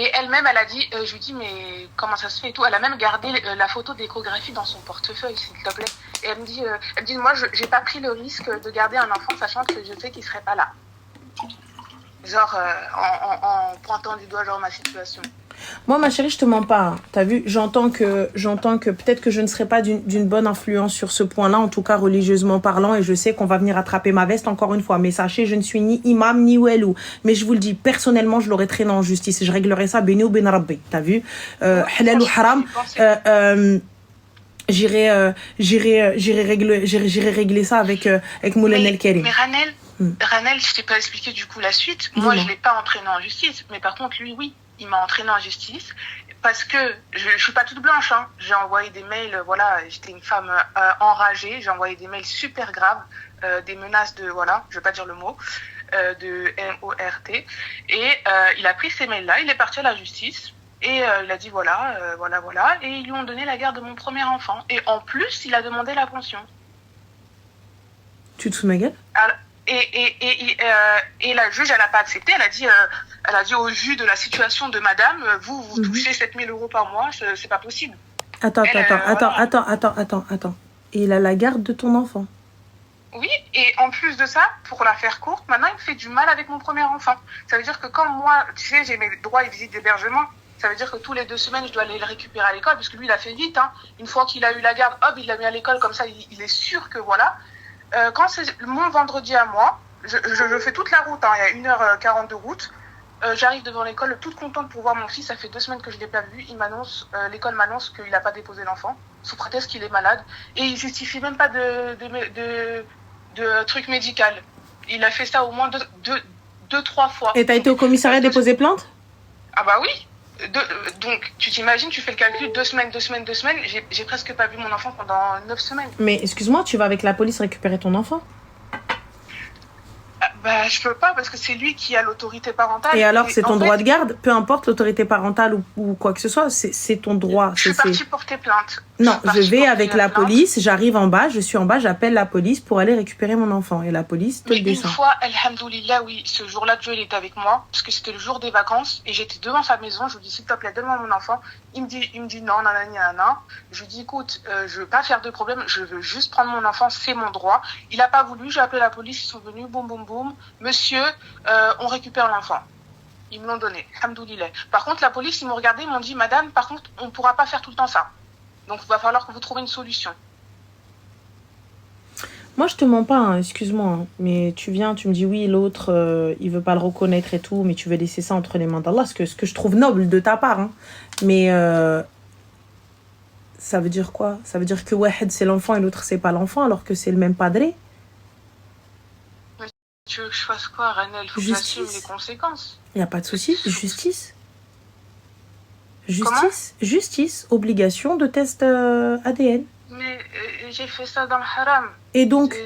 Et elle-même, elle a dit, je lui dis, mais comment ça se fait et tout. Elle a même gardé la photo d'échographie dans son portefeuille, s'il te plaît. Et elle me dit, moi, j'ai pas pris le risque de garder un enfant, sachant que je sais qu'il serait pas là. Genre, en pointant du doigt, genre, ma situation. Moi, ma chérie, je te mens pas. T'as vu, j'entends que peut-être que je ne serai pas d'une bonne influence sur ce point-là, en tout cas religieusement parlant, et je sais qu'on va venir attraper ma veste encore une fois. Mais sachez, je ne suis ni imam ni welou. Mais je vous le dis, personnellement, je l'aurais traîné en justice. Je réglerai ça béni ou ben rabbi. T'as vu, halal ou haram. J'irai régler ça avec Moulay El Karim. Mais Ranel, je t'ai pas expliqué du coup la suite. Moi, je l'ai pas entraîné en justice, mais par contre, lui, oui. Il m'a entraîné en justice parce que je suis pas toute blanche. Hein. J'ai envoyé des mails, voilà, j'étais une femme enragée. J'ai envoyé des mails super graves, des menaces de, voilà, je vais pas dire le mot, de M-O-R-T. Et il a pris ces mails-là, il est parti à la justice et il a dit voilà. Et ils lui ont donné la garde de mon premier enfant. Et en plus, il a demandé la pension. Tu te fous de ma gueule? Et la juge, elle n'a pas accepté. Elle a dit au vu de la situation de madame, vous touchez 7 000 € par mois, c'est pas possible. Attends. Et il a la garde de ton enfant? Oui, et en plus de ça, pour la faire courte, maintenant il me fait du mal avec mon premier enfant. Ça veut dire que quand moi, tu sais, j'ai mes droits et visites d'hébergement, ça veut dire que tous les 2 semaines, je dois aller le récupérer à l'école, parce que lui, il a fait vite. Hein. Une fois qu'il a eu la garde, hop, il l'a mis à l'école, comme ça, il est sûr que voilà. Quand c'est mon vendredi à moi, je fais toute la route, hein, il y a 1h40 de route. J'arrive devant l'école toute contente pour voir mon fils. Ça fait 2 semaines que je ne l'ai pas vu. L'école m'annonce qu'il n'a pas déposé l'enfant, sous prétexte qu'il est malade. Et il ne justifie même pas de truc médical. Il a fait ça au moins 2-3 fois. Et tu as été au commissariat déposer plainte? Ah bah oui. Donc, tu t'imagines, tu fais le calcul, 2 semaines. J'ai presque pas vu mon enfant pendant 9 semaines. Mais excuse-moi, tu vas avec la police récupérer ton enfant? Bah, je peux pas parce que c'est lui qui a l'autorité parentale. Et alors, c'est ton droit de garde? Peu importe l'autorité parentale ou quoi que ce soit, c'est ton droit. Je suis partie porter plainte. Non, je vais avec la police, j'arrive en bas, j'appelle la police pour aller récupérer mon enfant. Et la police te le descend. Une fois, alhamdoulilah, oui, ce jour-là, Dieu, il était avec moi, parce que c'était le jour des vacances, et j'étais devant sa maison, je lui dis, s'il te plaît, donne-moi mon enfant. Il me dit non, nanana. Je lui dis, écoute, je veux pas faire de problème, je veux juste prendre mon enfant, c'est mon droit. Il a pas voulu, j'ai appelé la police, ils sont venus, boum. Monsieur, on récupère l'enfant. Ils me l'ont donné, alhamdoulilah. Par contre, la police, ils m'ont regardé, ils m'ont dit, madame, par contre, on pourra pas faire tout le temps ça. Donc, il va falloir que vous trouviez une solution. Moi, je te mens pas, hein, excuse-moi. Hein, mais tu viens, tu me dis oui, l'autre, il veut pas le reconnaître et tout, mais tu veux laisser ça entre les mains d'Allah, ce que je trouve noble de ta part. Hein. Mais ça veut dire quoi? Ça veut dire que Wahed, c'est l'enfant et l'autre, c'est pas l'enfant, alors que c'est le même padré? Mais tu veux que je fasse quoi, Ranel? Il faut que j'assume les conséquences. Il n'y a pas de souci. Justice, obligation de test ADN. Mais j'ai fait ça dans le haram. Et donc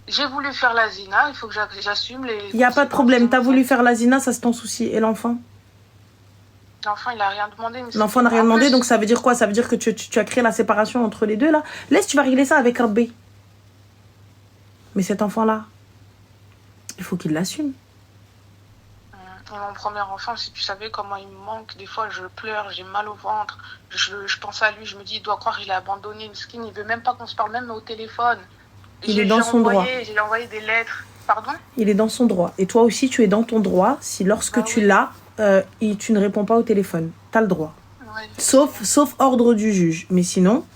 j'ai voulu faire la zina, il faut que j'assume les... Il n'y a pas de problème, t'as voulu faire la zina, ça c'est ton souci. Et l'enfant? L'enfant, il n'a rien demandé. L'enfant n'a rien demandé, donc ça veut dire quoi? Ça veut dire que tu as créé la séparation entre les deux, là? Laisse, tu vas régler ça avec Rabbi. Mais cet enfant-là, il faut qu'il l'assume. Mon premier enfant, si tu savais comment il me manque, des fois je pleure, j'ai mal au ventre, je pense à lui, je me dis, il doit croire que je l'ai abandonné, Miskin, il veut même pas qu'on se parle, même au téléphone. Il est dans son droit. J'ai envoyé des lettres. Pardon? Il est dans son droit. Et toi aussi, tu es dans ton droit si lorsque tu l'as, tu ne réponds pas au téléphone. Tu as le droit. Ouais. Sauf ordre du juge. Mais sinon...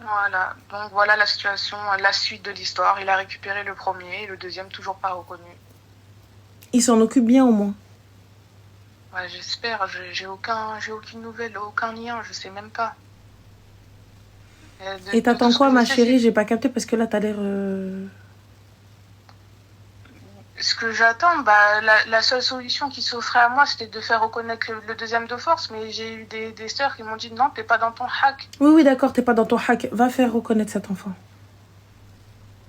Voilà. Donc voilà la situation, la suite de l'histoire. Il a récupéré le premier et le deuxième toujours pas reconnu. Il s'en occupe bien au moins. Ouais, j'espère. J'ai aucune nouvelle, aucun lien, je sais même pas. Et t'attends quoi, ma chérie? J'ai pas capté parce que là, t'as l'air... Ce que j'attends, la seule solution qui s'offrait à moi, c'était de faire reconnaître le deuxième de force. Mais j'ai eu des sœurs qui m'ont dit non, t'es pas dans ton hack. Oui, d'accord, t'es pas dans ton hack. Va faire reconnaître cet enfant.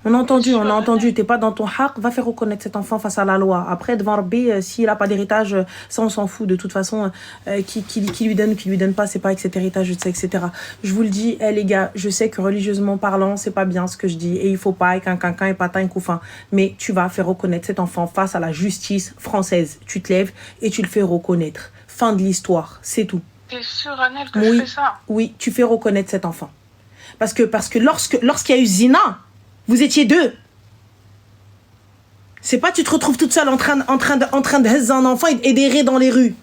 On a entendu, Bien on sûr, a entendu. T'es pas dans ton haq, va faire reconnaître cet enfant face à la loi. Après, devant Rabbi, s'il a pas d'héritage, ça on s'en fout. De toute façon, qui lui donne ou qui lui donne pas, c'est pas avec cet héritage, etc. Je vous le dis, les gars, je sais que religieusement parlant, c'est pas bien ce que je dis. Et il faut pas, et qu'un et pas un couffin. Mais tu vas faire reconnaître cet enfant face à la justice française. Tu te lèves et tu le fais reconnaître. Fin de l'histoire, c'est tout. T'es sûr, Annelle, que Oui, je fais ça? oui, tu fais reconnaître cet enfant. Parce que lorsqu'il y a eu zina, vous étiez deux. C'est pas tu te retrouves toute seule en train de haiser un enfant et d'errer dans les rues.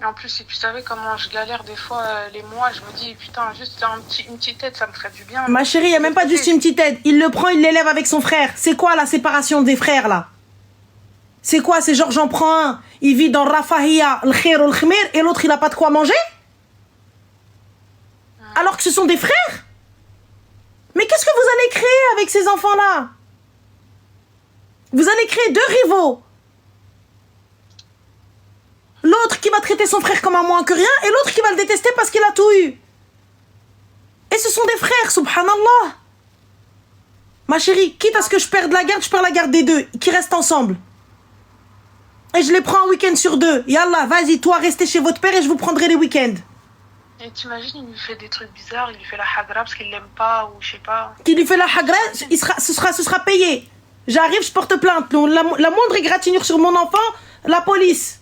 Et en plus, si tu savais comment je galère des fois les mois, je me dis, putain, juste une petite aide, ça me ferait du bien. Ma chérie, il n'y a même pas juste une petite aide. Il le prend, il l'élève avec son frère. C'est quoi la séparation des frères, là? C'est quoi? C'est genre, j'en prends un, il vit dans Rafahia, le khir ou le khmir, et l'autre, il n'a pas de quoi manger? Alors que ce sont des frères? Mais qu'est-ce que vous allez créer avec ces enfants-là? Vous allez créer deux rivaux. L'autre qui va traiter son frère comme un moins que rien et l'autre qui va le détester parce qu'il a tout eu. Et ce sont des frères, subhanallah. Ma chérie, quitte à ce que je perde la garde des deux, qui restent ensemble. Et je les prends un week-end sur deux. Yallah, vas-y, toi, restez chez votre père et je vous prendrai les week-ends. Et t'imagines, il lui fait des trucs bizarres, il lui fait la hagra parce qu'il l'aime pas ou je sais pas. Qui lui fait la hagra, ce sera payé. J'arrive, je porte plainte. La moindre égratignure sur mon enfant, la police.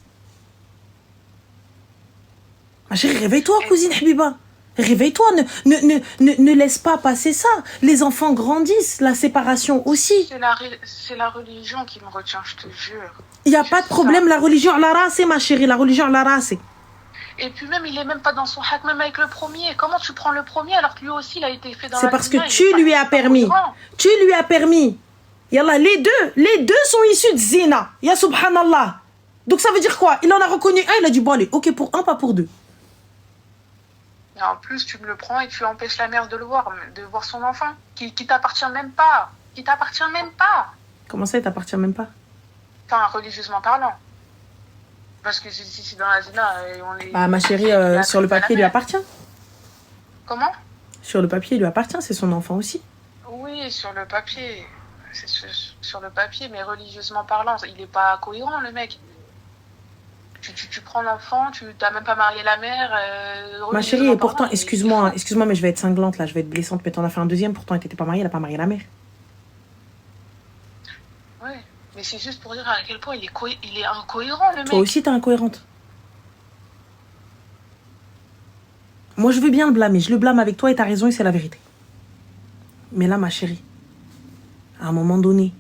Ma chérie, réveille-toi, cousine Habiba. Réveille-toi, ne laisse pas passer ça. Les enfants grandissent, la séparation aussi. C'est la religion qui me retient, je te jure. Il n'y a pas de problème, la religion, la race, ma chérie, la religion, la race. Et puis même, il est même pas dans son hak, même avec le premier. Comment tu prends le premier alors que lui aussi, il a été fait dans la C'est parce que zina, tu lui as permis. Tu lui as permis. Yallah, les deux sont issus de zina. Ya subhanallah. Donc ça veut dire quoi? Il en a reconnu un, il a dit bon allez, ok pour un, pas pour deux. Et en plus, tu me le prends et tu empêches la mère de voir son enfant, qui t'appartient même pas. Qui t'appartient même pas. Comment ça, il t'appartient même pas? Enfin, religieusement parlant. Parce que si c'est dans la zina, on est... Bah ma chérie, sur le papier, il lui appartient. Comment? Sur le papier, il lui appartient, c'est son enfant aussi. Oui, sur le papier. C'est sur le papier, mais religieusement parlant, il est pas cohérent, le mec. Tu prends l'enfant, tu n'as même pas marié la mère. Ma chérie, et pourtant, excuse-moi, mais je vais être cinglante là, je vais être blessante, mais t'en as fait un deuxième, pourtant, t'étais pas mariée, elle a pas marié la mère. Ouais, mais c'est juste pour dire à quel point il est incohérent, le mec. Toi aussi, t'es incohérente. Moi, je veux bien le blâmer, je le blâme avec toi et t'as raison et c'est la vérité. Mais là, ma chérie, à un moment donné,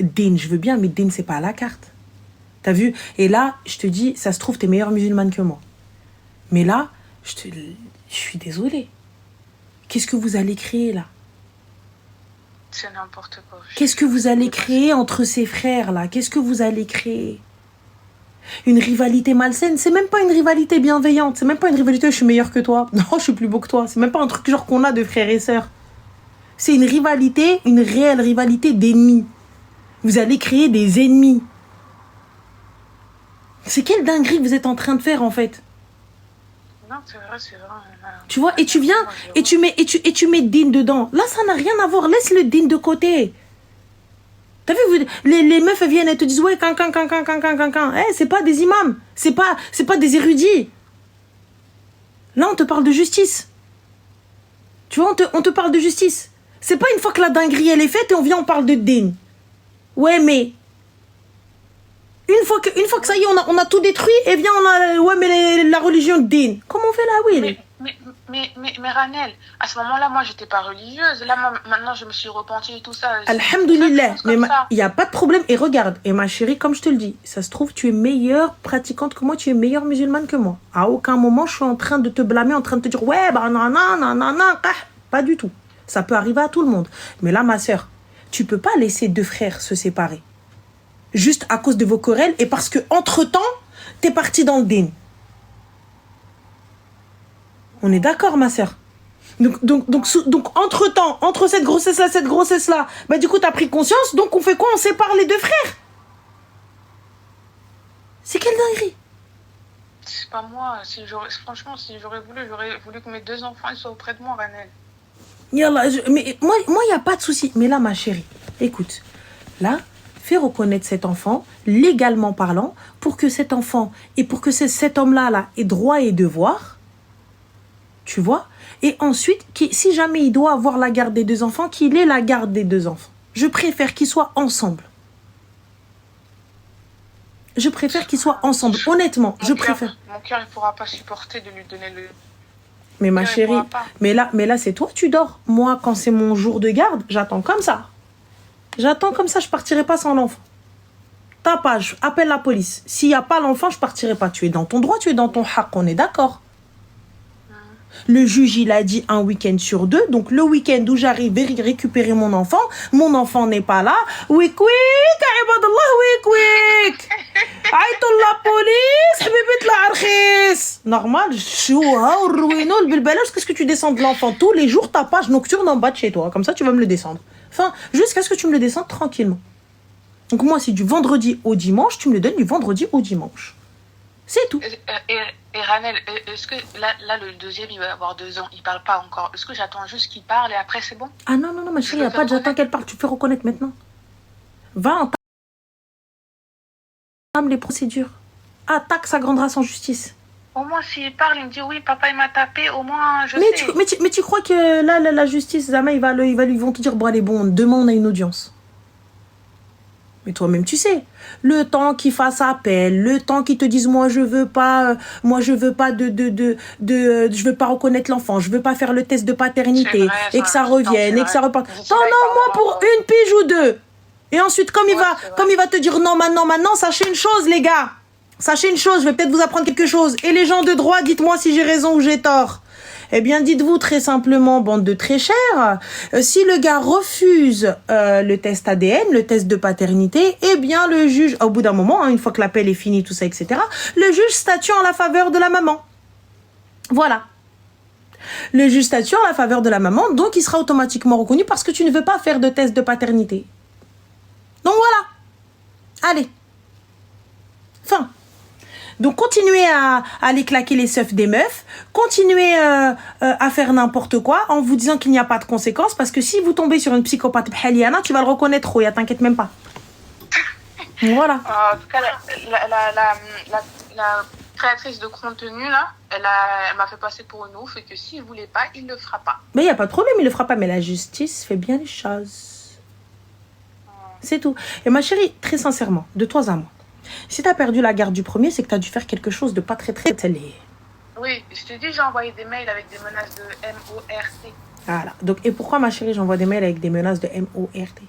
Din, je veux bien, mais Din, c'est pas à la carte. T'as vu? Et là, je te dis, ça se trouve, t'es meilleure musulmane que moi. Mais là, je suis désolée. Qu'est-ce que vous allez créer, là? C'est n'importe quoi. Qu'est-ce que vous allez créer entre ces frères-là? Qu'est-ce que vous allez créer? Une rivalité malsaine? C'est même pas une rivalité bienveillante. C'est même pas une rivalité, je suis meilleure que toi. Non, je suis plus beau que toi. C'est même pas un truc genre qu'on a de frères et sœurs. C'est une rivalité, une réelle rivalité d'ennemis. Vous allez créer des ennemis. C'est quelle dinguerie que vous êtes en train de faire, en fait? Non, c'est vrai, c'est vrai. Tu vois, et tu viens, et tu mets Din dedans. Là, ça n'a rien à voir. Laisse le Din de côté. T'as vu, les meufs, elles viennent, elles te disent, ouais, c'est pas des imams. C'est pas des érudits. Là, on te parle de justice. Tu vois, on te parle de justice. C'est pas une fois que la dinguerie, elle est faite, et on parle de Din. Ouais, mais... Une fois que ça y est, on a tout détruit, et bien on a... Ouais, mais la religion de Din. Comment on fait là, oui? Mais Ranel, à ce moment-là, moi, j'étais pas religieuse. Là, maintenant, je me suis repentie et tout ça. Alhamdoulilah. Mais il n'y a pas de problème. Et regarde, et ma chérie, comme je te le dis, ça se trouve, tu es meilleure pratiquante que moi, tu es meilleure musulmane que moi. À aucun moment, je suis en train de te blâmer, en train de te dire, ouais, bah, nanana. Pas du tout. Ça peut arriver à tout le monde. Mais là, ma sœur, tu peux pas laisser deux frères se séparer. Juste à cause de vos querelles et parce que, entre-temps, t'es partie dans le din. On est d'accord, ma sœur? Donc entre-temps, entre cette grossesse-là, bah du coup, t'as pris conscience, donc on fait quoi? On sépare les deux frères. C'est quelle dinguerie? C'est pas moi. Franchement, si j'aurais voulu que mes deux enfants ils soient auprès de moi, Ranel. Yallah, mais moi, il n'y a pas de souci. Mais là, ma chérie, écoute, là, fais reconnaître cet enfant, légalement parlant, pour que cet enfant et pour que cet homme-là là, ait droit et devoir, tu vois. Et ensuite, si jamais il doit avoir la garde des deux enfants, qu'il ait la garde des deux enfants. Je préfère qu'ils soient ensemble. Je préfère qu'ils soient ensemble. Honnêtement, je préfère. Mon cœur, il ne pourra pas supporter de lui donner le... Mais ma chérie, mais là c'est toi, tu dors. Moi, quand c'est mon jour de garde, j'attends comme ça. J'attends comme ça, je partirai pas sans l'enfant. Tapage, appelle la police. S'il n'y a pas l'enfant, je partirai pas. Tu es dans ton droit, tu es dans ton haq, on est d'accord. Le juge, il a dit un week-end sur 2. Donc, le week-end où j'arrive à récupérer mon enfant n'est pas là. Week, ibadallah, week. Aïtou la police, habibit la arkhis. Normal, qu'est-ce que tu descends de l'enfant tous les jours, ta page nocturne en bas de chez toi. Comme ça, tu vas me le descendre. Enfin, jusqu'à ce que tu me le descendes tranquillement. Donc, moi, c'est du vendredi au dimanche. Tu me le donnes du vendredi au dimanche. C'est tout. Et Ranel, est-ce que là, le deuxième, il va avoir 2 ans, il parle pas encore. Est-ce que j'attends juste qu'il parle et après c'est bon? Ah non, ma chérie, il n'y a pas de j'attends qu'elle parle. Tu fais reconnaître maintenant. Va, entame les procédures. Attaque sa grande race en justice. Au moins, s'il parle, il me dit oui, papa, il m'a tapé, au moins, je sais. Mais tu crois que là, la justice, Zama, ils vont te dire, bon, allez, bon, demain, on a une audience. Mais toi-même, tu sais, le temps qu'ils fassent appel, le temps qu'ils te disent, moi, je veux pas je veux pas reconnaître l'enfant, je veux pas faire le test de paternité, vrai, et que ça revienne, et que ça reparte. Non, moi, pour une pige ou 2. Et ensuite, comme il va te dire non, maintenant, sachez une chose, les gars. Sachez une chose, je vais peut-être vous apprendre quelque chose. Et les gens de droit, dites-moi si j'ai raison ou j'ai tort. Eh bien, dites-vous très simplement, bande de très chers, si le gars refuse le test ADN, le test de paternité, eh bien, le juge, au bout d'un moment, une fois que l'appel est fini, tout ça, etc., le juge statue en la faveur de la maman. Voilà. Le juge statue en la faveur de la maman, donc il sera automatiquement reconnu parce que tu ne veux pas faire de test de paternité. Donc voilà. Allez. Fin. Donc, continuez à aller claquer les seufs des meufs. Continuez à faire n'importe quoi en vous disant qu'il n'y a pas de conséquences. Parce que si vous tombez sur une psychopathe bhaliana, tu vas le reconnaître, Roya. T'inquiète même pas. Voilà. En tout cas, la créatrice de contenu, là, elle m'a fait passer pour une ouf et que s'il ne voulait pas, il ne le fera pas. Mais il n'y a pas de problème, il ne le fera pas. Mais la justice fait bien les choses. C'est tout. Et ma chérie, très sincèrement, de toi à moi, si tu as perdu la garde du premier, c'est que tu as dû faire quelque chose de pas très télé. Oui, je te dis, j'ai envoyé des mails avec des menaces de MORT. Voilà. Donc, et pourquoi, ma chérie, j'envoie des mails avec des menaces de MORT?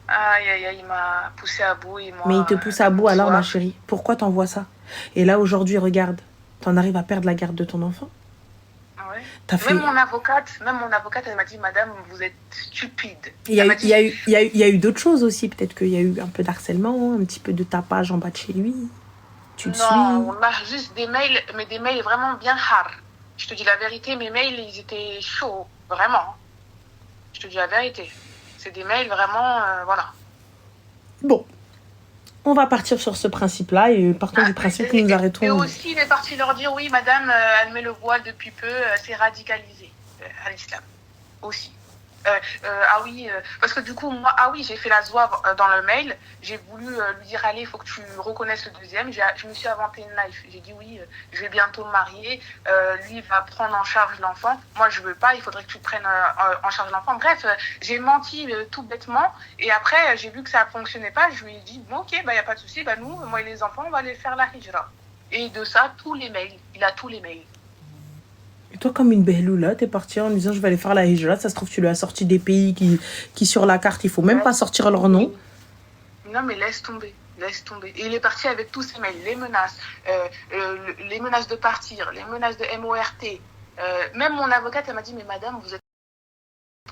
Aïe, il m'a poussé à bout. Mais il te pousse à bout alors, ma chérie. Pourquoi t'envoies ça? Et là, aujourd'hui, regarde, t'en arrives à perdre la garde de ton enfant? Ouais. Même mon avocate, elle m'a dit, madame, vous êtes stupide. Il y a eu d'autres choses aussi. Peut-être qu'il y a eu un peu d'harcèlement, un petit peu de tapage en bas de chez lui. Tu le suis? Non, on a juste des mails, mais des mails vraiment bien hard. Je te dis la vérité, mes mails, ils étaient chauds, vraiment. Je te dis la vérité. C'est des mails vraiment, voilà. Bon. On va partir sur ce principe-là et partons du principe que nous arrêtons. Et aussi, il est parti leur dire, oui, madame, elle met le voile depuis peu, c'est radicalisé à l'islam. Aussi. Parce que du coup, moi, j'ai fait la zouave dans le mail. J'ai voulu lui dire, allez, il faut que tu reconnaisses le deuxième. Je me suis inventé une life. J'ai dit, oui, je vais bientôt me marier. Lui, il va prendre en charge l'enfant. Moi, je veux pas. Il faudrait que tu prennes en charge l'enfant. Bref, j'ai menti tout bêtement. Et après, j'ai vu que ça ne fonctionnait pas. Je lui ai dit, bon, ok, il n'y a pas de souci. Nous, moi et les enfants, on va aller faire la hijra. Et de ça, tous les mails. Il a tous les mails. Et toi, comme une belloula, t'es partie en disant je vais aller faire la hijra. Ça se trouve, tu lui as sorti des pays qui sur la carte, il faut même pas sortir leur nom. Non, mais laisse tomber. Et il est parti avec tous ces mails, les menaces de partir, les menaces de MORT. Même mon avocate, elle m'a dit, mais madame, vous êtes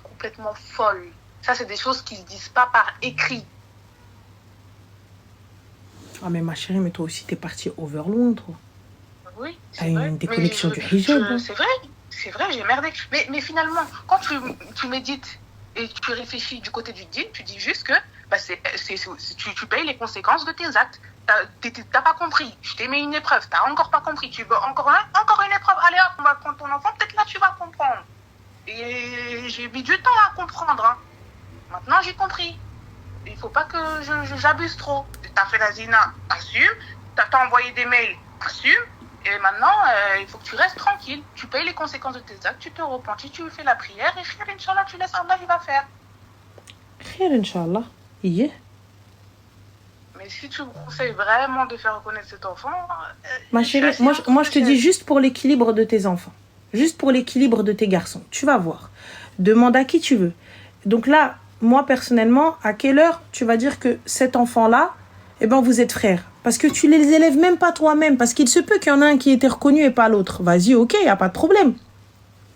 complètement folle. Ça, c'est des choses qui ne se disent pas par écrit. Ah, mais ma chérie, mais toi aussi, t'es partie overloin, toi. Oui, c'est vrai. Une déconnexion du hijab. C'est vrai, j'ai merdé. Mais finalement, quand tu médites et tu réfléchis du côté du din, tu dis juste que tu payes les conséquences de tes actes. T'as pas compris. Je t'ai mis une épreuve, t'as encore pas compris. Tu veux encore une épreuve. Allez hop, on va prendre ton enfant, peut-être là tu vas comprendre. Et j'ai mis du temps à comprendre. Hein. Maintenant, j'ai compris. Il ne faut pas que j'abuse trop. Tu as fait la zina, assume. Tu as envoyé des mails, assume. Et maintenant, il faut que tu restes tranquille. Tu payes les conséquences de tes actes, tu te repentis, tu fais la prière. Et khir, Inch'Allah, tu laisses Allah, il va faire. Khir, Inch'Allah. Yeah. Mais si tu me conseilles vraiment de faire reconnaître cet enfant... Ma chérie, moi je te dis juste pour l'équilibre de tes enfants. Juste pour l'équilibre de tes garçons. Tu vas voir. Demande à qui tu veux. Donc là, moi personnellement, à quelle heure tu vas dire que cet enfant-là, eh ben vous êtes frères? Parce que tu les élèves même pas toi-même. Parce qu'il se peut qu'il y en a un qui était reconnu et pas l'autre. Vas-y, ok, y a pas de problème.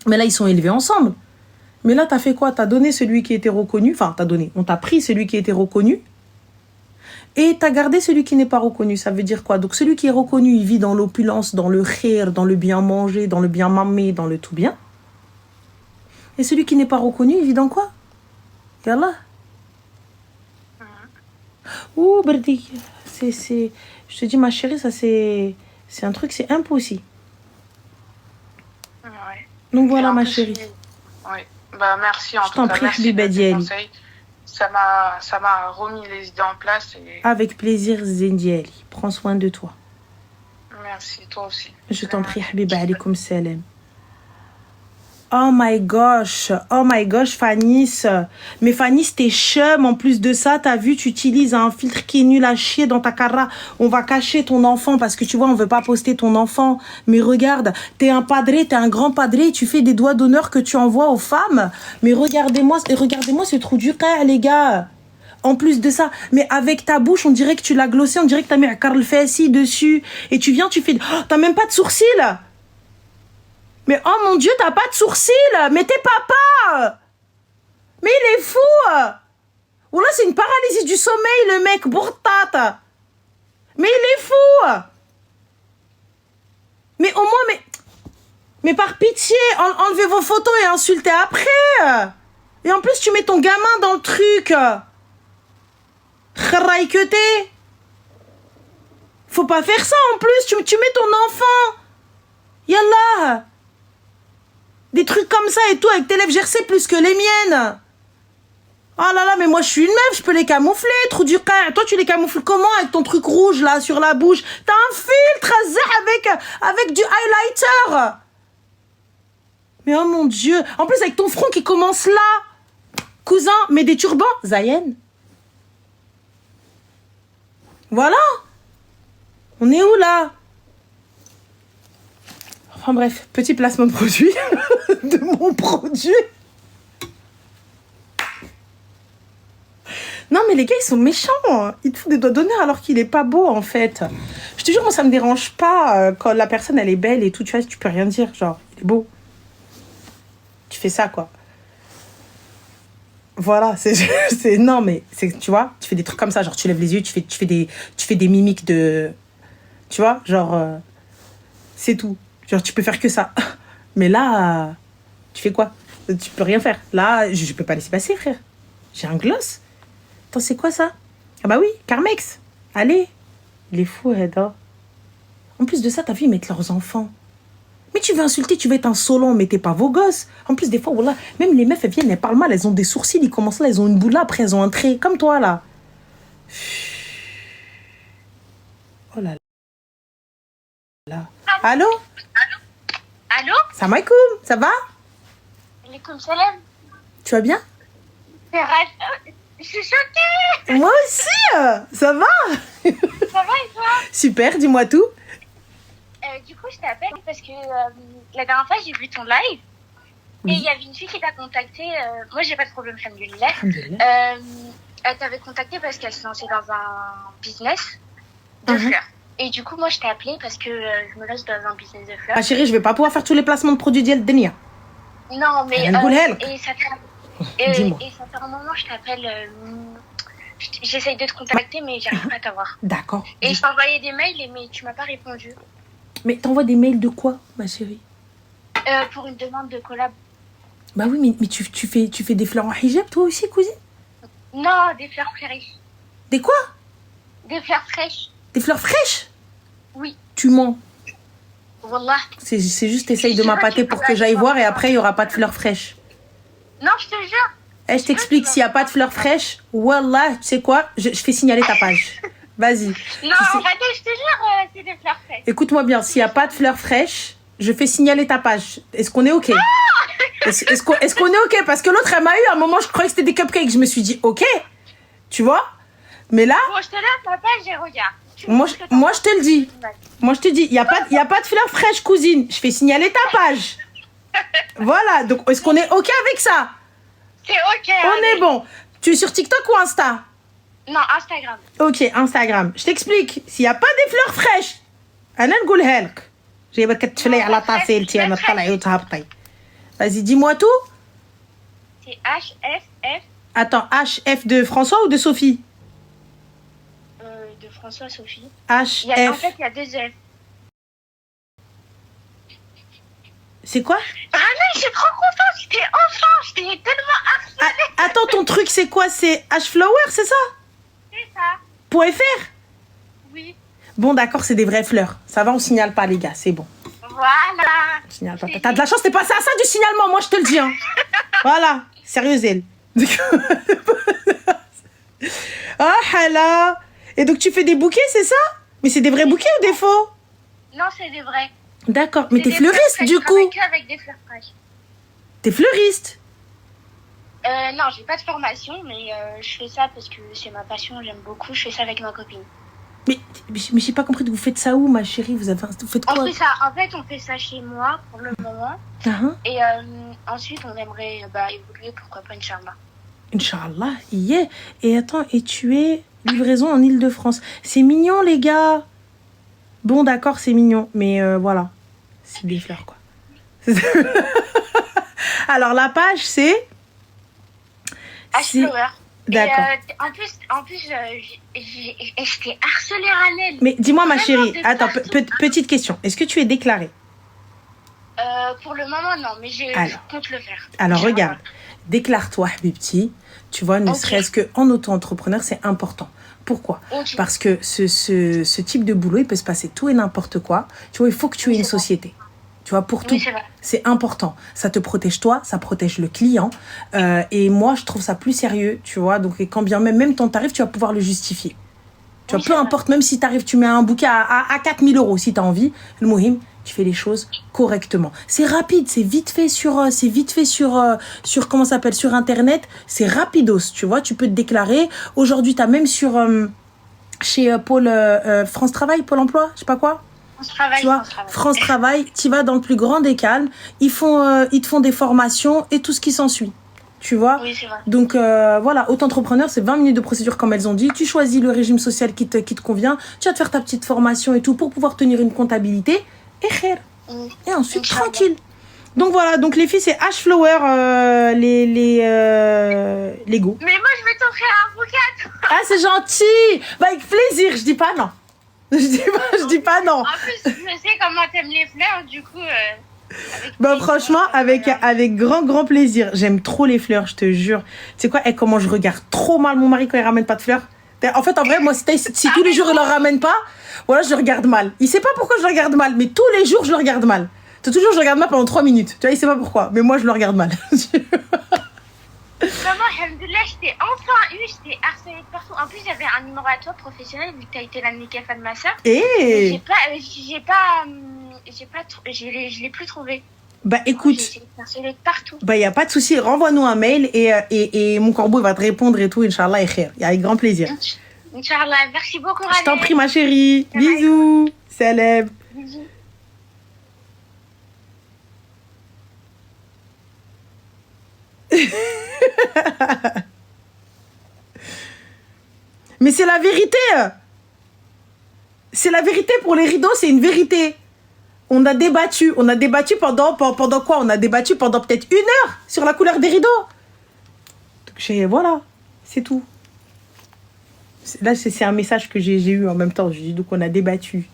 Mais là, ils sont élevés ensemble. Mais là, t'as fait quoi? T'as donné celui qui était reconnu. Enfin, t'as donné. On t'a pris celui qui était reconnu. Et t'as gardé celui qui n'est pas reconnu. Ça veut dire quoi? Donc celui qui est reconnu, il vit dans l'opulence, dans le khir, dans le bien manger, dans le bien mamé, dans le tout bien. Et celui qui n'est pas reconnu, il vit dans quoi? Yallah. Ouh, Berdi. Je te dis, ma chérie, ça c'est un truc, c'est impossible. Ouais. Donc voilà, ma chérie. Oui. Bah, merci en tout cas. Je t'en prie, Habiba Diali. Ça m'a remis les idées en place. Et... Avec plaisir, Zendiali. Prends soin de toi. Merci, toi aussi. Je t'en prie, Habiba, alaykoum salam. Oh my gosh, Fannis. Mais Fannis, t'es chum. En plus de ça, t'as vu, tu utilises un filtre qui est nul à chier dans ta cara. On va cacher ton enfant parce que tu vois, on veut pas poster ton enfant. Mais regarde, t'es un padré, t'es un grand padré. Tu fais des doigts d'honneur que tu envoies aux femmes. Mais regardez-moi ce trou du cœur, les gars. En plus de ça, mais avec ta bouche, on dirait que tu l'as glossé, on dirait que t'as mis un Karl Fessi dessus. Et tu viens, tu fais... Oh, t'as même pas de sourcils. Mais oh mon Dieu, t'as pas de sourcils. Mais t'es papa. Mais il est fou. Ou là, c'est une paralysie du sommeil, le mec, bourtata. Mais il est fou. Mais au moins, mais par pitié, enlevez vos photos et insultez après. Et en plus, tu mets ton gamin dans le truc. Kharaïqueté. Faut pas faire ça en plus. Tu mets ton enfant. Yallah. Des trucs comme ça et tout, avec tes lèvres gercées plus que les miennes. Oh là là, mais moi je suis une meuf, je peux les camoufler, trou du cœur. Toi tu les camoufles comment avec ton truc rouge là sur la bouche? T'as un filtre avec du highlighter. Mais oh mon Dieu. En plus avec ton front qui commence là. Cousin, mets des turbans. Zayen. Voilà. On est où là? Enfin bref, petit placement de produit. De mon produit. Non mais les gars ils sont méchants. Ils te font des doigts d'honneur alors qu'il est pas beau en fait. Je te jure, moi ça me dérange pas quand la personne elle est belle et tout, tu vois, tu peux rien dire, genre il est beau. Tu fais ça quoi. Voilà, c'est non mais c'est, tu vois, tu fais des trucs comme ça, genre tu lèves les yeux, tu fais des mimiques de, tu vois, genre c'est tout. Genre tu peux faire que ça. Mais là tu fais quoi? Tu peux rien faire. Là, je peux pas laisser passer, frère. J'ai un gloss. Attends, c'est quoi ça? Ah bah oui, Carmex. Allez. Il est fou, Reda. En plus de ça, t'as vu, ils mettent leurs enfants. Mais tu veux insulter, tu veux être un solon, mettez pas vos gosses. En plus, des fois, voilà, même les meufs, elles viennent, elles parlent mal, elles ont des sourcils, ils commencent là, elles ont une boule là, après elles ont un trait. Comme toi, là. Oh là là. Allô? Allô? Salam alaikum, ça va? Alaikum salam. Tu vas bien? Je suis choquée. Moi aussi, ça va? Ça va et toi? Super, dis-moi tout. Du coup, je t'appelle parce que la dernière fois, j'ai vu ton live. Oui. Et il y avait une fille qui t'a contacté. Moi, j'ai pas de problème, alhamdoulilah. Alhamdoulilah. Elle t'avait contacté parce qu'elle se lançait dans un business de fleurs. Et du coup, moi, je t'ai appelé parce que je me lance dans un business de fleurs. Ah chérie, je vais pas pouvoir faire tous les placements de produits d'Yel Denia. Non, mais... et ça fait un moment, je t'appelle... J'essaye de te contacter, mais j'arrive pas à t'avoir. D'accord. Et je t'ai envoyé des mails, mais tu m'as pas répondu. Mais t'envoies des mails de quoi, ma chérie? Pour une demande de collab. Bah oui, mais tu fais des fleurs en hijab, toi aussi, cousine? Non, des fleurs fraîches. Des quoi? Des fleurs fraîches. Des fleurs fraîches? Oui. Tu mens. Wallah. C'est juste, essaye de m'appâter pour que j'aille voir et après, il y aura pas de fleurs fraîches. Non, je te jure. Eh, je t'explique, s'il n'y a pas de fleurs fraîches, wallah, tu sais quoi, je fais signaler ta page. Vas-y. Non, arrête, je te jure, c'est des fleurs fraîches. Écoute-moi bien, s'il n'y a pas de fleurs fraîches, je fais signaler ta page. Est-ce qu'on est OK? Est-ce qu'on est OK? Parce que l'autre, elle m'a eu, à un moment, je croyais que c'était des cupcakes. Je me suis dit, OK, tu vois? Mais là... Bon, je te laisse la page et regarde. Moi, je te le dis. Moi, je te dis, il n'y a pas de fleurs fraîches, cousine. Je fais signaler ta page. Voilà, donc est-ce qu'on est OK avec ça? C'est OK. On est bon. Tu es sur TikTok ou Insta? Non, Instagram. Ok, Instagram. Je t'explique. S'il n'y a pas des fleurs fraîches, أنا نقولها لك. جايبة كتفلي على طاسيلتي أنا طلعي وتهبطي. Vas-y, dis-moi tout. C'est HFF. Attends, HF de François ou de Sophie? De François, Sophie. HF. En fait, il y a 2 F. C'est quoi? Vraiment, j'étais trop contente. J'étais tellement harcelée. Ah, attends, ton truc, c'est quoi? C'est Hflower, c'est ça? C'est ça. .fr? Oui. Bon, d'accord, c'est des vraies fleurs. Ça va, on signale pas, les gars, c'est bon. Voilà. On signale pas. T'as de la chance, t'es passé à ça du signalement, moi, je te le dis. Hein. Voilà, sérieuse, elle. Ah, là. Et donc, tu fais des bouquets, c'est ça? Mais c'est des vrais bouquets ou des faux? Non, c'est des vrais. D'accord, mais t'es fleuriste, du coup? Je travaille que avec des fleurs fraîches. T'es fleuriste? Non, j'ai pas de formation, mais je fais ça parce que c'est ma passion, j'aime beaucoup. Je fais ça avec ma copine. Mais j'ai pas compris, vous faites ça où, ma chérie? Vous faites quoi? On fait ça chez moi pour le moment. Et ensuite, on aimerait évoluer, pourquoi pas, Inch'Allah. Inch'Allah, yeah. Et attends, et tu es livraison en Île-de-France. C'est mignon, les gars. Bon, d'accord, c'est mignon, mais voilà. C'est des fleurs, quoi. Alors, la page, c'est... Hflower. D'accord. En plus, j'étais harcelée à l'aile. Mais dis-moi, ma chérie, attends, petite question. Est-ce que tu es déclarée? Pour le moment, non, mais je compte le faire. Alors, regarde. Déclare-toi, Habibti. Tu vois, ne serait-ce qu'en auto-entrepreneur, c'est important. Pourquoi? Parce que ce type de boulot, il peut se passer tout et n'importe quoi. Tu vois, il faut que tu aies une société. Tu vois, pour tout. C'est important. Ça te protège toi, ça protège le client. Et moi, je trouve ça plus sérieux, tu vois. Donc, et quand bien même ton tarif, tu vas pouvoir le justifier. Tu vois, peu importe, même si tu mets un bouquet à 4 000 € si tu as envie, le mohim, tu fais les choses correctement. C'est rapide, c'est vite fait sur comment ça s'appelle, sur Internet. C'est rapidos, tu vois. Tu peux te déclarer. Aujourd'hui, tu as même chez Pôle France Travail, Pôle Emploi, je sais pas quoi. Tu vois, France Travail, tu vas dans le plus grand des calmes. Ils te font des formations et tout ce qui s'ensuit. Tu vois? Oui, c'est vrai. Donc, voilà, auto-entrepreneur, c'est 20 minutes de procédure comme elles ont dit. Tu choisis le régime social qui te convient. Tu vas te faire ta petite formation et tout pour pouvoir tenir une comptabilité. Et khair. Et ensuite, tranquille. Donc, voilà. Donc, les filles, c'est Hflower, les go. Mais moi, je vais t'offrir un bouquet. Ah, c'est gentil. Bah, avec plaisir. Je dis pas non. Je dis pas non. En plus, je sais comment t'aimes les fleurs, du coup... Bah franchement, avec grand plaisir. J'aime trop les fleurs, je te jure. Tu sais quoi, comment je regarde trop mal mon mari quand il ramène pas de fleurs. En fait, en vrai, moi, si tous les jours il leur ramène pas, voilà, je le regarde mal. Il sait pas pourquoi je le regarde mal, mais tous les jours je le regarde mal. Toujours je le regarde mal pendant 3 minutes. Tu vois, il sait pas pourquoi, mais moi je le regarde mal. Maman, alhamdoulilah, j'étais enfin j'étais harcelée de partout. En plus, j'avais un numéro à toi professionnel, vu que t'as été la Nikafa de ma soeur. Et je l'ai plus trouvé. Bah écoute, bah y a pas de souci, renvoie-nous un mail et mon corbeau il va te répondre et tout, Inch'Allah et khair. Avec grand plaisir. Inch'Allah, merci beaucoup. Je t'en prie ma chérie. Bisous. Salam. Bisous. Mais c'est la vérité. C'est la vérité pour les rideaux, c'est une vérité. On a débattu pendant quoi? On a débattu pendant peut-être 1 heure sur la couleur des rideaux. Donc voilà, c'est tout. Là, c'est un message que j'ai eu en même temps. Donc on a débattu.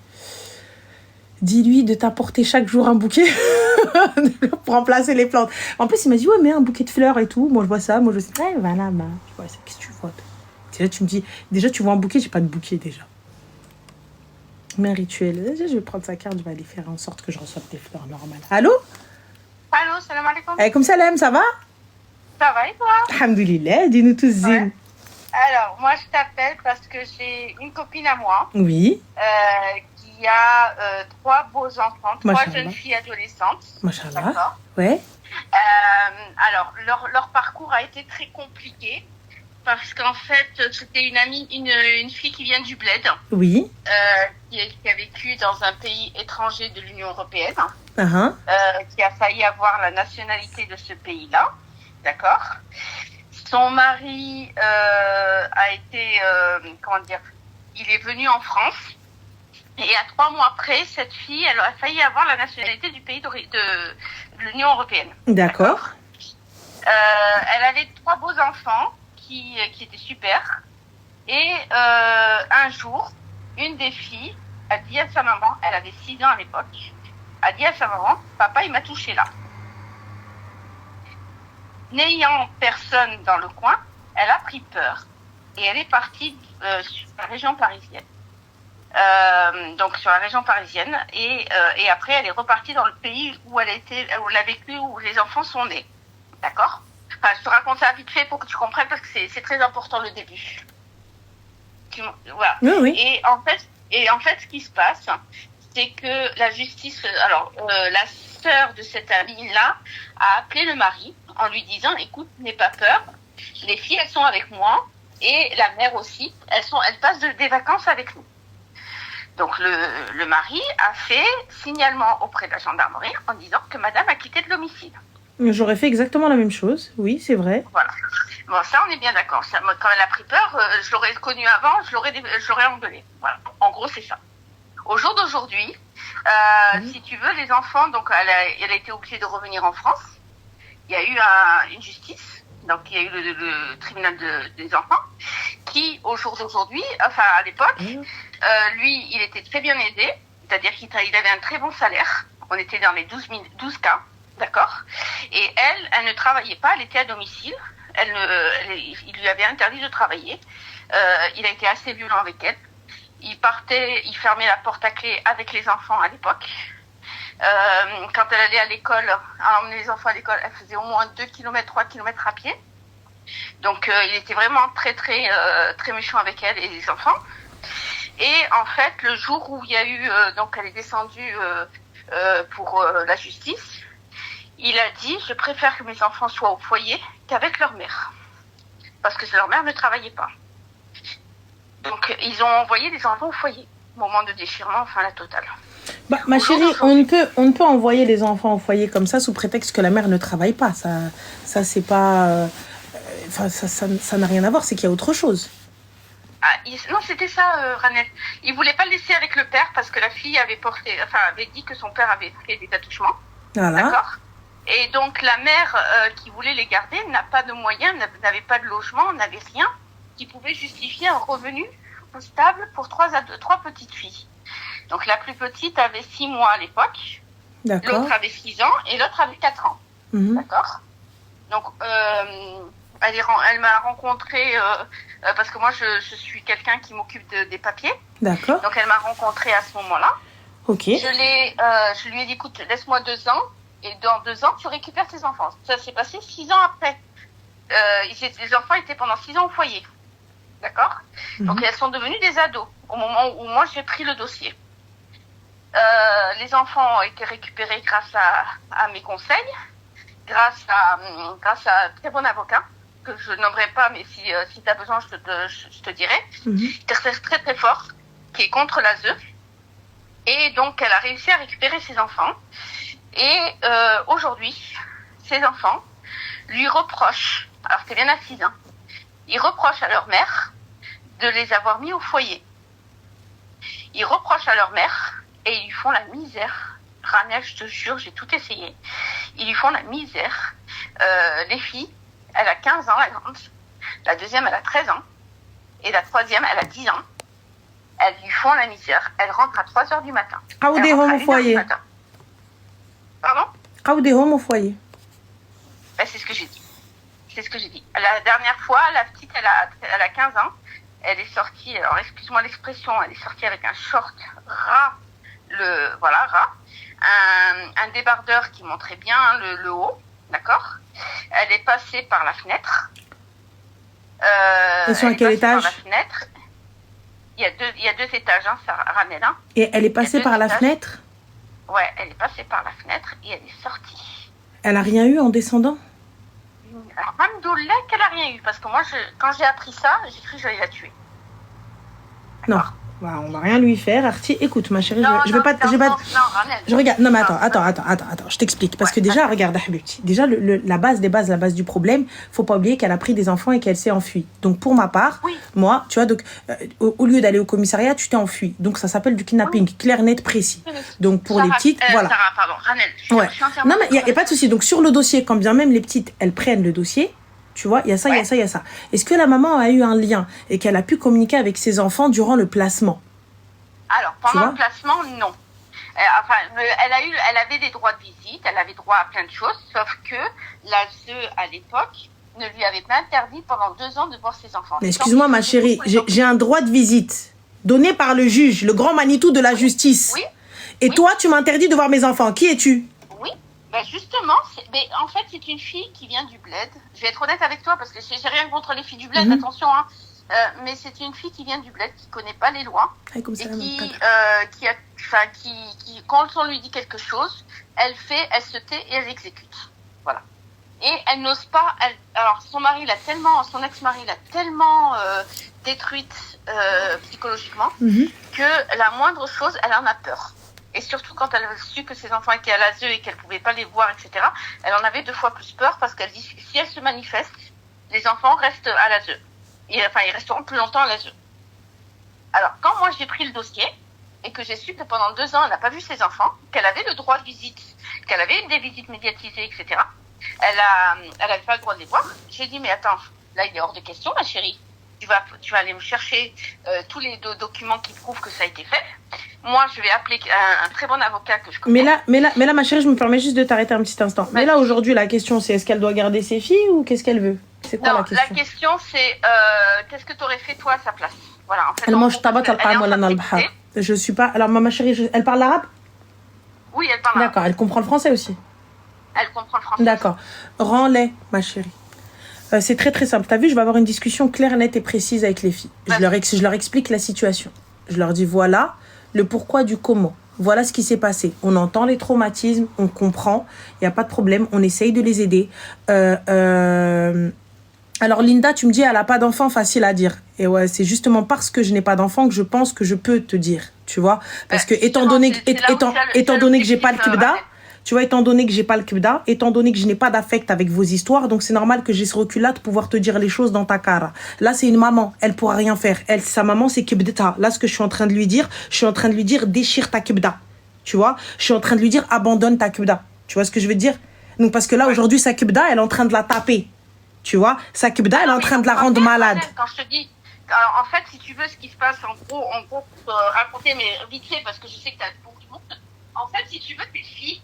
Dis-lui de t'apporter chaque jour un bouquet pour remplacer les plantes. En plus, il m'a dit, ouais, mais un bouquet de fleurs et tout. Moi, je vois ça. Moi, je sais. Ouais, voilà, bah, tu vois, qu'est-ce que tu vois? Déjà, tu me dis, déjà, tu vois un bouquet, j'ai pas de bouquet déjà. Mais un rituel. Je vais prendre sa carte, je vais aller faire en sorte que je reçoive des fleurs normales. Allô? Allô, salam alaikum. Comme salam, ça va? Ça va et toi? Alhamdoulilah, dis-nous tous Zine. Ouais. Alors, moi, je t'appelle parce que j'ai une copine à moi Oui. qui a 3 beaux enfants, 3 Machallah. jeunes filles adolescentes. Machallah. D'accord. Ouais. Alors, leur parcours a été très compliqué parce qu'en fait, c'était une amie, une fille qui vient du bled. Oui. Qui a vécu dans un pays étranger de l'Union européenne. Uh-huh. Qui a failli avoir la nationalité de ce pays-là. D'accord. Son mari a été, il est venu en France et à 3 mois après, cette fille, elle a failli avoir la nationalité du pays de l'Union européenne. D'accord. Elle avait 3 beaux enfants qui étaient super et un jour, une des filles a dit à sa maman, elle avait 6 ans à l'époque, a dit à sa maman, papa, il m'a touché là. N'ayant personne dans le coin, elle a pris peur et elle est partie sur la région parisienne. Et après elle est repartie dans le pays où elle a vécu, où les enfants sont nés. D'accord? Enfin, je te raconte ça vite fait pour que tu comprennes parce que c'est très important le début. Voilà. Oui, oui. Et en fait, ce qui se passe, c'est que la justice, la sœur de cette amie-là a appelé le mari en lui disant, écoute, n'aie pas peur, les filles, elles sont avec moi, et la mère aussi, elles passent des vacances avec nous. Donc le mari a fait signalement auprès de la gendarmerie en disant que madame a quitté le domicile. J'aurais fait exactement la même chose, oui, c'est vrai. Voilà. Bon, ça, on est bien d'accord. Ça, moi, quand elle a pris peur, je l'aurais connue avant, je l'aurais engueulée. Voilà. En gros, c'est ça. Au jour d'aujourd'hui, si tu veux, les enfants, donc elle a été obligée de revenir en France. Il y a eu une justice, donc il y a eu le tribunal des enfants, qui, au jour d'aujourd'hui, enfin à l'époque, lui, il était très bien aidé, c'est-à-dire qu'il avait un très bon salaire. On était dans les 12 cas, d'accord. Et elle ne travaillait pas, elle était à domicile. Il lui avait interdit de travailler. Il a été assez violent avec elle. Il fermait la porte à clé avec les enfants à l'époque. Quand elle allait à l'école, à emmener les enfants à l'école, elle faisait au moins 2 km, 3 km à pied. Donc, il était vraiment très, très, très méchant avec elle et les enfants. Et en fait, le jour où il y a eu, donc elle est descendue pour la justice, il a dit, je préfère que mes enfants soient au foyer qu'avec leur mère. Parce que leur mère ne travaillait pas. Donc, ils ont envoyé les enfants au foyer. Moment de déchirement, enfin la totale. Bah, ma chérie, on ne peut envoyer les enfants au foyer comme ça sous prétexte que la mère ne travaille pas. Ça c'est pas... ça n'a rien à voir, c'est qu'il y a autre chose. Non, c'était ça, Ranel. Il voulait pas le laisser avec le père parce que la fille avait dit que son père avait fait des attouchements. Voilà. D'accord. Et donc, la mère qui voulait les garder n'a pas de moyens, n'avait pas de logement, n'avait rien qui pouvait justifier un revenu stable pour 3 petites filles. Donc, la plus petite avait 6 mois à l'époque. D'accord. L'autre avait 6 ans et l'autre avait 4 ans. Mmh. D'accord. Donc, elle m'a rencontrée parce que moi, je suis quelqu'un qui m'occupe des papiers. D'accord. Donc, elle m'a rencontrée à ce moment-là. Ok. Je lui ai dit, écoute, laisse-moi 2 ans et dans 2 ans, tu récupères tes enfants. Ça s'est passé 6 ans après. Les enfants étaient pendant 6 ans au foyer. D'accord. Donc, elles sont devenues des ados au moment où moi, j'ai pris le dossier. Les enfants ont été récupérés grâce à mes conseils, grâce à un très bon avocat, que je nommerai pas, mais si tu as besoin, je te dirai, qui est très très fort, qui est contre l'ASE. Et donc, elle a réussi à récupérer ses enfants. Et aujourd'hui, ses enfants lui reprochent, alors c'est bien à 6 ans, ils reprochent à leur mère de les avoir mis au foyer. Ils reprochent à leur mère et ils lui font la misère. Ranel, je te jure, j'ai tout essayé. Ils lui font la misère. Les filles, elle a 15 ans, la grande. La deuxième, elle a 13 ans. Et la troisième, elle a 10 ans. Elles lui font la misère. Elle rentre à 3 heures du matin. Ah, ou des hommes au foyer. Pardon? Ah, ou des hommes au foyer. Ben, c'est ce que j'ai dit. La dernière fois, la petite, elle a 15 ans. Elle est sortie, alors excuse-moi l'expression, elle est sortie avec un short ras, un débardeur qui montrait bien le haut, d'accord? Elle est passée par la fenêtre. Et sur quel étage? Par la fenêtre. Il y a deux étages, hein, ça ramène. Hein. Et elle est passée par la fenêtre? Ouais, elle est passée par la fenêtre et elle est sortie. Elle a rien eu en descendant? Alhamdoulilah qu'elle a rien eu, parce que moi, quand j'ai appris ça, j'ai cru que j'allais la tuer. Non. Bah, on va rien lui faire, Arti. Écoute, ma chérie, je vais pas. Je regarde. Non, mais attends. Je t'explique. Parce que déjà, regarde, Habibti. Déjà, la base des bases, la base du problème, faut pas oublier qu'elle a pris des enfants et qu'elle s'est enfuie. Donc, pour ma part, moi, tu vois, donc, au lieu d'aller au commissariat, tu t'es enfuie. Donc, ça s'appelle du kidnapping, clair, net, précis. Donc, pour les petites, voilà. Sarah, pardon, Ranel. Ouais. Non, mais il y a pas de souci. Donc, sur le dossier, quand bien même les petites, elles prennent le dossier. Tu vois, il y a ça, il y a ça, il y a ça. Est-ce que la maman a eu un lien et qu'elle a pu communiquer avec ses enfants durant le placement? Alors, pendant le placement, non. Elle avait des droits de visite, elle avait droit à plein de choses, sauf que l'ASE, à l'époque, ne lui avait pas interdit pendant 2 ans de voir ses enfants. Mais excuse-moi, ma chérie, j'ai un droit de visite donné par le juge, le grand Manitou de la justice. Oui. Et toi, tu m'interdis de voir mes enfants. Qui es-tu? Oui. Ben justement, en fait, c'est une fille qui vient du bled. Je vais être honnête avec toi parce que j'ai rien contre les filles du bled, attention. Hein. Mais c'est une fille qui vient du bled, qui connaît pas les lois et qui, quand on lui dit quelque chose, elle se tait et elle exécute. Voilà. Et elle n'ose pas. Alors son ex-mari l'a tellement détruite psychologiquement que la moindre chose, elle en a peur. Et surtout quand elle a su que ses enfants étaient à l'ASE et qu'elle pouvait pas les voir, etc., elle en avait 2 fois plus peur parce qu'elle dit si elle se manifeste, les enfants restent à l'ASE. Ils resteront plus longtemps à l'ASE. Alors, quand moi j'ai pris le dossier et que j'ai su que pendant 2 ans, elle n'a pas vu ses enfants, qu'elle avait le droit de visite, qu'elle avait des visites médiatisées, etc., elle n'avait pas le droit de les voir, j'ai dit, mais attends, là il est hors de question, ma chérie. Tu vas aller me chercher tous les documents qui prouvent que ça a été fait. Moi, je vais appeler un très bon avocat que je connais. Mais là, ma chérie, je me permets juste de t'arrêter un petit instant. Mais là, aujourd'hui, la question, c'est est-ce qu'elle doit garder ses filles ou qu'est-ce qu'elle veut? C'est quoi la question? La question, c'est qu'est-ce que tu aurais fait toi à sa place? Voilà. En fait, je suis pas. Alors, ma chérie, elle parle l'arabe? Oui, elle parle l'arabe. D'accord. Elle comprend le français aussi? Elle comprend le français. D'accord. Rends-les, ma chérie. C'est très très simple. T'as vu, je vais avoir une discussion claire, nette et précise avec les filles. Je leur explique la situation. Je leur dis voilà le pourquoi du comment. Voilà ce qui s'est passé. On entend les traumatismes, on comprend. Il n'y a pas de problème. On essaye de les aider. Alors Linda, tu me dis elle n'a pas d'enfant, facile à dire. Et ouais, c'est justement parce que je n'ai pas d'enfant que je pense que je peux te dire. Tu vois, parce que étant donné que j'ai pas le kibda. Tu vois, étant donné que j'ai pas le kibda, étant donné que je n'ai pas d'affect avec vos histoires, donc c'est normal que j'ai ce recul-là de pouvoir te dire les choses dans ta cara. Là, c'est une maman, elle pourra rien faire. Sa maman, c'est kibdeta. Là, ce que je suis en train de lui dire, déchire ta kibda. Tu vois, je suis en train de lui dire abandonne ta kibda. Tu vois ce que je veux dire? Donc parce que là, aujourd'hui, sa kibda, elle est en train de la taper. Tu vois, sa kibda, elle est en train de la rendre malade. Quand je te dis, alors, en fait, si tu veux, ce qui se passe, en gros, pour raconter, mais vite fait, parce que je sais que tu as beaucoup de monde. En fait, si tu veux, tes filles,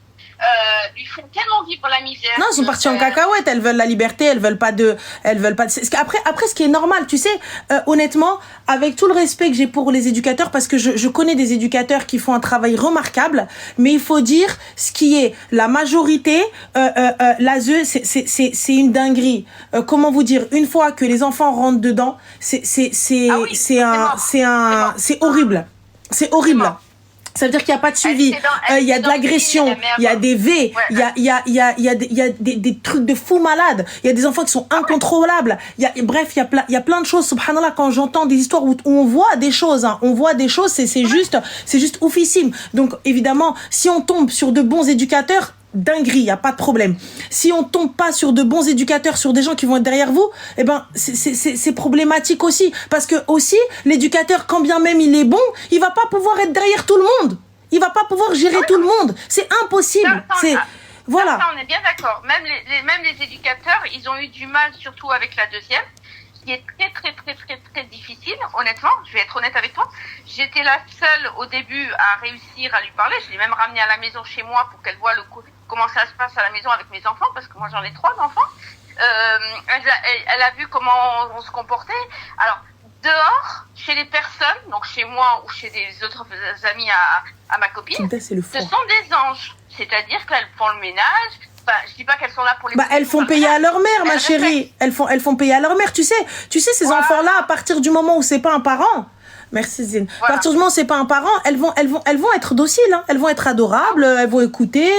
lui font tellement vivre la misère. Non, elles sont parties en cacahuète. Elles veulent la liberté. Elles veulent pas de. Après, ce qui est normal, tu sais, honnêtement, avec tout le respect que j'ai pour les éducateurs, parce que je connais des éducateurs qui font un travail remarquable, mais il faut dire ce qui est la majorité. L'ASE, c'est une dinguerie. Comment vous dire? Une fois que les enfants rentrent dedans, c'est horrible. C'est horrible. Ça veut dire qu'il n'y a pas de suivi, il y a de l'agression, il y a des V, il y a des trucs de fous malades, il y a des enfants qui sont incontrôlables, bref, il y a plein de choses, subhanallah, quand j'entends des histoires où on voit des choses, c'est juste oufissime. Donc évidemment, si on tombe sur de bons éducateurs, dinguerie, y a pas de problème. Si on tombe pas sur de bons éducateurs, sur des gens qui vont être derrière vous, eh ben c'est problématique aussi, parce que aussi l'éducateur, quand bien même il est bon, il va pas pouvoir être derrière tout le monde. Il va pas pouvoir gérer tout le monde. C'est impossible. Voilà. Ça, on est bien d'accord. Même les éducateurs, ils ont eu du mal, surtout avec la deuxième, qui est très très très très très difficile. Honnêtement, je vais être honnête avec toi. J'étais la seule au début à réussir à lui parler. Je l'ai même ramenée à la maison chez moi pour qu'elle voie comment ça se passe à la maison avec mes enfants, parce que moi j'en ai 3 enfants. Elle a vu comment on se comportait. Alors, dehors, chez les personnes, donc chez moi ou chez des autres amis à ma copine, ce sont des anges. C'est-à-dire qu'elles font le ménage, Enfin, je dis pas qu'elles sont là pour les... elles font payer à leur mère, ma chérie. Elles font payer à leur mère. Tu sais, ces enfants-là, à partir du moment où c'est pas un parent... Merci Zine. Voilà. À partir du moment où c'est pas un parent, elles vont être dociles, hein. Elles vont être adorables, elles vont écouter,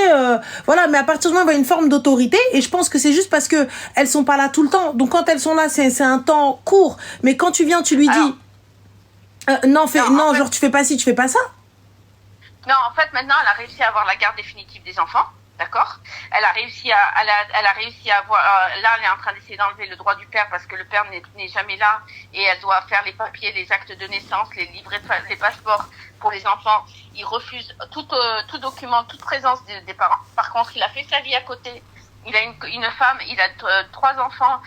voilà. Mais à partir du moment où il y a une forme d'autorité, et je pense que c'est juste parce que elles sont pas là tout le temps. Donc quand elles sont là, c'est un temps court. Mais quand tu viens, tu lui dis, non, genre tu fais pas ci, tu fais pas ça. Non, en fait, maintenant, elle a réussi à avoir la garde définitive des enfants. D'accord. Elle a réussi à avoir. Là, elle est en train d'essayer d'enlever le droit du père parce que le père n'est jamais là et elle doit faire les papiers, les actes de naissance, les livrets, les passeports pour les enfants. Il refuse tout document, toute présence des parents. Par contre, il a fait sa vie à côté. Il a une femme, il a 3 enfants,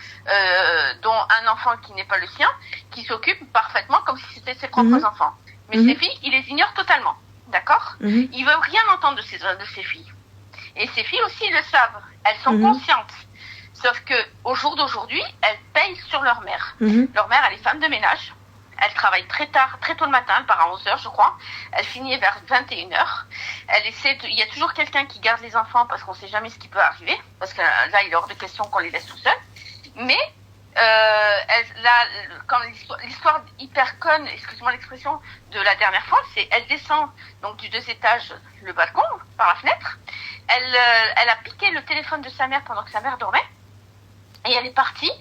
dont un enfant qui n'est pas le sien, qui s'occupe parfaitement comme si c'était ses propres enfants. Mais ses filles, il les ignore totalement. D'accord. Il veut rien entendre de ses filles. Et ces filles aussi le savent. Elles sont conscientes. Sauf que au jour d'aujourd'hui, elles payent sur leur mère. Leur mère, elle est femme de ménage. Elle travaille très tôt le matin. Elle part à 11h, je crois. Elle finit vers 21h. Il y a toujours quelqu'un qui garde les enfants parce qu'on sait jamais ce qui peut arriver. Parce que là, il est hors de question qu'on les laisse tout seuls. Mais, quand l'histoire hyper conne, excuse-moi l'expression, de la dernière fois, c'est elle descend donc du 2 étages le balcon par la fenêtre. Elle a piqué le téléphone de sa mère pendant que sa mère dormait et elle est partie.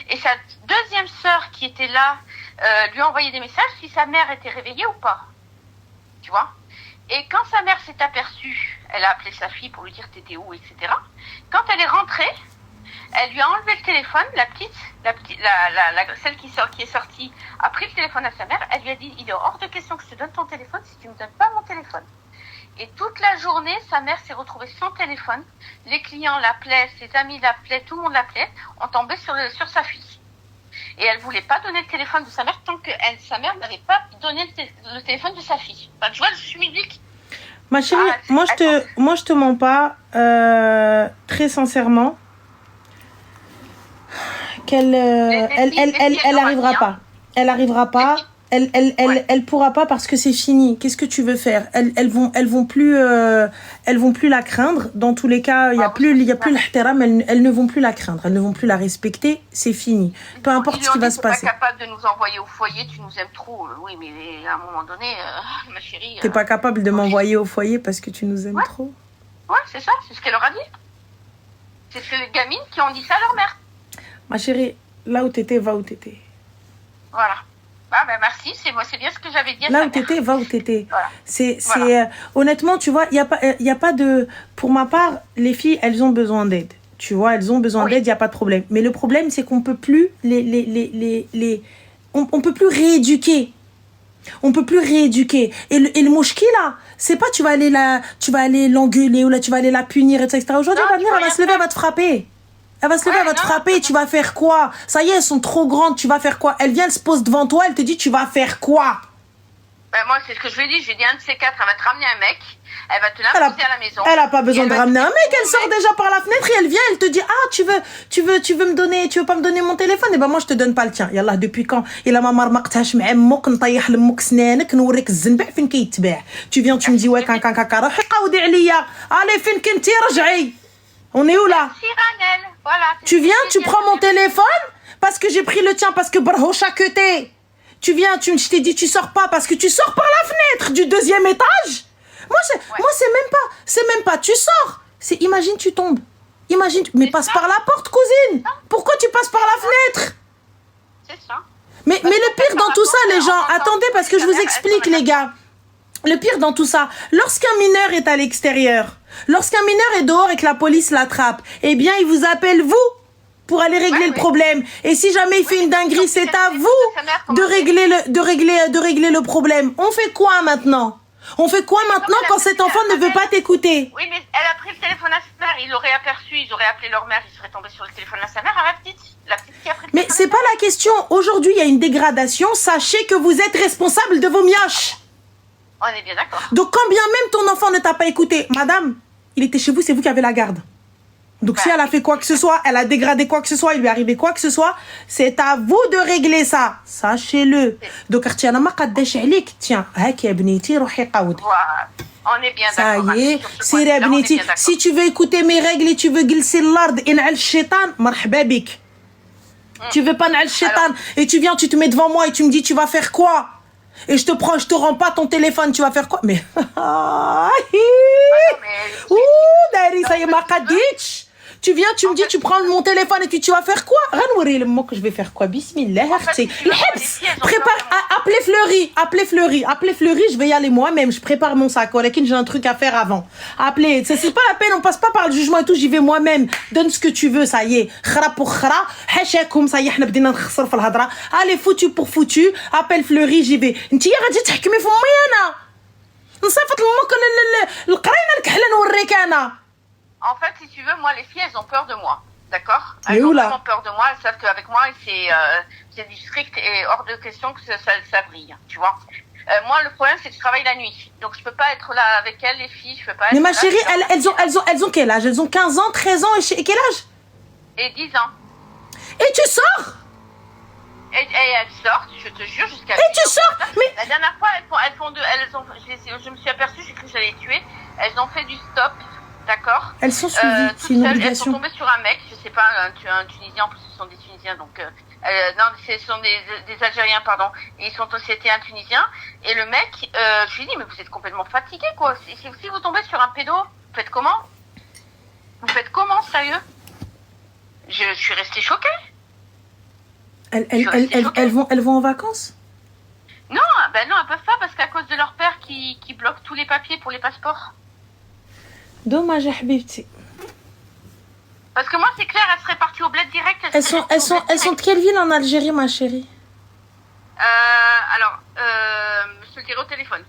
Et sa deuxième sœur qui était là lui a envoyé des messages si sa mère était réveillée ou pas. Tu vois. Et quand sa mère s'est aperçue, elle a appelé sa fille pour lui dire t'étais où, etc. Quand elle est rentrée, elle lui a enlevé le téléphone, celle qui est sortie, a pris le téléphone à sa mère, elle lui a dit il est hors de question que je te donne ton téléphone si tu me donnes pas mon téléphone. Et toute la journée, sa mère s'est retrouvée sans téléphone. Les clients l'appelaient, ses amis l'appelaient, tout le monde l'appelait. On tombait sur sa fille. Et elle voulait pas donner le téléphone de sa mère tant que sa mère n'avait pas donné le téléphone de sa fille. Enfin, tu vois, je suis musique. Ma chérie, moi je te mens pas, très sincèrement, qu'elle arrivera pas. Elle arrivera pas. Elle pourra pas parce que c'est fini. Qu'est-ce que tu veux faire? Elles vont plus la craindre. Dans tous les cas, il y a plus l'ihtiram. Elles ne vont plus la craindre. Elles ne vont plus la respecter. C'est fini. Peu importe ce qui va se passer. Tu n'es pas capable de nous envoyer au foyer. Tu nous aimes trop. Oui, mais à un moment donné, ma chérie. T'es pas capable de m'envoyer au foyer parce que tu nous aimes trop. Ouais, c'est ça. C'est ce qu'elle leur a dit. C'est les gamines qui ont dit ça à leur mère. Ma chérie, là où t'étais, va où t'étais. Voilà. Ah ben merci, c'est bien ce que j'avais dit. Là où t'étais, va où t'étais. Voilà. Honnêtement, tu vois, il y a pas de... Pour ma part, les filles, elles ont besoin d'aide. Tu vois, elles ont besoin d'aide, il n'y a pas de problème. Mais le problème, c'est qu'on peut plus on peut plus rééduquer. On peut plus rééduquer. Et le mouchki, là, c'est pas tu vas aller l'engueuler ou là tu vas aller la punir, etc. Aujourd'hui, elle va venir, elle va se lever, elle va te frapper. Elle va se lever, elle va te frapper, tu vas faire quoi? Ça y est, elles sont trop grandes, tu vas faire quoi? Elle vient, elle se pose devant toi, elle te dit, tu vas faire quoi? Ben moi, c'est ce que je lui ai dit. J'ai dit, un de ces 4, elle va te ramener un mec, elle va te l'imposer à la maison. Elle a pas besoin de ramener un mec, elle sort déjà par la fenêtre et elle vient, elle te dit, ah, tu veux me donner, tu veux pas me donner mon téléphone? Et ben moi, je te donne pas le tien. Yallah, depuis quand? Il a ma mère maqtash m'ammok, nطيح لمك سنانك, نوريك الزنبع فين كيتباع. Tu viens, tu me dis, ouais, كاكا روحي قاودي عليا. Allez, فين كنتي رجعي. On est où là? Voilà, tu viens, tu prends mon téléphone parce que j'ai pris le tien, parce que barhocha que t'es. Tu viens, je t'ai dit tu sors pas parce que tu sors par la fenêtre du 2e étage. Moi c'est même pas tu sors. C'est imagine tu tombes. Mais passe par la porte, cousine. Pourquoi tu passes par la fenêtre? C'est ça. Mais le pire dans tout ça, les gens, attendez parce que je vous explique les gars. Le pire dans tout ça, lorsqu'un mineur est à l'extérieur, lorsqu'un mineur est dehors et que la police l'attrape, eh bien, il vous appelle, vous, pour aller régler le problème. Et si jamais il fait une dinguerie, c'est à vous de régler le problème. On fait quoi maintenant? On fait quoi maintenant quand cet enfant ne veut pas t'écouter? Oui, mais elle a pris le téléphone à sa mère, il l'aurait aperçu, ils auraient appelé leur mère, ils seraient tombés sur le téléphone à sa mère, à la petite qui a pris le téléphone. Mais c'est pas la question. Aujourd'hui, il y a une dégradation. Sachez que vous êtes responsable de vos mioches. On est bien d'accord. Donc, quand bien même ton enfant ne t'a pas écouté, madame, il était chez vous, c'est vous qui avez la garde. Donc, si elle a fait quoi que ce soit, elle a dégradé quoi que ce soit, il lui est arrivé quoi que ce soit, c'est à vous de régler ça. Sachez-le. Donc, tiens, On est bien d'accord. Ça y est, Sira Bniti, si tu veux écouter mes règles et tu veux glisser l'ard et n'al shaitan, marhaba bik. Tu veux pas n'al shaitan et tu viens, tu te mets devant moi et tu me dis tu vas faire quoi? Et je te rends pas ton téléphone, tu vas faire quoi? Mais ouh, Dari, ça y est, ma kaditch. Tu viens, tu me dis, tu prends mon téléphone et tu vas faire quoi? Ranouri le mot que je vais faire quoi? Bismillah, prépare, appelez Fleury, je vais y aller moi-même, je prépare mon sac, j'ai un truc à faire avant. Appelez, c'est pas la peine, on passe pas par le jugement et tout, j'y vais moi-même. Donne ce que tu veux, ça y est. Khara pour khara, hashakoum, ça y est, hna bdina nkhsar fil hadra. Allez, foutu pour foutu, appelle Fleury, j'y vais. Nti ya غادي تحكمي في امي انا. نصيفط لامك القرينه الكحله نوريك انا. En fait, si tu veux, moi, les filles, elles ont peur de moi. D'accord? Elles ont vraiment peur de moi. Elles savent qu'avec moi, c'est du strict et hors de question que ça brille. Tu vois? Moi, le problème, c'est que je travaille la nuit. Donc, je peux pas être là avec elles, les filles. Je peux pas être. Mais ma chérie, elles ont quel âge? Elles ont 15 ans, 13 ans et quel âge? Et 10 ans. Et tu sors? Et elles sortent, je te jure, jusqu'à. Et tu sors? Mais. La dernière fois, je me suis aperçue, j'ai cru que j'allais les tuer. Elles ont fait du stop. D'accord. Elles sont suivies, c'est une obligation. Elles sont tombées sur un mec, je sais pas, un Tunisien, en plus ce sont des Tunisiens, donc non, ce sont des Algériens, pardon. Et c'était un Tunisien. Et le mec, je lui ai dit, mais vous êtes complètement fatigué, quoi. Si vous tombez sur un pédo, vous faites comment? Vous faites comment, sérieux? Je suis restée choquée. Elles vont en vacances? Non, ben non, elles peuvent pas parce qu'à cause de leur père qui bloque tous les papiers pour les passeports. Dommage, Habibti. Parce que moi, c'est clair, elles seraient parties au bled direct. Elles sont de quelle ville en Algérie, ma chérie? Alors, je te le dirai au téléphone.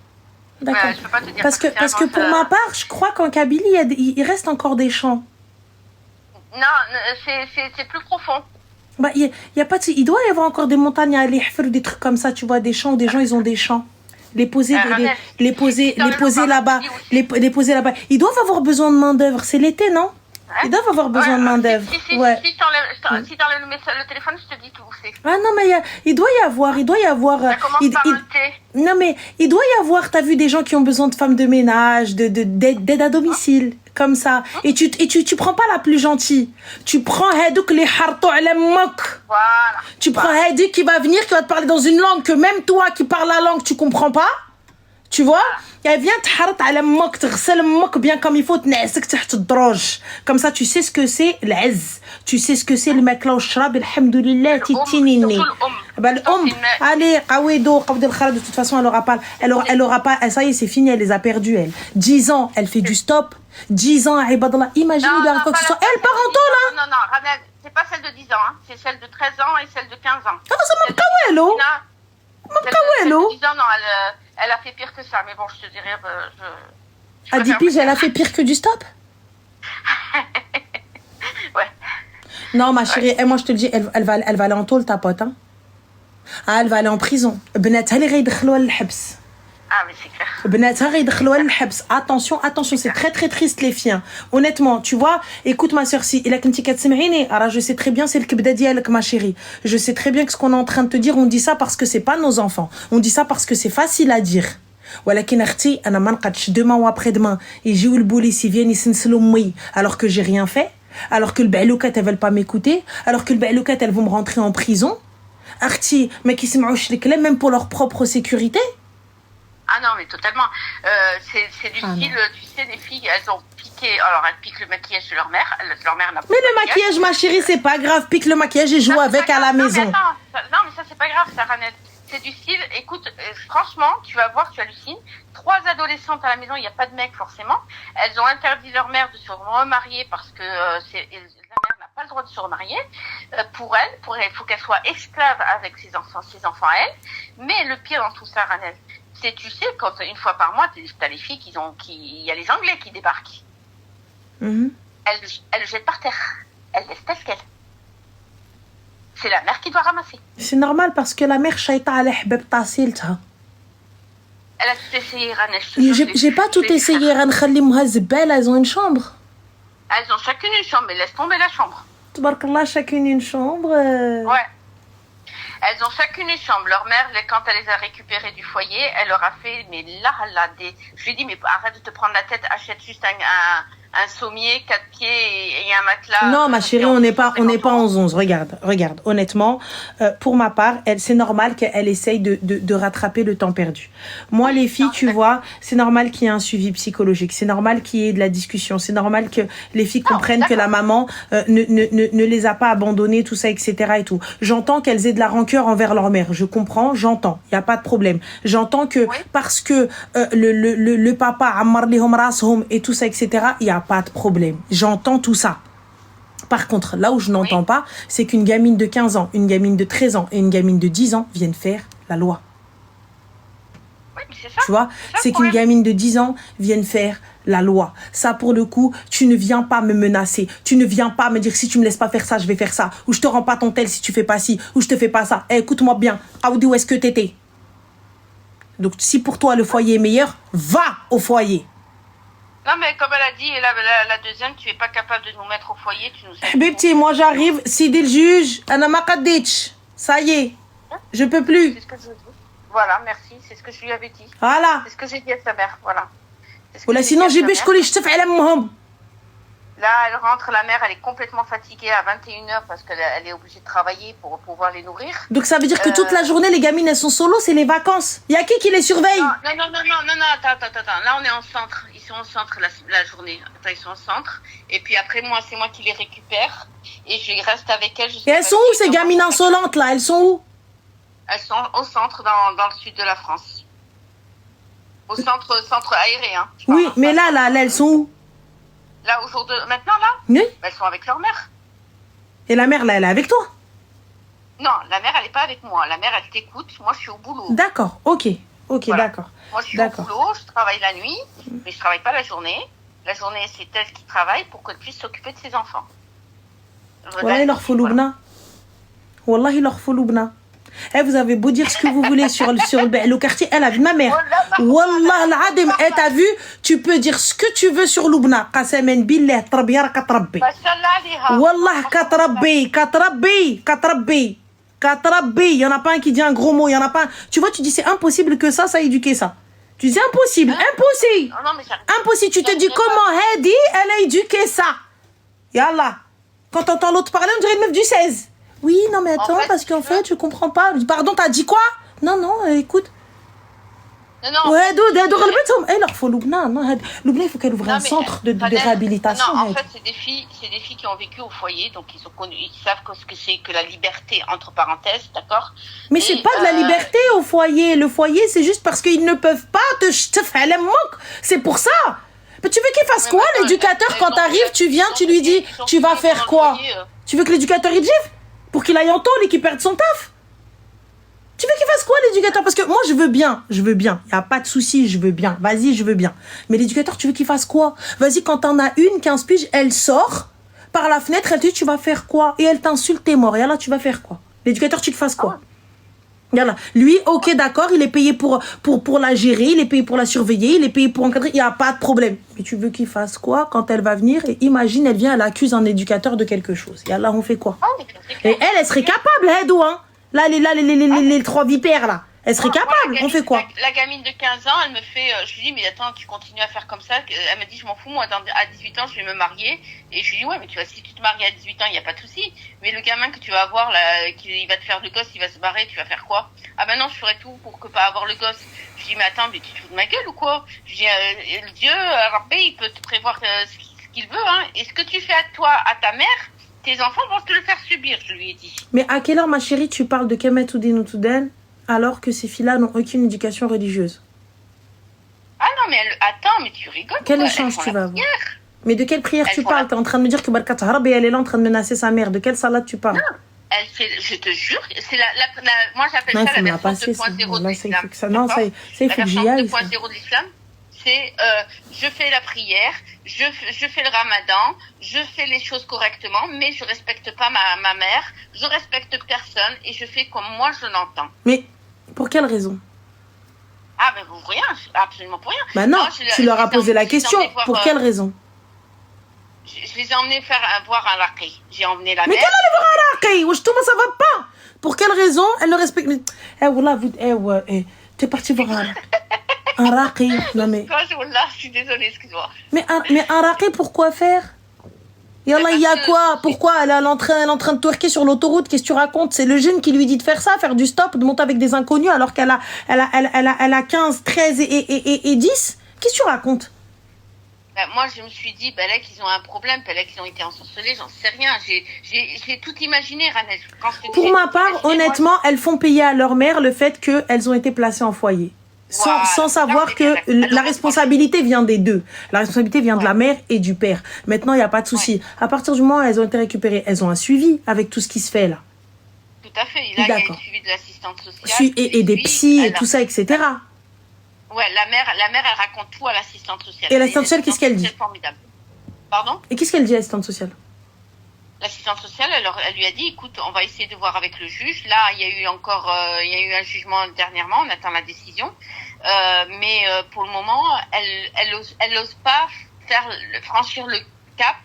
D'accord. Je peux pas te dire parce que pour ma part, je crois qu'en Kabylie, il reste encore des champs. Non, c'est plus profond. Bah, y a pas il doit y avoir encore des montagnes à aller faire des trucs comme ça, tu vois, des champs où des gens, ils ont des champs. Les poser là-bas. Ils doivent avoir besoin de main-d'œuvre. C'est l'été, non? Ils doivent avoir besoin de main-d'œuvre. Si t'enlèves le téléphone, je te dis tout où c'est. Ah non, mais il doit y avoir. Ça commence par un thé. Non, mais il doit y avoir, t'as vu, des gens qui ont besoin de femmes de ménage, d'aide à domicile, comme ça. Et tu prends pas la plus gentille. Tu prends Hadouk les harto ala mok. Voilà. Tu prends Hadouk qui va venir, qui va te parler dans une langue que même toi qui parles la langue, tu comprends pas. Tu vois? Elle vient te harat ala mok, te ghsel mok bien comme il faut, te n'asek tahت الدروج. Comme ça, tu sais ce que c'est l'az. Tu sais ce que c'est le makla ou shrab, alhamdoulilah, titinini. Allez, Qawido, Qabdel Khaled, de toute façon, elle aura pas, ça y est, c'est fini, elle les a perdus, elle. 10 ans, elle fait du stop. 10 ans, Ibadallah, imagine, il y a quoi que ce soit. Elle part en taux, là. Non, Ramel, c'est pas celle de 10 ans, hein. C'est celle de 13 ans et celle de 15 ans. Ah, ça m'a kawelo. Celle de 10 ans, non, elle a fait pire que ça, mais bon, je te dirais, à 10 piges, elle a fait pire que du stop? Ouais. Non, ma chérie, et moi je te le dis, elle va aller en tôle, ta pote. Hein. Ah, elle va aller en prison. Ah, mais c'est clair. Attention, c'est très très triste les filles. Honnêtement, tu vois, écoute ma soeur, si je sais très bien c'est le kibda dialek ma chérie. Je sais très bien que ce qu'on est en train de te dire, on dit ça parce que c'est pas nos enfants. On dit ça parce que c'est facile à dire. ولكن اختي انا ما نقدش demain ou après-demain يجيو البوليس يفيني يسنسلوا امي alors que j'ai rien fait, alors que البعلوكات elles veulent pas m'écouter, alors que البعلوكات elles vont me rentrer en prison. اختي ما كيسمعوش الكلام même pour leur propre sécurité. Ah non, mais totalement. C'est du style, tu sais, les filles, elles ont piqué. Alors, elles piquent le maquillage de leur mère. Leur mère n'a pas. Mais le maquillage, ma chérie, c'est pas grave. Pique le maquillage et joue avec à la maison. Non, mais ça, c'est pas grave, ça, Ranel. C'est du style, écoute, franchement, tu vas voir, tu hallucines. 3 adolescentes à la maison, il n'y a pas de mec forcément. Elles ont interdit leur mère de se remarier parce que la mère n'a pas le droit de se remarier. Pour elle, il faut qu'elle soit esclave avec ses enfants à elle. Mais le pire dans tout ça, Ranel, c'est, tu sais, quand une fois par mois, t'as les filles il y a les Anglais qui débarquent. Elles le jettent par terre. Elles laissent telle qu'elle. C'est la mère qui doit ramasser. C'est normal parce que la mère shaita ala hbab tasilta. Elle a tout essayé, Ranel. J'ai pas tout essayé, Ranel. Elles ont une chambre. Elles ont chacune une chambre, mais laisse tomber la chambre. Tabarakallah, chacune une chambre. Ouais. Elles ont chacune une chambre. Leur mère, quand elle les a récupérées du foyer, elle leur a fait, mais là, je lui ai dit, mais arrête de te prendre la tête, achète juste un sommier, 4 pieds et un matelas. Non, ma chérie, on n'est pas en 11. Regarde. Honnêtement, pour ma part, c'est normal qu'elle essaye de rattraper le temps perdu. Moi, les filles, tu vois, c'est normal qu'il y ait un suivi psychologique. C'est normal qu'il y ait de la discussion. C'est normal que les filles comprennent que la maman ne les a pas abandonnées, tout ça, etc. et tout. J'entends qu'elles aient de la rancœur envers leur mère. Je comprends, j'entends. Il n'y a pas de problème. J'entends que parce que le papa ammar lihom rashom et tout ça, etc., il n'y a pas de problème. J'entends tout ça. Par contre, là où je n'entends pas, c'est qu'une gamine de 15 ans, une gamine de 13 ans et une gamine de 10 ans viennent faire la loi. Oui, mais c'est ça. Tu vois, c'est qu'une gamine de 10 ans vienne faire la loi. Ça, pour le coup, tu ne viens pas me menacer. Tu ne viens pas me dire si tu me laisses pas faire ça, je vais faire ça. Ou je te rends pas ton tel si tu fais pas ci. Ou je te fais pas ça. Écoute-moi bien. Aoudi, où est-ce que t'étais? Donc, si pour toi le foyer est meilleur, va au foyer. Non, mais comme elle a dit, la deuxième, tu es pas capable de nous mettre au foyer, tu nous aides. Bébé, moi j'arrive, Sidi le juge, Anna Makaditch. Ça y est, je peux plus. C'est ce que je dis. Voilà, merci, c'est ce que je lui avais dit. Voilà. C'est ce que j'ai dit à sa mère, voilà. Voilà, sinon j'ai bêche collé, je te fais la mohom. Là, elle rentre, la mère, elle est complètement fatiguée à 21h parce qu'elle est obligée de travailler pour pouvoir les nourrir. Donc ça veut dire que toute la journée, les gamines, elles sont solo, c'est les vacances. Il y a qui les surveille? Non, attends. Là, on est en centre. Ils sont en centre la journée. Attends, ils sont en centre. Et puis après, c'est moi qui les récupère. Et je reste avec elles. Et elles sont où, ces gamines insolentes, là? Elles sont où? Elles sont au centre, dans le sud de la France. Au centre aérien. Oui, mais là, elles sont où? Là, maintenant, là? Oui. Elles sont avec leur mère. Et la mère, là, elle est avec toi? Non, la mère, elle n'est pas avec moi. La mère, elle t'écoute. Moi, je suis au boulot. D'accord, ok, voilà. D'accord. Moi, je suis au boulot, je travaille la nuit, mais je ne travaille pas la journée. La journée, c'est elle qui travaille pour qu'elle puisse s'occuper de ses enfants. Wallah, il leur faut l'oubna. Wallah, il leur faut l'oubna. Eh, vous avez beau dire ce que vous voulez sur le quartier, elle a vu ma mère. Wallah, l'adem, eh, t'as vu, tu peux dire ce que tu veux sur l'oubna. Qasamen billah, tarbiya katrabbi. Wallah, katrabbi. Il y en a pas un qui dit un gros mot, il y en a pas un. Tu vois, tu dis c'est impossible que ça éduqué ça. Tu dis impossible. Impossible. Tu te dis comment Hedi, elle a éduqué ça. Yallah. Quand t'entends l'autre parler, on dirait une meuf du 16. Oui, non mais attends, parce qu'en fait, je comprends pas. Pardon, t'as dit quoi? Non, écoute. Non. Ouais, il leur faut Loubna. Loubna, il faut qu'elle ouvre un centre de réhabilitation. Non, en fait, c'est des filles qui ont vécu au foyer, donc ils savent ce que c'est que la liberté, entre parenthèses, d'accord? Mais c'est pas de la liberté au foyer. Le foyer, c'est juste parce qu'ils ne peuvent pas te faire les moques. C'est pour ça. Mais tu veux qu'il fasse quoi, l'éducateur? Quand t'arrives, tu viens, tu lui dis, tu vas faire quoi? Tu veux que l'éducateur, il gifle? Pour qu'il aille en tôle et qu'il perde son taf? Tu veux qu'il fasse quoi, l'éducateur? Parce que moi, je veux bien. Il n'y a pas de souci, je veux bien. Vas-y, je veux bien. Mais l'éducateur, tu veux qu'il fasse quoi? Vas-y, quand t'en as une, 15 piges, elle sort par la fenêtre, elle te dit, tu vas faire quoi? Et elle t'insulte, t'es mort. Et là, tu vas faire quoi? L'éducateur, tu te fasses quoi? Voilà. Lui, ok, d'accord, il est payé pour la gérer, il est payé pour la surveiller, il est payé pour encadrer, il n'y a pas de problème. Mais tu veux qu'il fasse quoi quand elle va venir? Et imagine, elle vient, elle accuse un éducateur de quelque chose. Et là, on fait quoi? Et elle serait capable, Hedou, hein? Là, les trois vipères, là. Elle serait capable, on fait quoi? La gamine de 15 ans, elle me fait... je lui dis, mais attends, tu continues à faire comme ça. Elle me dit, je m'en fous, moi, à 18 ans, je vais me marier. Et je lui dis, ouais, mais tu vois, si tu te maries à 18 ans, il n'y a pas de souci. Mais le gamin que tu vas avoir, là, il va te faire le gosse, il va se barrer, tu vas faire quoi? Ah ben non, je ferai tout pour que pas avoir le gosse. Je lui dis, mais attends, mais tu te fous de ma gueule ou quoi? Je lui dis, Dieu, Rabbi, il peut te prévoir ce qu'il veut, hein. Et ce que tu fais à toi, à ta mère, tes enfants vont te le faire subir, je lui ai dit. Mais à quelle heure, ma chérie, tu parles de Kemet ou d'Inoutouden alors que ces filles-là n'ont aucune éducation religieuse? Ah non, mais attends, mais tu rigoles. Quel échange tu vas avoir? Mais de quelle prière tu parles? T'es en train de me dire que Barkat Harab et elle est là en train de menacer sa mère. De quelle salade tu parles? Non, elle fait, je te jure, c'est moi j'appelle ça la version 2.0 de l'islam. Non, ça, il faut que j'y aille. La version 2.0 de l'islam, c'est je fais la prière, je fais le ramadan, je fais les choses correctement, mais je respecte pas ma mère, je respecte personne et je fais comme moi je l'entends. Mais pour quelle raison? Ah ben pour rien, absolument pour rien. Bah non, tu leur as posé la question, pour quelle raison? Je les ai emmenés voir un raqi. J'ai emmené la mère. Mais quelle allait voir un raqi? Wesh, tout ça va pas. Pour quelle raison elle ne respecte... Wallah, t'es parti voir un raqi. Non, mais... Wallah, je suis désolée, excuse-moi. Mais un raqi, pourquoi faire? Yallah, il y a quoi? Pourquoi elle est en train de twerker sur l'autoroute? Qu'est-ce que tu racontes? C'est le jeune qui lui dit de faire ça, faire du stop, de monter avec des inconnus alors qu'elle a 15, 13 et 10? Qu'est-ce que tu racontes? Moi, je me suis dit, là qu'ils ont un problème, là qu'ils ont été ensorcelés, j'en sais rien. J'ai tout imaginé, Ranel. Pour ma part, honnêtement, elles font payer à leur mère le fait qu'elles ont été placées en foyer. Sans savoir que la responsabilité vient des deux. La responsabilité vient de la mère et du père. Maintenant, il n'y a pas de souci. À partir du moment où elles ont été récupérées, elles ont un suivi avec tout ce qui se fait là. Tout à fait. Là, il y a le suivi de l'assistante sociale. Et des psys et tout ça, etc. Ouais, la mère, elle raconte tout à l'assistante sociale. Et l'assistante sociale, qu'est-ce qu'elle dit? C'est formidable. Pardon? Et qu'est-ce qu'elle dit, l'assistante sociale? L'assistante sociale, elle lui a dit, écoute, on va essayer de voir avec le juge. Là, il y a eu un jugement dernièrement, on attend la décision. Mais pour le moment, elle ose pas franchir le cap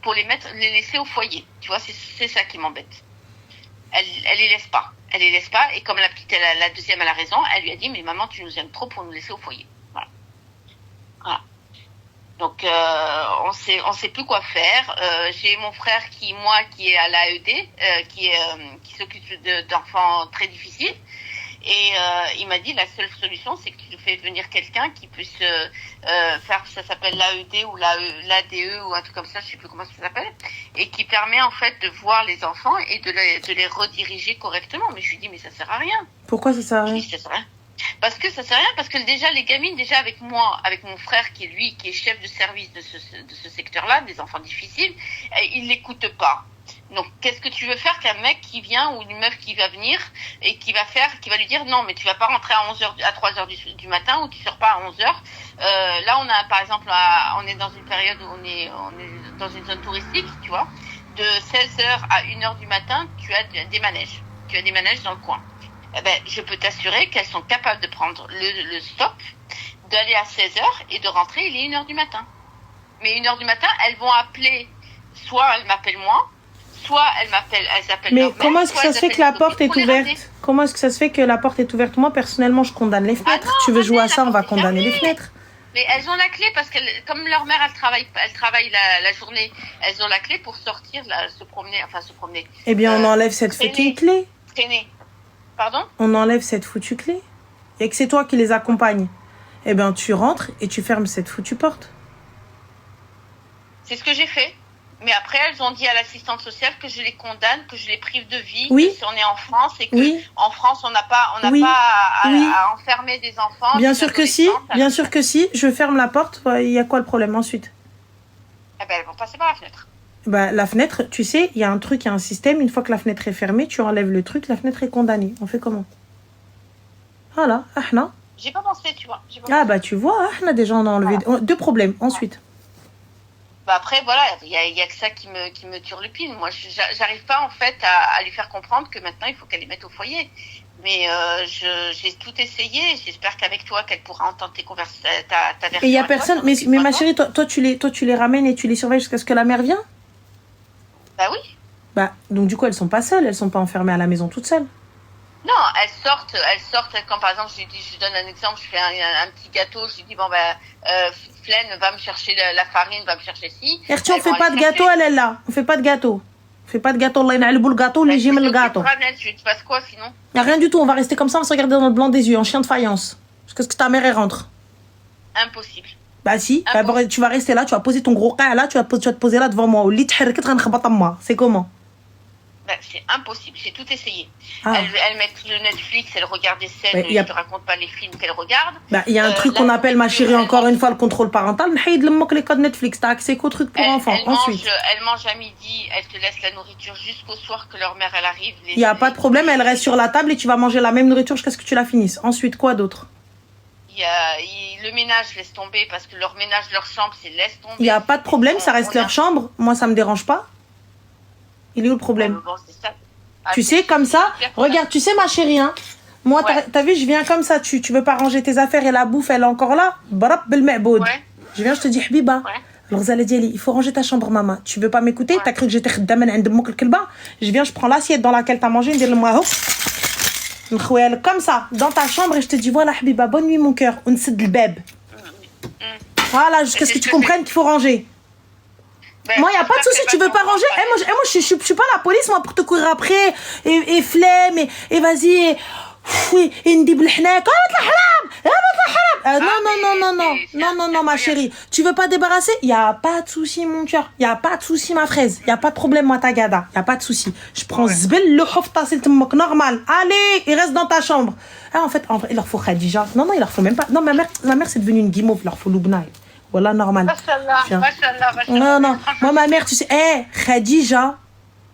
pour les laisser au foyer. Tu vois, c'est ça qui m'embête. Elle les laisse pas. Elle les laisse pas. Et comme la deuxième, elle a raison, elle lui a dit, mais maman, tu nous aimes trop pour nous laisser au foyer. Voilà. Donc, on sait plus quoi faire. J'ai mon frère qui est à l'AED, qui s'occupe d'enfants très difficiles. Et il m'a dit, la seule solution, c'est que tu fais venir quelqu'un qui puisse faire, ça s'appelle l'AED ou l'ADE ou un truc comme ça, je sais plus comment ça s'appelle, et qui permet en fait de voir les enfants et de les rediriger correctement. Mais je lui dis, mais ça sert à rien. Pourquoi ça sert à rien? Je dis, ça sert à rien. Parce que ça sert à rien, parce que déjà les gamines, avec moi, avec mon frère qui est chef de service de ce secteur-là, des enfants difficiles, ils l'écoutent pas. Donc, qu'est-ce que tu veux faire qu'un mec qui vient ou une meuf qui va venir et qui va lui dire non, mais tu vas pas rentrer à 3h du matin ou tu sors pas à 11h. Là, on a, par exemple, on est dans une période où on est dans une zone touristique, tu vois. De 16h à 1h du matin, tu as des manèges. Tu as des manèges dans le coin. Je peux t'assurer qu'elles sont capables de prendre le stop, d'aller à 16h et de rentrer, il est 1h du matin. Mais 1h du matin, elles vont appeler, soit elles m'appellent moi, soit elles appellent mais leur mère. Mais comment est-ce que ça se fait que la porte est ouverte? Comment est-ce que ça se fait que la porte est ouverte? Moi, personnellement, je condamne les fenêtres. Non, tu veux jouer à ça, on va condamner les fenêtres. Mais elles ont la clé parce que comme leur mère, elle travaille la journée, elles ont la clé pour sortir, se promener. Eh bien, on enlève cette foutue clé. Traîner. Pardon? On enlève cette foutue clé. Et que c'est toi qui les accompagne. Eh bien, tu rentres et tu fermes cette foutue porte. C'est ce que j'ai fait. Mais après, elles ont dit à l'assistante sociale que je les condamne, que je les prive de vie, oui. que si on est en France et que en France, on n'a pas à enfermer des enfants. Bien sûr que si, bien sûr que si. Je ferme la porte. Il y a quoi le problème ensuite? Elles vont passer par la fenêtre. La fenêtre, tu sais, il y a un truc, il y a un système. Une fois que la fenêtre est fermée, tu enlèves le truc, la fenêtre est condamnée. On fait comment? Voilà, ahna. J'ai pas pensé, tu vois. Tu vois, ahna, déjà on a enlevé deux problèmes. Ensuite. Après, voilà, il y a que ça qui me turlupine. Moi, j'arrive pas, en fait, à lui faire comprendre que maintenant, il faut qu'elle les mette au foyer. Mais j'ai tout essayé. J'espère qu'avec toi, qu'elle pourra entendre tes conversations, ta version. Et il y a personne. Mais ma chérie, toi, tu les ramènes et tu les surveilles jusqu'à ce que la mère vienne? Oui. Donc, du coup, elles sont pas seules. Elles sont pas enfermées à la maison toutes seules. Non, elles sortent quand par exemple je donne un exemple, je fais un petit gâteau, je lui dis Flaine va me chercher la farine, va me chercher ci. Erti, on fait pas de gâteau, elle est là. On fait pas de gâteau. On fait pas de gâteau, Allah y'a le gâteau, les jimes le gâteau. Tu te passes quoi sinon? Rien du tout, on va rester comme ça, on va se regarder dans le blanc des yeux, en chien de faïence. Jusqu'à ce que ta mère elle rentre. Impossible. Si, tu vas rester là, tu vas poser ton gros cas là, tu vas te poser là devant moi. Au lit, c'est comment? C'est impossible, j'ai tout essayé. Elle met le Netflix, elle regarde des scènes, je te raconte pas les films qu'elle regarde. Il y a un truc qu'on appelle, ma chérie, encore une fois, le contrôle parental. Les codes Netflix, t'as accès qu'au truc pour enfants. Ensuite, elle mange à midi, elle te laisse la nourriture jusqu'au soir que leur mère elle arrive. Il n'y a pas de problème, elle reste sur la table et tu vas manger la même nourriture jusqu'à ce que tu la finisses. Ensuite, quoi d'autre? Le ménage, laisse tomber, parce que leur ménage, leur chambre, c'est laisse tomber. Il n'y a pas de problème, ça reste leur chambre. Moi, ça me dérange pas. Il est où le problème? Tu sais, comme ça, regarde, tu sais, ma chérie, hein, moi, t'as vu, je viens comme ça, tu veux pas ranger tes affaires et la bouffe, elle est encore là. Je viens, je te dis, Habiba, الغزالة ديالي, il faut ranger ta chambre, maman. Tu veux pas m'écouter? T'as cru que j'étais خدامة عند أمك الكلبة? Je viens, je prends l'assiette dans laquelle t'as mangé, ندير لهم هاو. نخويلك comme ça, dans ta chambre, et je te dis, voilà, Habiba, bonne nuit, mon cœur. ونسد الباب. Voilà, jusqu'à ce que tu comprennes qu'il faut ranger. Moi, il n'y a pas de souci, tu veux pas ranger. Moi, je suis pas la police, moi, pour te courir après, et flemme, et vas-y, et ndib l'hnak. Non, ma chérie. Tu veux pas débarrasser? Il n'y a pas de souci, mon cœur. Il n'y a pas de souci, ma fraise. Il n'y a pas de problème, moi, ta gada. Il n'y a pas de souci. Je prends zbel, le hofta, c'est normal. Allez, il reste dans ta chambre. Ah, en fait, il leur faut Khadija. Non, il leur faut même pas. Non, ma mère, c'est devenue une guimauve. Il leur faut Loubna. Voilà, normal. Machallah. Non. Moi, ma mère, tu sais, Khadija.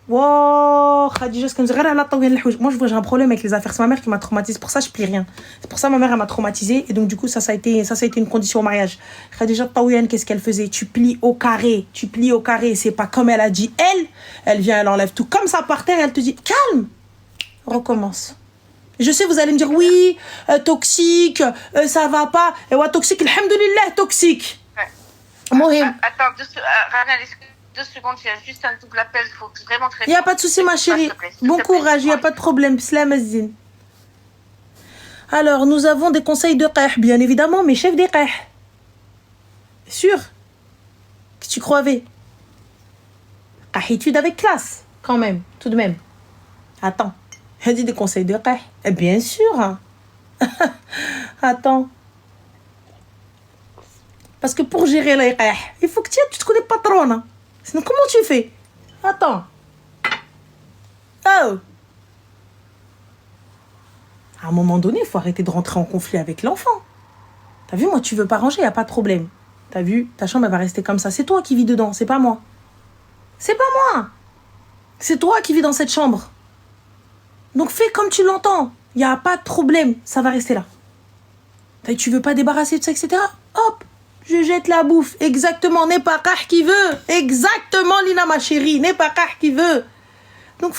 Wow, Khadija, c'est comme ça. Moi, je vois, j'ai un problème avec les affaires. C'est ma mère qui m'a traumatisée. Pour ça, je plie rien. C'est pour ça, ma mère, elle m'a traumatisée. Et donc, du coup, ça a été une condition au mariage. Khadija Taouyan, qu'est-ce qu'elle faisait? Tu plies au carré. C'est pas comme elle a dit. Elle vient, elle enlève tout comme ça par terre. Elle te dit, calme. Recommence. Je sais, vous allez me dire, oui, toxique, ça va pas. Et ouais, toxique, alhamdoulilah, toxique. Attends, Rana, 2 secondes, il y a juste un double appel, il faut vraiment très. Il n'y a pas de souci, ma chérie. Bon courage, il n'y a pas de problème. Slam Azine. Alors, nous avons des conseils de qah, bien évidemment, mais chef des qah. Sûr que tu croyais? Étude avec classe, quand même, tout de même. Attends, elle dit des conseils de qah. Bien sûr. Attends. Parce que pour gérer les qah, il faut que tu te connais pas trop, hein. Sinon, comment tu fais? Attends. Oh. À un moment donné, il faut arrêter de rentrer en conflit avec l'enfant. T'as vu, moi, tu veux pas ranger, il n'y a pas de problème. T'as vu, ta chambre, elle va rester comme ça. C'est toi qui vis dedans, c'est pas moi. C'est pas moi. C'est toi qui vis dans cette chambre. Donc, fais comme tu l'entends. Il n'y a pas de problème. Ça va rester là. Tu veux pas débarrasser de ça, etc. Hop. Je jette la bouffe. Exactement. N'est pas Kah qui veut. Exactement, Lina, ma chérie. N'est pas Kah qui veut. Donc,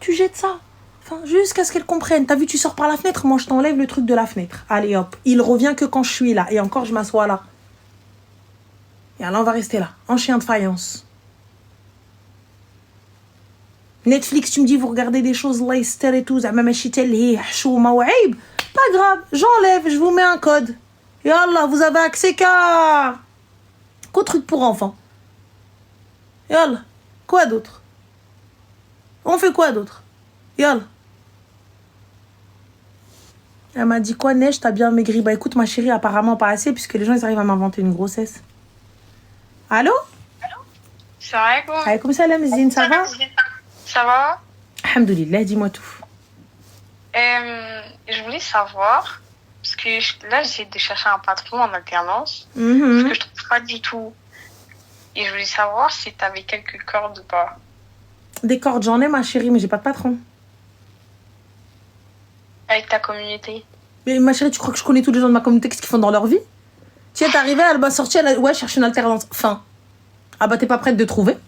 tu jettes ça. Jusqu'à ce qu'elle comprenne. T'as vu, tu sors par la fenêtre. Moi, je t'enlève le truc de la fenêtre. Allez, hop. Il revient que quand je suis là. Et encore, je m'assois là. Et alors, on va rester là. En chien de faïence. Netflix, tu me dis, vous regardez des choses Leicester et tout. Pas grave. J'enlève. Je vous mets un code. Et Allah, vous avez accès qu'au truc pour enfants. Et Allah, quoi d'autre? On fait quoi d'autre? Et Allah. Elle m'a dit quoi, Neige, t'as bien maigri? Bah écoute, ma chérie, apparemment pas assez, puisque les gens, ils arrivent à m'inventer une grossesse. Allô? Salam alaikum. Alaykoum salam, Zine, ça va? Ça va? Alhamdoulilah, dis-moi tout. Je voulais savoir... Parce que là, j'essaie de chercher un patron en alternance. Parce que je trouve pas du tout. Et je voulais savoir si tu avais quelques cordes ou pas. Des cordes, j'en ai, ma chérie, mais j'ai pas de patron. Avec ta communauté. Mais ma chérie, tu crois que je connais tous les gens de ma communauté, qu'est-ce qu'ils font dans leur vie? Tu es arrivée, elle m'a sorti, ouais, cherche une alternance. Ah bah, t'es pas prête de trouver?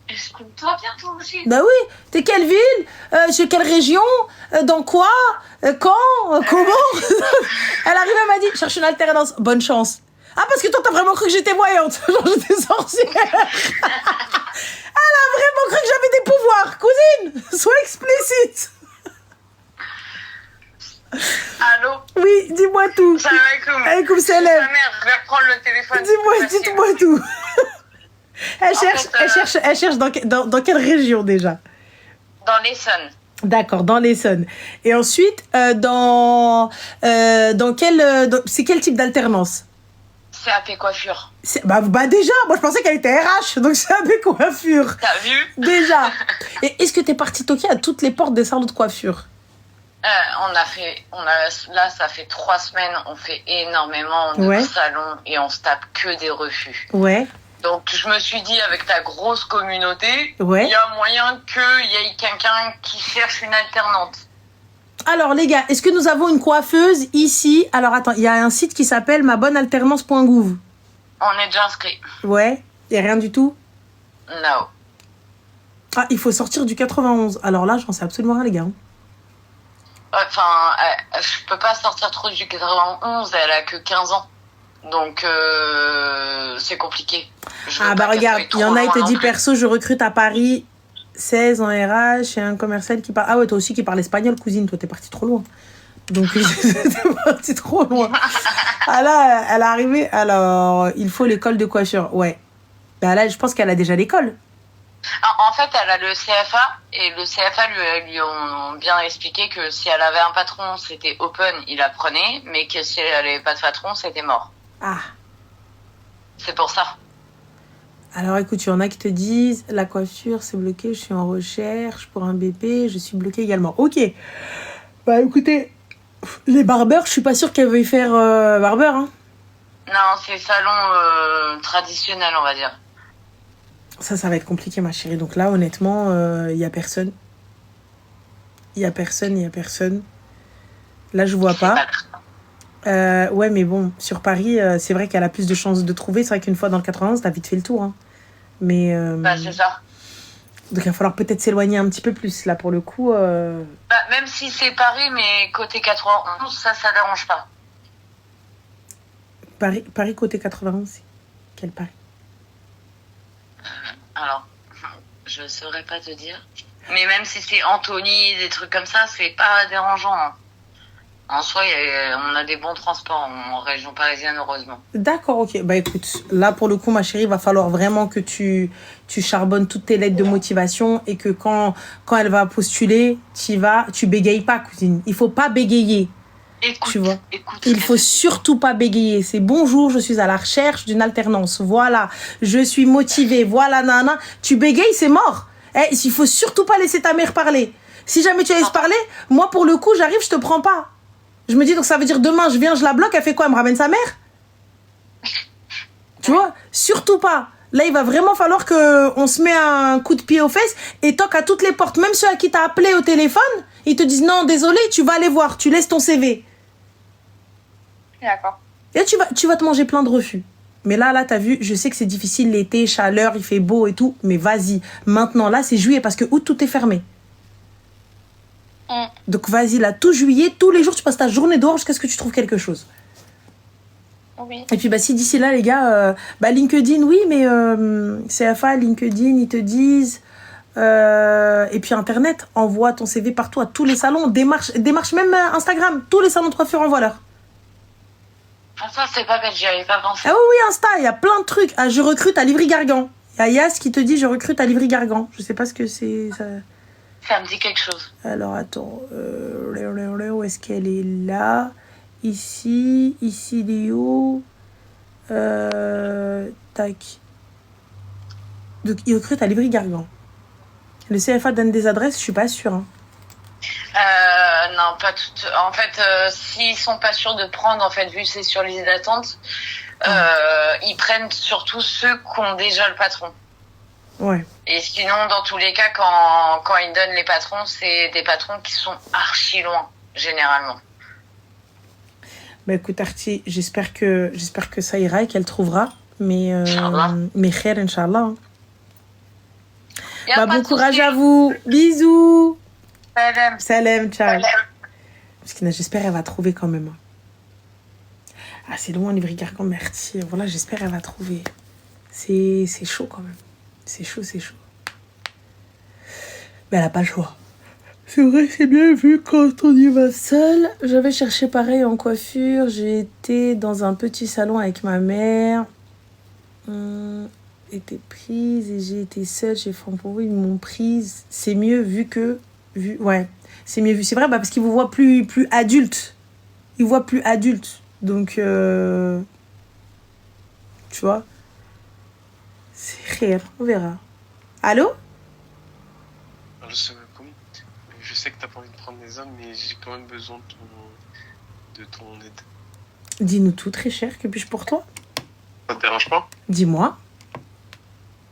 Est-ce que toi bientôt aussi? Bah oui, t'es quelle ville? Chez quelle région? Dans quoi? Quand? Comment? Elle arrive, elle m'a dit, cherche une alternance. Bonne chance. Ah, parce que toi, t'as vraiment cru que j'étais voyante. Genre, j'étais sorcière. Elle a vraiment cru que j'avais des pouvoirs. Cousine, sois explicite. Allô? Oui, dis-moi tout. Salam alaikum. Alaykoum salam. Ta mère, je vais reprendre le téléphone. Dites-moi tout. Elle cherche dans quelle région déjà? Dans l'Essonne. D'accord, dans l'Essonne. Et ensuite, dans c'est quel type d'alternance? CAP coiffure. Bah déjà, moi je pensais qu'elle était RH, donc CAP coiffure. T'as vu? Déjà. Et est-ce que t'es partie toquer à toutes les portes des salons de coiffure? Là, ça fait 3 semaines, on fait énormément de salons et on se tape que des refus. Ouais. Donc, je me suis dit, avec ta grosse communauté, il y a moyen qu'il y ait quelqu'un qui cherche une alternante. Alors, les gars, est-ce que nous avons une coiffeuse ici? Alors, attends, il y a un site qui s'appelle mabonnealternance.gouv. On est déjà inscrit. Ouais, et rien du tout? Non. Ah, il faut sortir du 91. Alors là, j'en sais absolument rien, les gars. Enfin, je peux pas sortir trop du 91, elle a que 15 ans. Donc, c'est compliqué. Regarde, il y en a, il te dit perso, je recrute à Paris, 16 en RH et un commercial qui parle. Ah ouais, toi aussi qui parle espagnol, cousine, toi t'es partie trop loin. Donc, t'es partie trop loin. Ah là, elle est arrivée. Alors, il faut l'école de coiffure. Ouais. Ben là, je pense qu'elle a déjà l'école. En fait, elle a le CFA et le CFA lui ont bien expliqué que si elle avait un patron, c'était open, il apprenait, mais que si elle n'avait pas de patron, c'était mort. Ah. C'est pour ça. Alors écoute, il y en a qui te disent la coiffure c'est bloqué, je suis en recherche pour un BP, je suis bloquée également. Ok. Bah écoutez, les barbeurs, je suis pas sûre qu'elle veuille faire barbeur. Hein. Non, c'est salon traditionnel, on va dire. Ça va être compliqué, ma chérie. Donc là, honnêtement, il y a personne. Il y a personne. Là, je vois pas. Ouais, mais bon, sur Paris, c'est vrai qu'elle a plus de chances de trouver. C'est vrai qu'une fois dans le 91, t'as vite fait le tour. Hein. Mais. C'est ça. Donc il va falloir peut-être s'éloigner un petit peu plus, là, pour le coup. Même si c'est Paris, mais côté 91, ça dérange pas. Paris côté 91, quel Paris? Alors, je saurais pas te dire. Mais même si c'est Antony, des trucs comme ça, c'est pas dérangeant. Hein. En soi, on a des bons transports en région parisienne, heureusement. D'accord, ok. Bah écoute, là pour le coup, ma chérie, il va falloir vraiment que tu charbonnes toutes tes lettres de motivation et que quand elle va postuler, tu bégayes pas, cousine. Il faut pas bégayer. Écoute, tu vois. Il faut surtout pas bégayer. C'est bonjour, je suis à la recherche d'une alternance. Voilà, je suis motivée. Voilà, nana. Tu bégayes, c'est mort. Il faut surtout pas laisser ta mère parler. Si jamais tu laisses parler, moi pour le coup, j'arrive, je te prends pas. Je me dis, donc ça veut dire demain, je viens, je la bloque, elle fait quoi? Elle me ramène sa mère? Tu vois? Surtout pas. Là, il va vraiment falloir qu'on se met un coup de pied aux fesses et toque à toutes les portes. Même ceux à qui t'as appelé au téléphone, ils te disent non, désolé, tu vas aller voir, tu laisses ton CV. D'accord. Et tu vas te manger plein de refus. Mais là, t'as vu, je sais que c'est difficile, l'été, chaleur, il fait beau et tout, mais vas-y. Maintenant, là, c'est juillet parce que août, tout est fermé. Donc vas-y là, tout juillet, tous les jours tu passes ta journée dehors jusqu'à ce que tu trouves quelque chose. Oui. Et puis bah si d'ici là les gars, LinkedIn oui mais CFA, LinkedIn ils te disent et puis internet, envoie ton CV partout à tous les salons, démarche même Instagram, tous les salons de coiffure envoie-leur. Ça c'est pas bête, j'y avais pas pensé. Ah oui Insta, il y a plein de trucs. Ah, je recrute à Livry-Gargan. Il y a Yas qui te dit je recrute à Livry-Gargan. Je sais pas ce que c'est ça. Ça me dit quelque chose. Alors, attends. Où est-ce qu'elle est là? Ici, Léo. Tac. Donc, il recrute à Livry-Gargan. Le CFA donne des adresses, je suis pas sûre. Hein. Non, pas toutes. En fait, s'ils sont pas sûrs de prendre, en fait, vu que c'est sur liste d'attente, ils prennent surtout ceux qui ont déjà le patron. Ouais. Et sinon, dans tous les cas, quand ils donnent les patrons, c'est des patrons qui sont archi loin, généralement. Bah écoute, Arti, j'espère que ça ira et qu'elle trouvera. Mais khair, Inch'Allah. Bah, bon courage à vous. Bisous. Salam, ciao. Parce que j'espère qu'elle va trouver quand même. Ah, c'est loin, Livry-Gargan, merci. Voilà, j'espère qu'elle va trouver. C'est chaud quand même. C'est chaud. Mais elle a pas le choix. C'est vrai, c'est bien vu quand on y va seul. J'avais cherché pareil en coiffure. J'ai été dans un petit salon avec ma mère. Été prise et j'ai été seule chez Franco. Ils m'ont prise. C'est mieux ouais, c'est mieux vu. C'est vrai, parce qu'ils vous voient plus adulte. Ils voient plus adulte. Donc, tu vois. C'est rire, on verra. Allô? Allô, c'est Malcolm. Je sais que t'as pas envie de prendre les hommes, mais j'ai quand même besoin de ton aide. Dis-nous tout, très cher. Que puis-je pour toi? Ça te dérange pas? Dis-moi.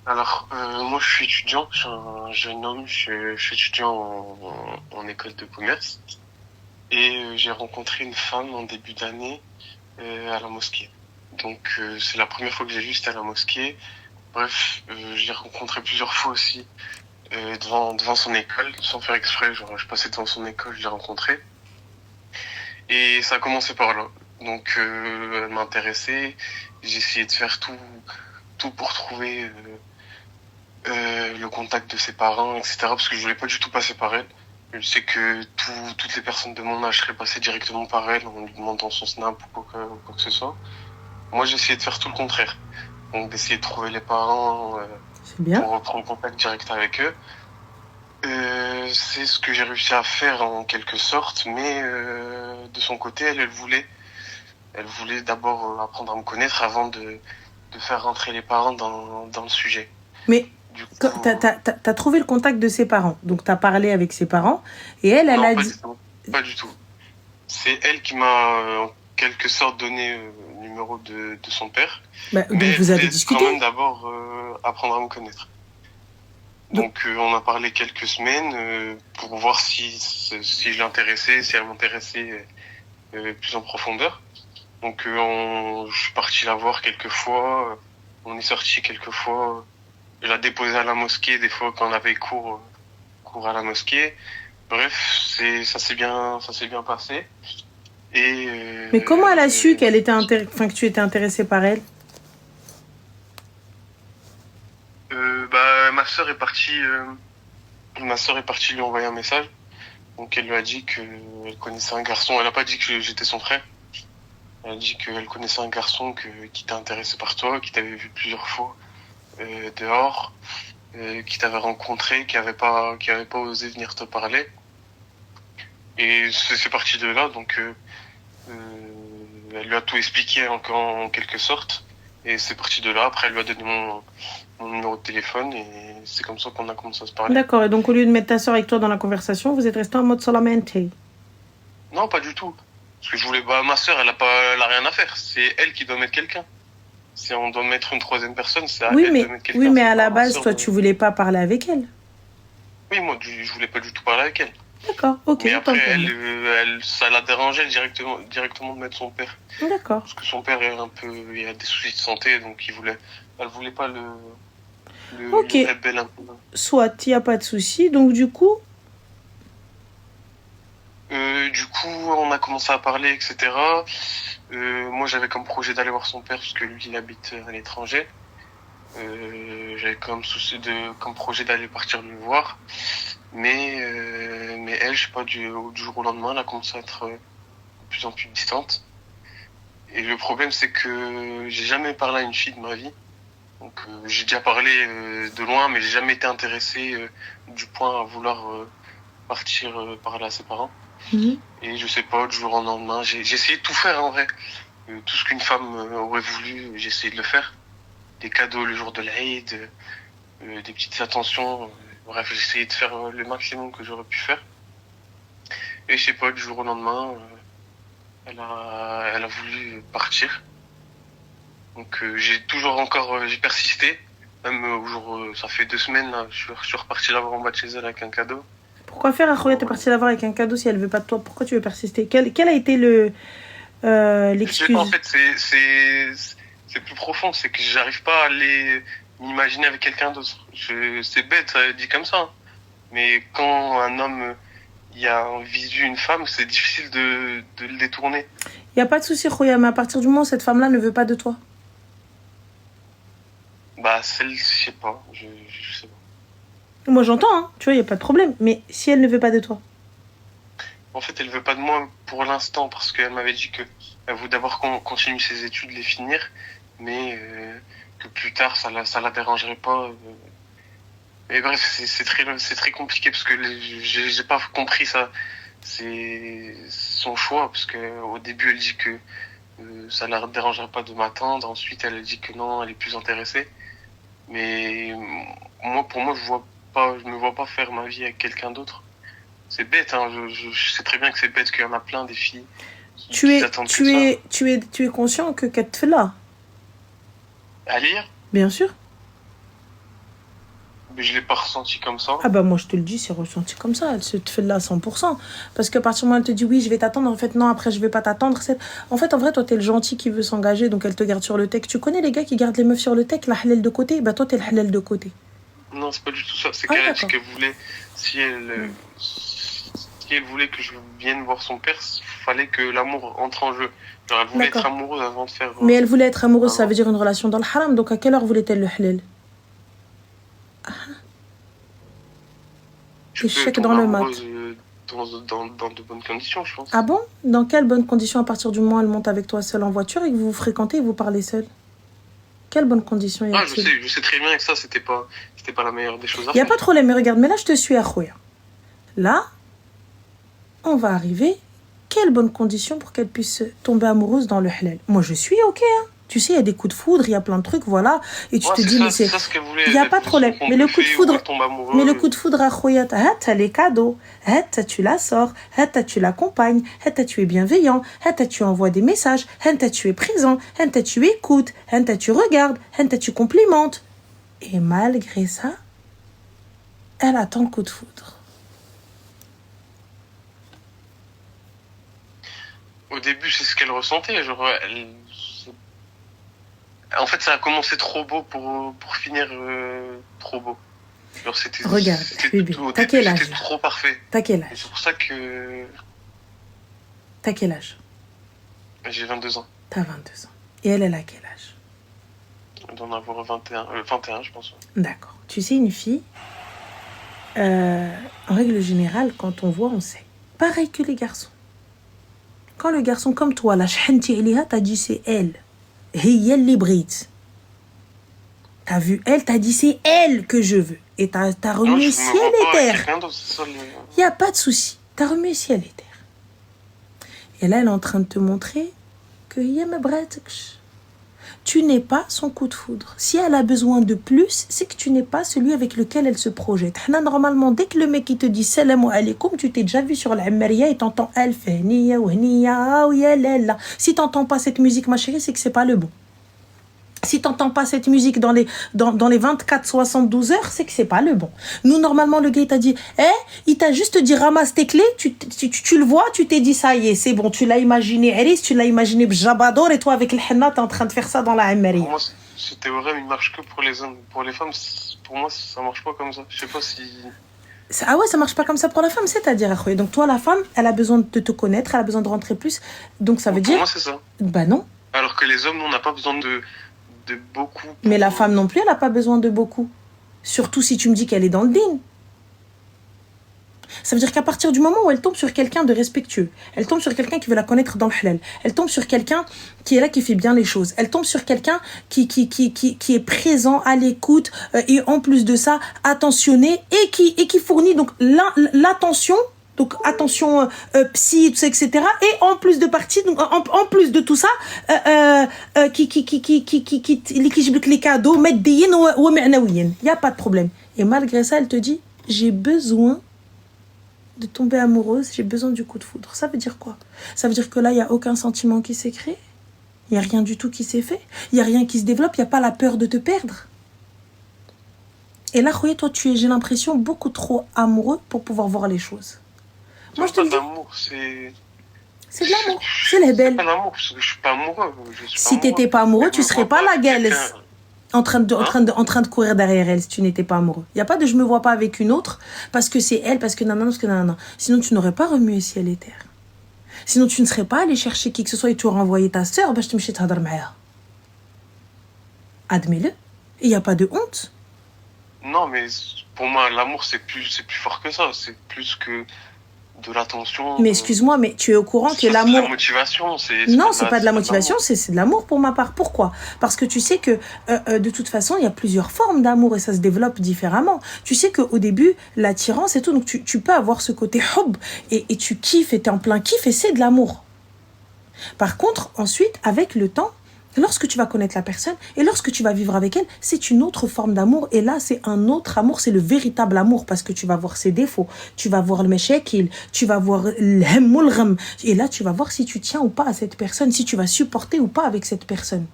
Alors, moi je suis étudiant, je suis un jeune homme, je suis étudiant en école de commerce. Et j'ai rencontré une femme en début d'année à la mosquée. Donc c'est la première fois que j'ai vu, c'était à la mosquée. Bref, j'ai rencontré plusieurs fois aussi devant son école, sans faire exprès. Genre, je passais devant son école, je l'ai rencontré. Et ça a commencé par là. Donc, elle m'intéressait. J'ai essayé de faire tout pour trouver le contact de ses parents, etc. Parce que je voulais pas du tout passer par elle. Je sais que toutes les personnes de mon âge seraient passées directement par elle en lui demandant son snap ou quoi que ce soit. Moi, j'ai essayé de faire tout le contraire. Donc, d'essayer de trouver les parents C'est bien. pour reprendre contact direct avec eux. C'est ce que j'ai réussi à faire en quelque sorte, mais de son côté, elle voulait d'abord apprendre à me connaître avant de faire rentrer les parents dans le sujet. Mais Du coup, t'as trouvé le contact de ses parents, donc t'as parlé avec ses parents, et elle non, a pas dit... du tout. Pas du tout. C'est elle qui m'a en quelque sorte donné le numéro de son père. Bah, donc Mais vous avez elle voulait discuté. quand même d'abord apprendre à me connaître. Donc on a parlé quelques semaines pour voir si je l'intéressais, si elle m'intéressait plus en profondeur. Donc je suis parti la voir quelques fois, on est sorti quelques fois. Je la déposais à la mosquée des fois quand on avait cours à la mosquée. Bref, ça s'est bien passé. Et Mais comment elle a su qu'elle était que tu étais intéressé par elle? Ma sœur est partie lui envoyer un message. Donc elle lui a dit qu'elle connaissait un garçon. Elle a pas dit que j'étais son frère. Elle a dit qu'elle connaissait un garçon qui était intéressé par toi, qui t'avait vu plusieurs fois dehors, qui t'avait rencontré, qui avait pas osé venir te parler. Et c'est parti de là. Donc elle lui a tout expliqué en quelque sorte. Et c'est parti de là. Après, elle lui a donné mon numéro de téléphone et c'est comme ça qu'on a commencé à se parler. D'accord, et donc au lieu de mettre ta soeur avec toi dans la conversation, vous êtes resté en mode solamente. Non, pas du tout. Parce que je voulais ma sœur, elle a rien à faire. C'est elle qui doit mettre quelqu'un. Si on doit mettre une troisième personne, c'est à elle de mettre quelqu'un. Oui, mais à la base, toi, tu voulais pas parler avec elle. Oui, moi, je voulais pas du tout parler avec elle. D'accord, ok. Mais après, ça la dérangeait directement de mettre son père. D'accord. Parce que son père il a des soucis de santé, donc elle voulait pas le rebelle un peu. Soit, il n'y a pas de souci. Donc, du coup, on a commencé à parler, etc. Moi, j'avais comme projet d'aller voir son père, parce que lui, il habite à l'étranger. J'avais comme projet d'aller partir le voir. Mais elle, je sais pas, du jour au lendemain, elle a commencé à être de plus en plus distante. Et le problème, c'est que j'ai jamais parlé à une fille de ma vie. Donc, j'ai déjà parlé de loin, mais j'ai jamais été intéressé du point à vouloir partir parler à ses parents. Et je sais pas, du jour au lendemain, j'ai essayé de tout faire en vrai. Tout ce qu'une femme aurait voulu, j'ai essayé de le faire. Des cadeaux le jour de l'Aïd, des petites attentions. Bref, j'ai essayé de faire le maximum que j'aurais pu faire. Et je sais pas, du jour au lendemain, elle a voulu partir. Donc j'ai persisté. Même au jour, ça fait 2 semaines, là, je suis reparti la voir en bas de chez elle avec un cadeau. Pourquoi faire Akhoya, t'es parti la voir avec un cadeau si elle veut pas de toi? Pourquoi tu veux persister? Quelle a été l'excuse? En fait, c'est plus profond, c'est que j'arrive pas à m'imaginer avec quelqu'un d'autre. C'est bête, ça dit comme ça. Hein. Mais quand un homme il y a en visu une femme, c'est difficile de le détourner. Il n'y a pas de souci, Khoya, mais à partir du moment où cette femme-là ne veut pas de toi. Je sais pas, je sais pas. Moi, j'entends, hein, tu vois, il n'y a pas de problème. Mais si elle ne veut pas de toi? En fait, elle veut pas de moi pour l'instant, parce qu'elle m'avait dit qu'elle voulait d'abord qu'on continue ses études, les finir, mais que plus tard, ça la dérangerait pas. Mais bref, c'est très compliqué, parce que j'ai pas compris ça. C'est son choix, parce que au début, elle dit que ça la dérangerait pas de m'attendre. Ensuite, elle dit que non, elle est plus intéressée. Mais pour moi, je me vois pas faire ma vie avec quelqu'un d'autre. C'est bête, hein. Je sais très bien que c'est bête, qu'il y en a plein des filles qui s'attendent que ça. Tu es conscient que Katfela? À lire? Bien sûr. Mais je l'ai pas ressenti comme ça. Ah bah moi je te le dis, c'est ressenti comme ça. Elle se te fait là à 100%. Parce qu'à partir du moment où elle te dit oui, je vais t'attendre, en fait non, après je vais pas t'attendre. En fait, en vrai, toi t'es le gentil qui veut s'engager, donc elle te garde sur le tech. Tu connais les gars qui gardent les meufs sur le tech, la halal de côté? Bah toi t'es le halal de côté. Non, c'est pas du tout ça. C'est qu'elle a dit qu'elle voulait, si si elle voulait que je vienne voir son père, il fallait que l'amour entre en jeu. Genre, elle voulait être amoureuse avant de faire... Mais elle voulait être amoureuse, ça veut dire une relation dans le haram. Donc à quelle heure voulait-elle le halal? Échec dans le mat. Dans de bonnes conditions, je pense. Ah bon? Dans quelles bonnes conditions à partir du moment où elle monte avec toi seule en voiture et que vous vous fréquentez et vous parlez seul? Quelles bonnes conditions y a-t-il? Je sais très bien que ça, c'était pas la meilleure des choses à faire. Il n'y a pas de problème, mais regarde, mais là, je te suis à Khouya. Là, on va arriver. Quelles bonnes conditions pour qu'elle puisse tomber amoureuse dans le halal? Moi, je suis OK, hein. Tu sais, il y a des coups de foudre, il y a plein de trucs, voilà. Et tu te dis, mais c'est... Il n'y a pas de problème. Mais le coup de foudre, à Khouya, t'as les cadeaux. Tu la sors. Tu l'accompagnes. Tu es bienveillant. Tu envoies des messages. Tu es présent. Tu écoutes. Tu regardes. Tu complimentes. Et malgré ça, elle attend le coup de foudre. Au début, c'est ce qu'elle ressentait. Genre, en fait, ça a commencé trop beau pour finir trop beau. Genre, regarde, bébé, t'as quel âge? C'était trop parfait. T'as quel âge? Et c'est pour ça que... T'as quel âge? J'ai 22 ans. T'as 22 ans. Et elle a quel âge? Elle doit en avoir 21, je pense. D'accord. Tu sais, une fille, en règle générale, quand on voit, on sait. Pareil que les garçons. Quand le garçon, comme toi, la shhanti eliha, t'as dit c'est elle. Hiya li brit. T'as vu elle, t'as dit c'est elle que je veux. Et t'as remué ciel et terre. Il n'y a pas de souci. T'as remué ciel et terre. Et là, elle est en train de te montrer que hiya ma brataksh. Tu n'es pas son coup de foudre. Si elle a besoin de plus, c'est que tu n'es pas celui avec lequel elle se projette. Normalement, dès que le mec il te dit salam alaikum, tu t'es déjà vu sur la Ammaria et t'entends alf hniya ou hniya ou ya lalla. Si t'entends pas cette musique, ma chérie, c'est que c'est pas le bon. Si t'entends pas cette musique dans les 24-72 heures, c'est que c'est pas le bon. Nous, normalement, le gars, il t'a dit, il t'a juste dit, ramasse tes clés, tu le vois, tu t'es dit, ça y est, c'est bon, tu l'as imaginé, Eris, tu l'as imaginé Bjabador, et toi, avec le henna, t'es en train de faire ça dans la Ammaria. Pour moi, ce théorème, il marche que pour les hommes. Pour les femmes, pour moi, ça marche pas comme ça. Je sais pas si... Ah ouais, ça marche pas comme ça pour la femme, c'est-à-dire, Akhoy. Donc toi, la femme, elle a besoin de te connaître, elle a besoin de rentrer plus. Donc ça veut dire... Pour moi, c'est ça. Bah non. Alors que les hommes, on n'a pas besoin de beaucoup. Mais la femme non plus, elle n'a pas besoin de beaucoup. Surtout si tu me dis qu'elle est dans le din. Ça veut dire qu'à partir du moment où elle tombe sur quelqu'un de respectueux, elle tombe sur quelqu'un qui veut la connaître dans le halal, elle tombe sur quelqu'un qui est là, qui fait bien les choses, elle tombe sur quelqu'un qui est présent, à l'écoute, et en plus de ça, attentionné, et qui fournit donc l'attention. Donc attention psy, tout ça, etc. Et en plus de partie, donc en plus de tout ça, les cadeaux, meddiyin ou ma'nawiyin. Il n'y a pas de problème. Et malgré ça, elle te dit, j'ai besoin de tomber amoureuse, j'ai besoin du coup de foudre. Ça veut dire quoi? Ça veut dire que là, il n'y a aucun sentiment qui s'est créé. Il n'y a rien du tout qui s'est fait. Il n'y a rien qui se développe. Il n'y a pas la peur de te perdre. Et là, toi, tu es, j'ai l'impression, beaucoup trop amoureux pour pouvoir voir les choses. Moi, je te dis. C'est de l'amour. C'est les belles. C'est pas l'amour, parce que je suis pas amoureux. Si tu n'étais pas amoureux, tu serais pas la gueule en train de courir derrière elle si tu n'étais pas amoureux. Il n'y a pas de je me vois pas avec une autre parce que c'est elle, parce que non. Sinon, tu n'aurais pas remué ciel et terre. Sinon, tu ne serais pas allé chercher qui que ce soit et tu aurais envoyé ta sœur. Bah, je te me suis dit, admets-le. Et il n'y a pas de honte. Non, mais pour moi, l'amour, c'est plus fort que ça. C'est plus que de l'attention. Mais excuse-moi, mais tu es au courant que l'amour... C'est de la motivation. Non, c'est pas de la motivation, c'est de l'amour pour ma part. Pourquoi? Parce que tu sais que de toute façon, il y a plusieurs formes d'amour et ça se développe différemment. Tu sais qu'au début, l'attirance et tout, donc tu peux avoir ce côté hub et tu kiffes et tu es en plein kiff et c'est de l'amour. Par contre, ensuite, avec le temps, lorsque tu vas connaître la personne et lorsque tu vas vivre avec elle, c'est une autre forme d'amour. Et là, c'est un autre amour, c'est le véritable amour parce que tu vas voir ses défauts, tu vas voir le meshakil, tu vas voir l'hem. Et là, tu vas voir si tu tiens ou pas à cette personne, si tu vas supporter ou pas avec cette personne.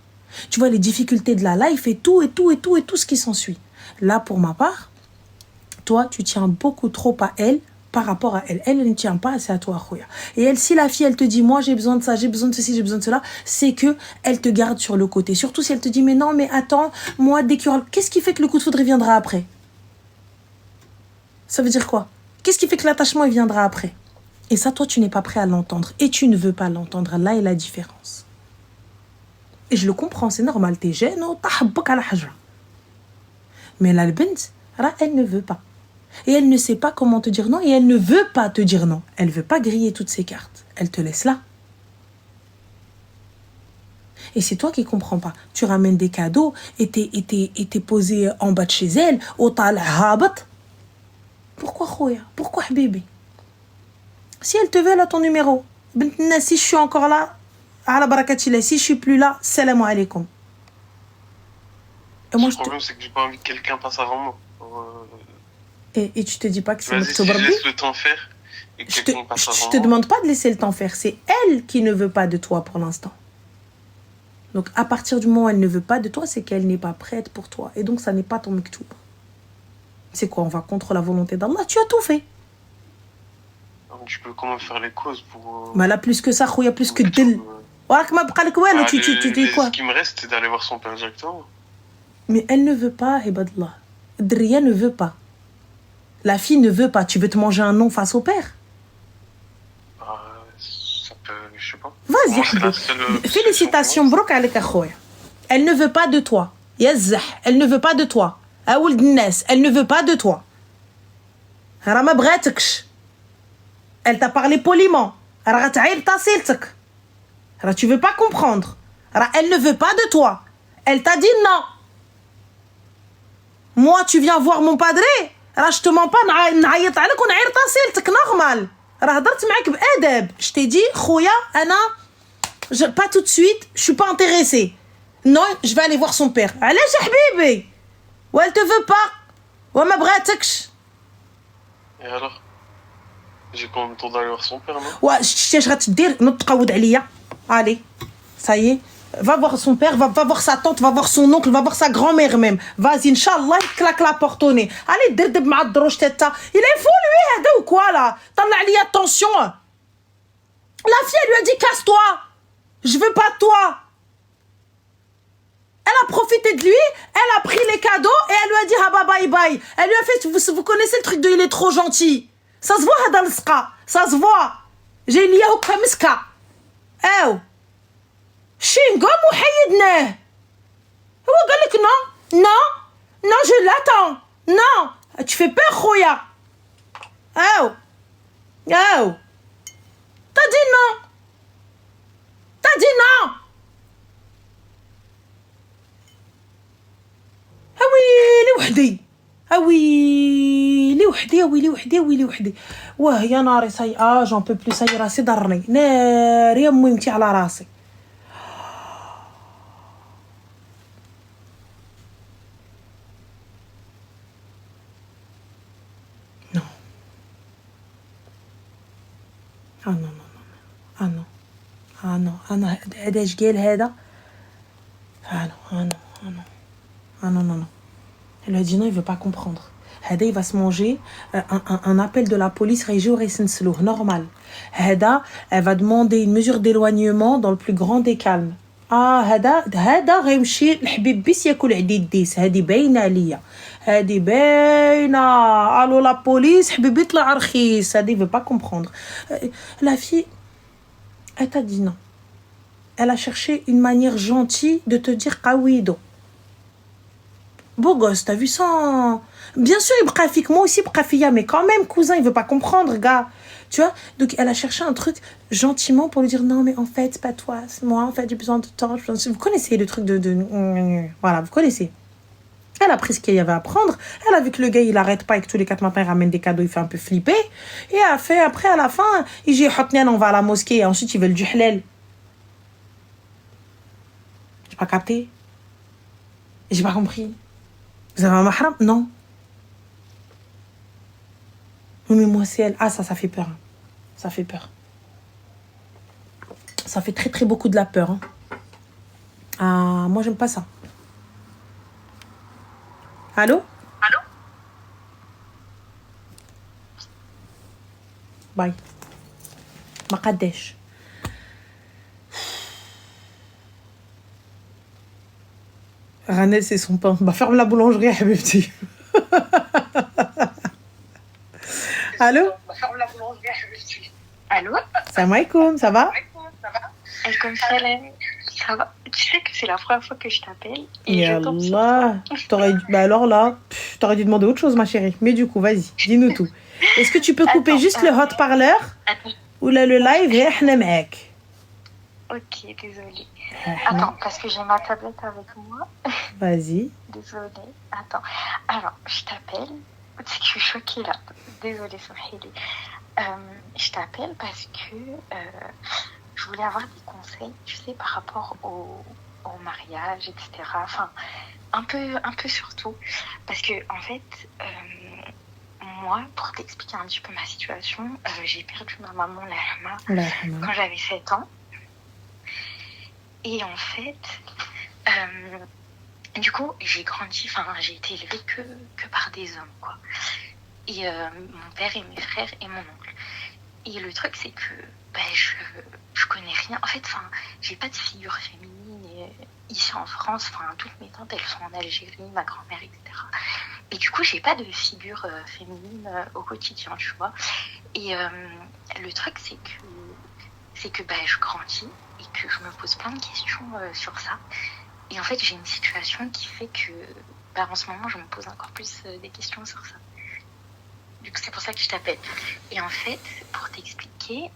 Tu vois les difficultés de la life et tout ce qui s'ensuit. Là, pour ma part, toi, tu tiens beaucoup trop à elle. Par rapport à elle. Elle ne tient pas assez à toi, Khouya. Et elle, si la fille, elle te dit, moi, j'ai besoin de ça, j'ai besoin de ceci, j'ai besoin de cela, c'est que elle te garde sur le côté. Surtout si elle te dit, mais non, mais attends, moi, dès qu'il y aura... Qu'est-ce qui fait que le coup de foudre, il viendra après? Ça veut dire quoi? Qu'est-ce qui fait que l'attachement, il viendra après? Et ça, toi, tu n'es pas prêt à l'entendre. Et tu ne veux pas l'entendre. Là est la différence. Et je le comprends, c'est normal. T'es jeune, t'ahabbak ala haja. Mais la bint, elle ne veut pas. Et elle ne sait pas comment te dire non. Et elle ne veut pas te dire non. Elle ne veut pas griller toutes ses cartes. Elle te laisse là. Et c'est toi qui ne comprends pas. Tu ramènes des cadeaux et t'es posé en bas de chez elle. Au tal habat. Pourquoi, khoya? Pourquoi, bébé? Si elle te veut, elle a ton numéro. Si je suis encore là, ala barakatillah. Si je suis plus là, salam alaikum. Et moi, le problème, c'est que j'ai pas envie que quelqu'un passe avant moi. Et tu te dis pas que c'est notre si je laisse le temps faire et que quelqu'un passe avant moi. Je te demande pas de laisser le temps faire. C'est elle qui ne veut pas de toi pour l'instant. Donc, à partir du moment où elle ne veut pas de toi, c'est qu'elle n'est pas prête pour toi. Et donc, ça n'est pas ton mektoub. C'est quoi? On va contre la volonté d'Allah. Tu as tout fait. Tu peux comment faire les causes pour... Mais là, plus que ça, il y a plus que d'elle. Tu dis quoi? Ce qui me reste, c'est d'aller voir son père directement. Mais elle ne veut pas, Ibadallah. Dria ne veut pas. La fille ne veut pas. Tu veux te manger un nom face au père? Ça peut... Je sais pas. Vas-y, félicitations, brok alek akhoya. Elle ne veut pas de toi. Yazzah, elle ne veut pas de toi. Aoul Dnes, elle ne veut pas de toi. Rama bghateksh. Elle t'a parlé poliment. Tu veux pas comprendre. Elle ne veut pas de toi. Elle t'a dit non. Moi, tu viens voir mon padré. Je te mens pas. Normal. Je t'ai dit, Khouya, Anna, pas tout de suite. Je suis pas intéressée. Non, je vais aller voir son père. Allez, Habibi. Ou elle te veut pas. Ou ma bghateksh. Et alors? J'ai quand même le temps d'aller voir son père, non? Ouais, je vais te dire, allez, ça y est, va voir son père, va voir sa tante, va voir son oncle, va voir sa grand-mère même. Vas-y, Inch'Allah, il claque la porte au nez. Allez, derdeb ma droche teta. Il est fou, lui, ou quoi, là? T'en as lié, attention. La fille, elle lui a dit, casse-toi. Je veux pas de toi. Elle a profité de lui, elle a pris les cadeaux et elle lui a dit, ah bah bye bye. Elle lui a fait, vous connaissez le truc de il est trop gentil. Ça se voit, هذا السقا. Ça se voit. J'ai lié au كمسكة. أو. شين قام وحيدناه. هو قال لك non, non, non, je l'attends. Non, tu fais peur, خويا. أو. أو. T'as dit non. T'as dit non. Ah oui, لوحدي. Ah oui, لي وحدي. واه يا ناري ساي j'en peux plus ساي راسي ضرني. نار يا امي متي على راسي. Non. Ah non. Ah non. Ah non. أنا هذا اش قال هذا. Ah non. Elle lui a dit non, il veut pas comprendre. Hada, il va se manger un appel de la police région normal. Hada, elle va demander une mesure d'éloignement dans le plus grand des calmes. هذا غيمشي الحبيب بس ياكل عديديس. هذه باينه عليا. هذه باينه. الو لا بوليس حبيبي طلع رخيص. هذه il veut pas comprendre. La fille, elle t'a dit non. Elle a cherché une manière gentille de te dire qawido. Beau gosse, t'as vu ça? Bien sûr, il brafik, moi aussi brafia, mais quand même, cousin, il veut pas comprendre, gars. Tu vois? Donc, elle a cherché un truc gentiment pour lui dire non, mais en fait, c'est pas toi, c'est moi, en fait, j'ai besoin de temps. Vous connaissez le truc de... Voilà, vous connaissez. Elle a pris ce qu'il y avait à prendre. Elle a vu que le gars, il arrête pas et que tous les 4 matins, il ramène des cadeaux, il fait un peu flipper. Et elle a fait, après, à la fin, il dit, on va à la mosquée, et ensuite, ils veulent du halal. J'ai pas capté. J'ai pas compris. Vous avez un mahram? Non. Oui, mais moi, c'est elle. Ah, ça fait peur. Ça fait peur. Ça fait très, très beaucoup de la peur. Hein. Ah, moi, j'aime pas ça. Allô? Bye. Maqadesh. Ranel, c'est son pain. Bah, ferme la boulangerie, Habibti. Allô? Ferme la boulangerie, Habibti. Allô? Salam alaikum, ça va? Alaikum salam. Ça va? Tu sais que c'est la première fois que je t'appelle et je tombe sur toi. Bah alors là, t'aurais dû demander autre chose, ma chérie. Mais du coup, vas-y, dis-nous tout. Est-ce que tu peux couper juste le haut-parleur? Ou là, le live et احنا معاك. Ok, désolée. Attends, parce que j'ai ma tablette avec moi. Vas-y. Désolée. Attends. Alors, je t'appelle. Tu sais que je suis choquée là. Désolée, Sohili. Je t'appelle parce que je voulais avoir des conseils, tu sais, par rapport au mariage, etc. Enfin, un peu surtout. Parce que, en fait, moi, pour t'expliquer un petit peu ma situation, j'ai perdu ma maman, quand j'avais 7 ans. Et en fait, du coup, j'ai grandi, enfin, j'ai été élevée que par des hommes, quoi. Et mon père et mes frères et mon oncle. Et le truc, c'est que je connais rien. En fait, enfin, j'ai pas de figure féminine ici en France. Enfin, toutes mes tantes, elles sont en Algérie, ma grand-mère, etc. Et du coup, j'ai pas de figure féminine au quotidien, tu vois. Et le truc, c'est que je grandis et que je me pose plein de questions sur ça. Et en fait, j'ai une situation qui fait que en ce moment, je me pose encore plus des questions sur ça. Du coup, c'est pour ça que je t'appelle. Et en fait, pour t'expliquer,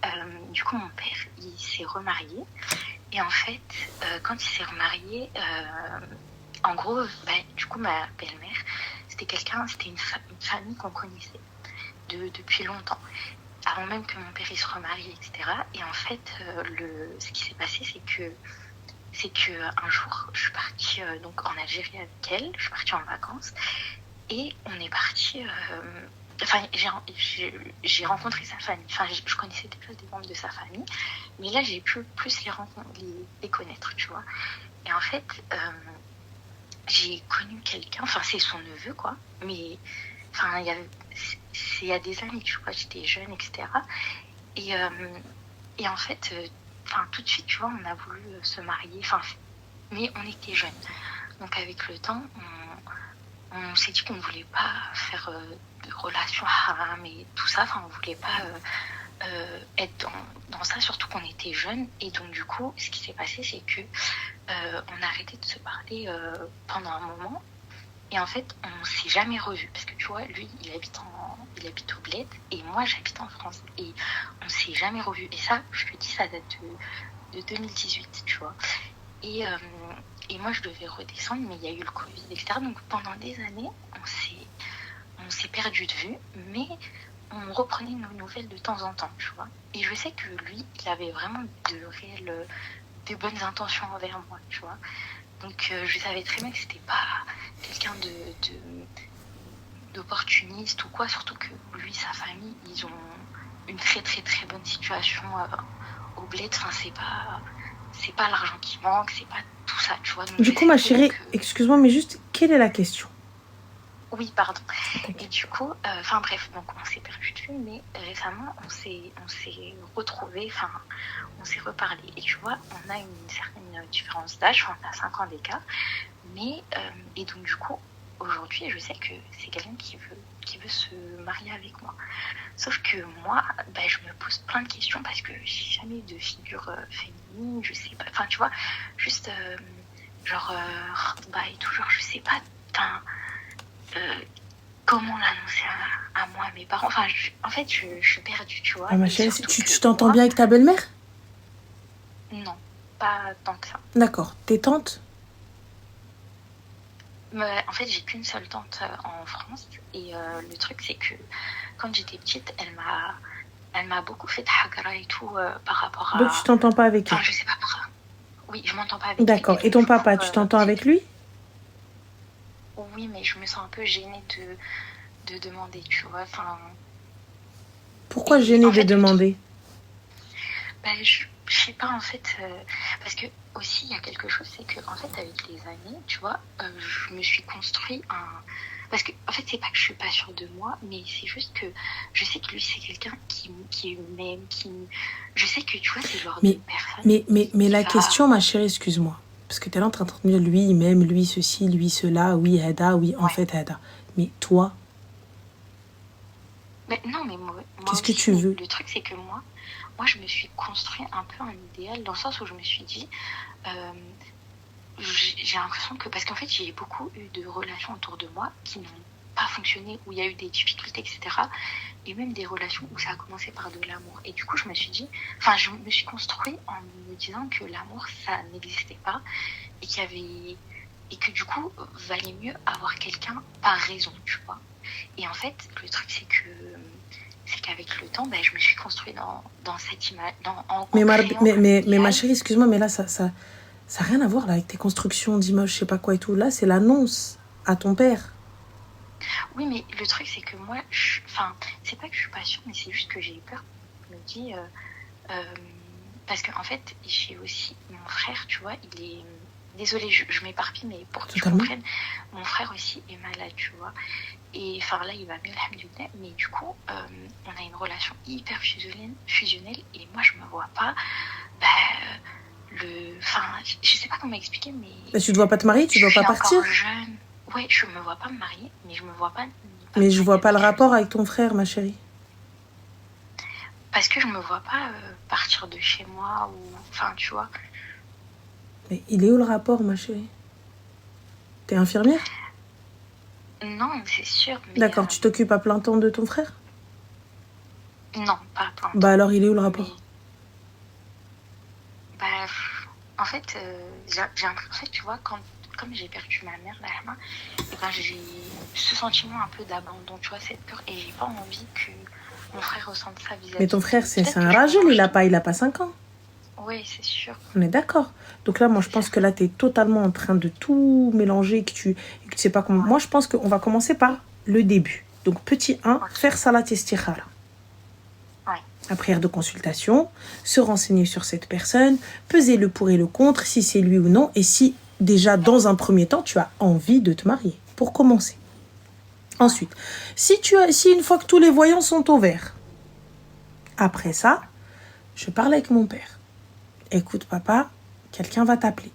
du coup, mon père, il s'est remarié. Et en fait, quand il s'est remarié, en gros, du coup, ma belle-mère, c'était une famille qu'on connaissait depuis longtemps. Avant même que mon père il se remarie, etc. Et en fait, ce qui s'est passé, c'est que un jour, je suis partie donc en Algérie avec elle. Je suis partie en vacances et on est parti. Enfin, j'ai rencontré sa famille. Enfin, je connaissais déjà des membres de sa famille, mais là, j'ai pu plus les connaître, tu vois. Et en fait, j'ai connu quelqu'un. Enfin, c'est son neveu, quoi. Mais enfin, il y a des années, tu vois, j'étais jeune, etc. Et en fait, tout de suite, tu vois, on a voulu se marier. Enfin, mais on était jeunes. Donc, avec le temps, on s'est dit qu'on ne voulait pas faire de relations haram et tout ça. Enfin, on ne voulait pas être dans ça, surtout qu'on était jeunes. Et donc, du coup, ce qui s'est passé, c'est que on a arrêté de se parler pendant un moment. Et en fait, on ne s'est jamais revus. Parce que, tu vois, lui, il habite au Bled et moi, j'habite en France. Et on ne s'est jamais revus. Et ça, je te dis, ça date de 2018, tu vois. Et moi, je devais redescendre, mais il y a eu le Covid, etc. Donc, pendant des années, on s'est perdu de vue, mais on reprenait nos nouvelles de temps en temps, tu vois. Et je sais que lui, il avait vraiment de bonnes intentions envers moi, tu vois. Donc, je savais très bien que c'était pas quelqu'un d'opportuniste ou quoi, surtout que lui, sa famille, ils ont une très, très, très bonne situation au Bled. Enfin, c'est pas l'argent qui manque, c'est pas tout ça, tu vois. Donc, du coup, ma chérie, excuse-moi, mais juste, quelle est la question? Oui, pardon. Et du coup, bref, donc on s'est perdu de vue, mais récemment, on s'est retrouvés, enfin, on s'est reparlé. Et tu vois, on a une certaine différence d'âge, on a 5 ans d'écart, mais, et donc du coup, aujourd'hui, je sais que c'est quelqu'un qui veut se marier avec moi. Sauf que moi, je me pose plein de questions parce que j'ai jamais eu de figure féminine, je sais pas, enfin, tu vois, juste, et tout, genre, je sais pas, comment l'annoncer à moi, à mes parents. Enfin, en fait, je suis perdue, tu vois. Ah, ma chérie, tu t'entends bien avec ta belle-mère? Non, pas tant que ça. D'accord. Tes tantes? En fait, j'ai qu'une seule tante en France. Et le truc, c'est que quand j'étais petite, elle m'a beaucoup fait de hagra et tout par rapport à... Donc, tu t'entends pas avec elle? Enfin, je sais pas pourquoi. Oui, je m'entends pas avec elle. D'accord. Et ton papa, tu t'entends avec lui? Oui, mais je me sens un peu gênée de demander, tu vois. Enfin... Pourquoi gênée de demander? Je sais pas, en fait, parce que aussi, il y a quelque chose, c'est que, en fait, avec les années, tu vois, je me suis construit parce que, en fait, c'est pas que je suis pas sûre de moi, mais c'est juste que je sais que lui, c'est quelqu'un qui m'aime, je sais que, tu vois, c'est le genre de personne... Mais la question, ma chérie, excuse-moi, parce que t'es là en train de dire, lui, il m'aime, lui, ceci, lui, cela, oui, Hada, oui, en fait, Hada. Mais toi... Mais non, mais moi Qu'est-ce que aussi, tu veux? le truc, c'est que moi, je me suis construit un peu un idéal dans le sens où je me suis dit, euh, j'ai l'impression que, parce qu'en fait, j'ai beaucoup eu de relations autour de moi qui n'ont pas fonctionné, où il y a eu des difficultés, etc. Et même des relations où ça a commencé par de l'amour. Et du coup, je me suis dit, enfin, je me suis construit en me disant que l'amour, ça n'existait pas et qu'il y avait, et que du coup, valait mieux avoir quelqu'un par raison, tu vois. Et en fait, le truc, c'est qu'avec le temps, ben, je me suis construit dans cette image, en Mais, créant un mais ma idéal. chérie, excuse-moi, mais là, ça a rien à voir là, avec tes constructions d'images, je sais pas quoi et tout. Là, c'est l'annonce à ton père. Oui, mais le truc, c'est que moi, enfin, c'est pas que je suis pas sûre, mais c'est juste que j'ai eu peur. Je me dis, parce qu'en fait, j'ai aussi mon frère, tu vois, il est. Désolée, je m'éparpille, mais pour que tu Totalement. comprennes, mon frère aussi est malade, tu vois. Et enfin là, il va mieux, alhamdoulilah, mais du coup, on a une relation hyper fusionnelle, et moi, je me vois pas. Enfin, je sais pas comment expliquer, mais. Bah, tu dois pas te marier, tu dois pas Je partir. suis encore jeune. Ouais, je me vois pas me marier, mais je me vois pas. Mais je vois pas le rapport avec ton frère, ma chérie. Parce que je me vois pas partir de chez moi ou. Enfin, tu vois. Mais il est où le rapport, ma chérie? T'es infirmière? Non, c'est sûr. Mais, D'accord, tu t'occupes à plein temps de ton frère? Non, pas à plein temps. Bah alors, il est où le rapport? Mais... Bah, en fait, en fait, tu vois, comme j'ai perdu ma mère, là, et ben, j'ai ce sentiment un peu d'abandon, tu vois, cette peur, et j'ai pas envie que mon frère ressente ça vis-à-vis. Mais ton frère, c'est Peut-être un que je rageux, mange il a pas 5 ans. Oui, c'est sûr. On est d'accord. Donc là, moi, je pense que là, t'es totalement en train de tout mélanger, que tu sais pas comment. Moi, je pense qu'on va commencer par le début. Donc, petit 1, faire salat istikhara. Ouais. La prière de consultation, se renseigner sur cette personne, peser le pour et le contre, si c'est lui ou non, et si déjà, dans un premier temps, tu as envie de te marier, pour commencer. Ensuite, si une fois que tous les voyants sont au vert, après ça, je parle avec mon père. Écoute, papa, quelqu'un va t'appeler.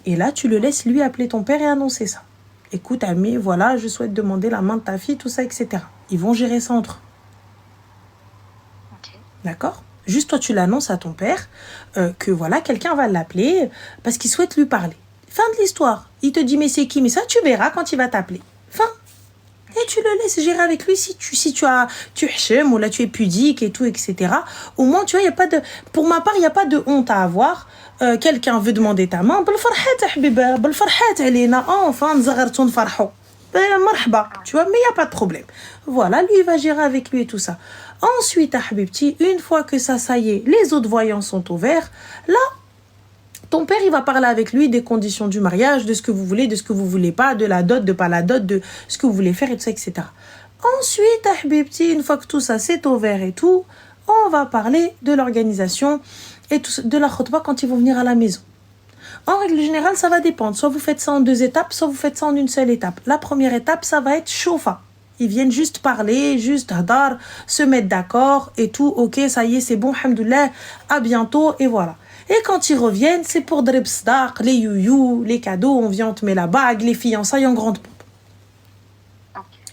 Et là, tu le laisses lui appeler ton père et annoncer ça. Écoute, Ami, voilà, je souhaite demander la main de ta fille, tout ça, etc. Ils vont gérer ça entre eux. Ok. D'accord? Juste toi, tu l'annonces à ton père que voilà, quelqu'un va l'appeler parce qu'il souhaite lui parler. Fin de l'histoire. Il te dit, mais c'est qui? Mais ça, tu verras quand il va t'appeler. Fin. Et tu le laisses gérer avec lui si tu hachem ou là tu es pudique et tout, etc. Au moins, tu vois, il y a pas de... Pour ma part, il n'y a pas de honte à avoir. Quelqu'un veut demander ta main. بالفرحات حبيبة بالفرحات علينا. Enfin, نزغرتو نفرحو. مرحبا. Tu vois, mais il n'y a pas de problème. Voilà, lui, il va gérer avec lui et tout ça. Ensuite, Habibti, une fois que ça y est, les autres voyants sont au vert, là, ton père, il va parler avec lui des conditions du mariage, de ce que vous voulez, de ce que vous voulez pas, de la dot, de pas la dot, de ce que vous voulez faire et tout ça, etc. Ensuite, Habibti, une fois que tout ça c'est au vert et tout, on va parler de l'organisation et tout, de la khutba quand ils vont venir à la maison. En règle générale, ça va dépendre. Soit vous faites ça en 2 étapes, soit vous faites ça en une seule étape. La première étape, ça va être chauffa. Ils viennent juste parler, juste hadar, se mettre d'accord et tout. Ok, ça y est, c'est bon, alhamdoulilah, à bientôt et voilà. Et quand ils reviennent, c'est pour drib sdaq, les youyou, les cadeaux, on vient, on te met la bague, les fiançailles en grande pompe.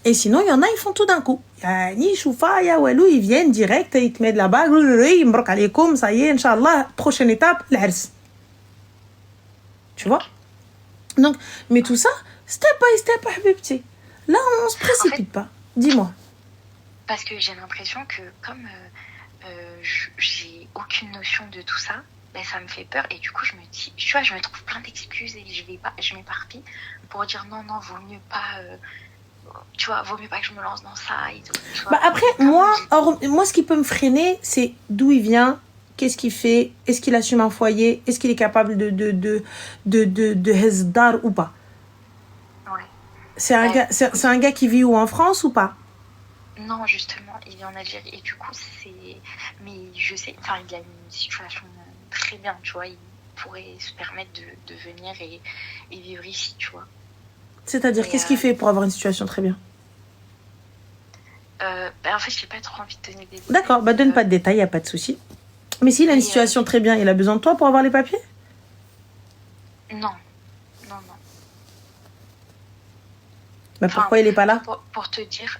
Et sinon, il y en a, ils font tout d'un coup. Yani, choufa, ya walou, ils viennent direct, ils te mettent la bague, mbrok alaikum, ça y est, Inch'Allah, prochaine étape, l'ars. Tu vois? Donc, mais tout ça, step by step, habibti. Là, on se précipite pas. Dis-moi. Parce que j'ai l'impression que comme j'ai aucune notion de tout ça, ben, ça me fait peur et du coup je me dis, tu vois, je me trouve plein d'excuses et je m'éparpille pour dire non, vaut mieux pas, tu vois, vaut mieux pas que je me lance dans ça et tout. Tu vois. Bah après, moi, ce qui peut me freiner, c'est d'où il vient, qu'est-ce qu'il fait, est-ce qu'il assume un foyer, est-ce qu'il est capable de hesdar ou pas. Ouais. C'est un gars qui vit où, en France ou pas? Non, justement, il vit en Algérie et du coup mais je sais, enfin il a une situation très bien, tu vois, il pourrait se permettre de venir et vivre ici, tu vois. C'est-à-dire, qu'est-ce qu'il fait pour avoir une situation très bien? En fait, j'ai pas trop envie de donner des détails. D'accord, bah donne pas de détails, y a pas de souci. Mais s'il a une situation très bien, il a besoin de toi pour avoir les papiers? Non. Bah pourquoi il est pas là? Pour te dire,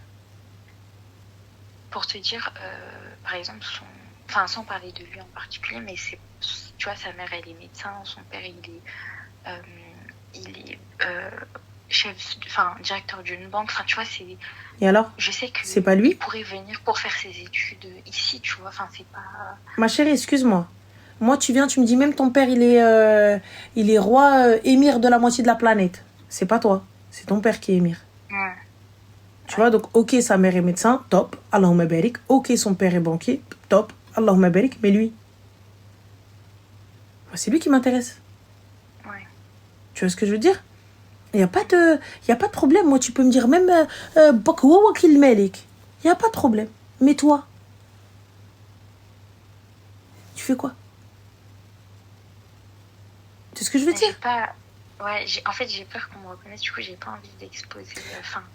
pour te dire, par exemple, sans parler de lui en particulier, mais tu vois, sa mère, elle est médecin, son père, il est chef, directeur d'une banque. Enfin, tu vois, Et alors, je sais que c'est pas lui? Il pourrait venir pour faire ses études ici, tu vois. Enfin, c'est pas. Ma chérie, excuse-moi. Moi, tu viens, tu me dis même ton père, il est roi, émir de la moitié de la planète. C'est pas toi, c'est ton père qui est émir. Tu vois, donc, ok, sa mère est médecin, top, Allahumma barik. Ok, son père est banquier, top, Allahumma barik. Mais lui, c'est lui qui m'intéresse. Ouais. Tu vois ce que je veux dire? Il n'y a pas de problème. Moi, tu peux me dire même Bakwa Wakil Malik. Il n'y a pas de problème. Mais toi, tu fais quoi? Tu sais ce que je veux dire? Ouais, en fait, j'ai peur qu'on me reconnaisse. Du coup, j'ai pas envie d'exposer.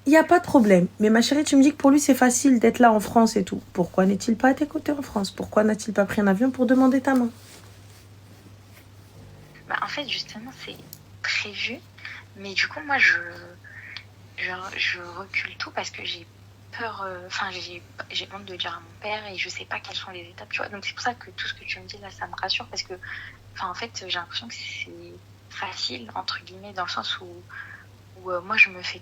Il n'y a pas de problème. Mais ma chérie, tu me dis que pour lui, c'est facile d'être là en France et tout. Pourquoi n'est-il pas à tes côtés en France? Pourquoi n'a-t-il pas pris un avion pour demander ta main? En fait, justement, c'est prévu. Mais du coup, moi, je recule tout parce que j'ai peur. J'ai honte de dire à mon père et je sais pas quelles sont les étapes, tu vois. Donc, c'est pour ça que tout ce que tu me dis là, ça me rassure parce que, en fait, j'ai l'impression que c'est facile, entre guillemets, dans le sens où moi, je me fais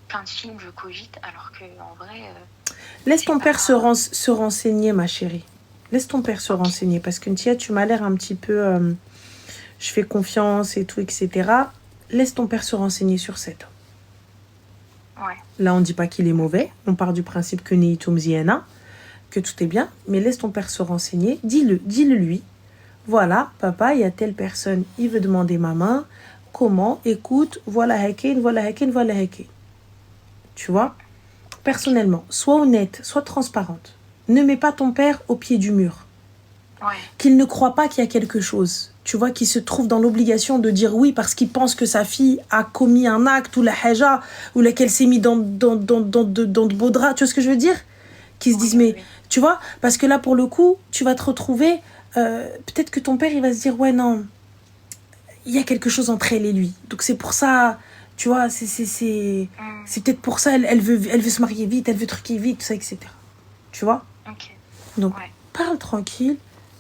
plein de films, je cogite, alors que en vrai. Laisse ton père se renseigner, ma chérie. Laisse ton père se renseigner parce que Ntia, tu m'as l'air un petit peu. Je fais confiance et tout, etc. Laisse ton père se renseigner sur cet homme. Ouais. Là, on ne dit pas qu'il est mauvais. On part du principe que Neitum Ziena, que tout est bien. Mais laisse ton père se renseigner. Dis-le lui. Voilà, papa, il y a telle personne, il veut demander ma main. Comment? Écoute, voilà Haken, voilà Haken, voilà Haken. Tu vois? Personnellement, sois honnête, sois transparente. Ne mets pas ton père au pied du mur. Ouais. Qu'il ne croit pas qu'il y a quelque chose. Tu vois, qu'il se trouve dans l'obligation de dire oui parce qu'il pense que sa fille a commis un acte ou la haja ou laquelle s'est mis dans de beaux draps. Tu vois ce que je veux dire? Qu'ils se disent, mais tu vois, parce que là, pour le coup, tu vas te retrouver. Peut-être que ton père, il va se dire, ouais, non, il y a quelque chose entre elle et lui. Donc c'est pour ça, tu vois, c'est peut-être pour ça, elle veut se marier vite, elle veut truquer vite, tout ça, etc. Tu vois? Ok. Donc, parle tranquille,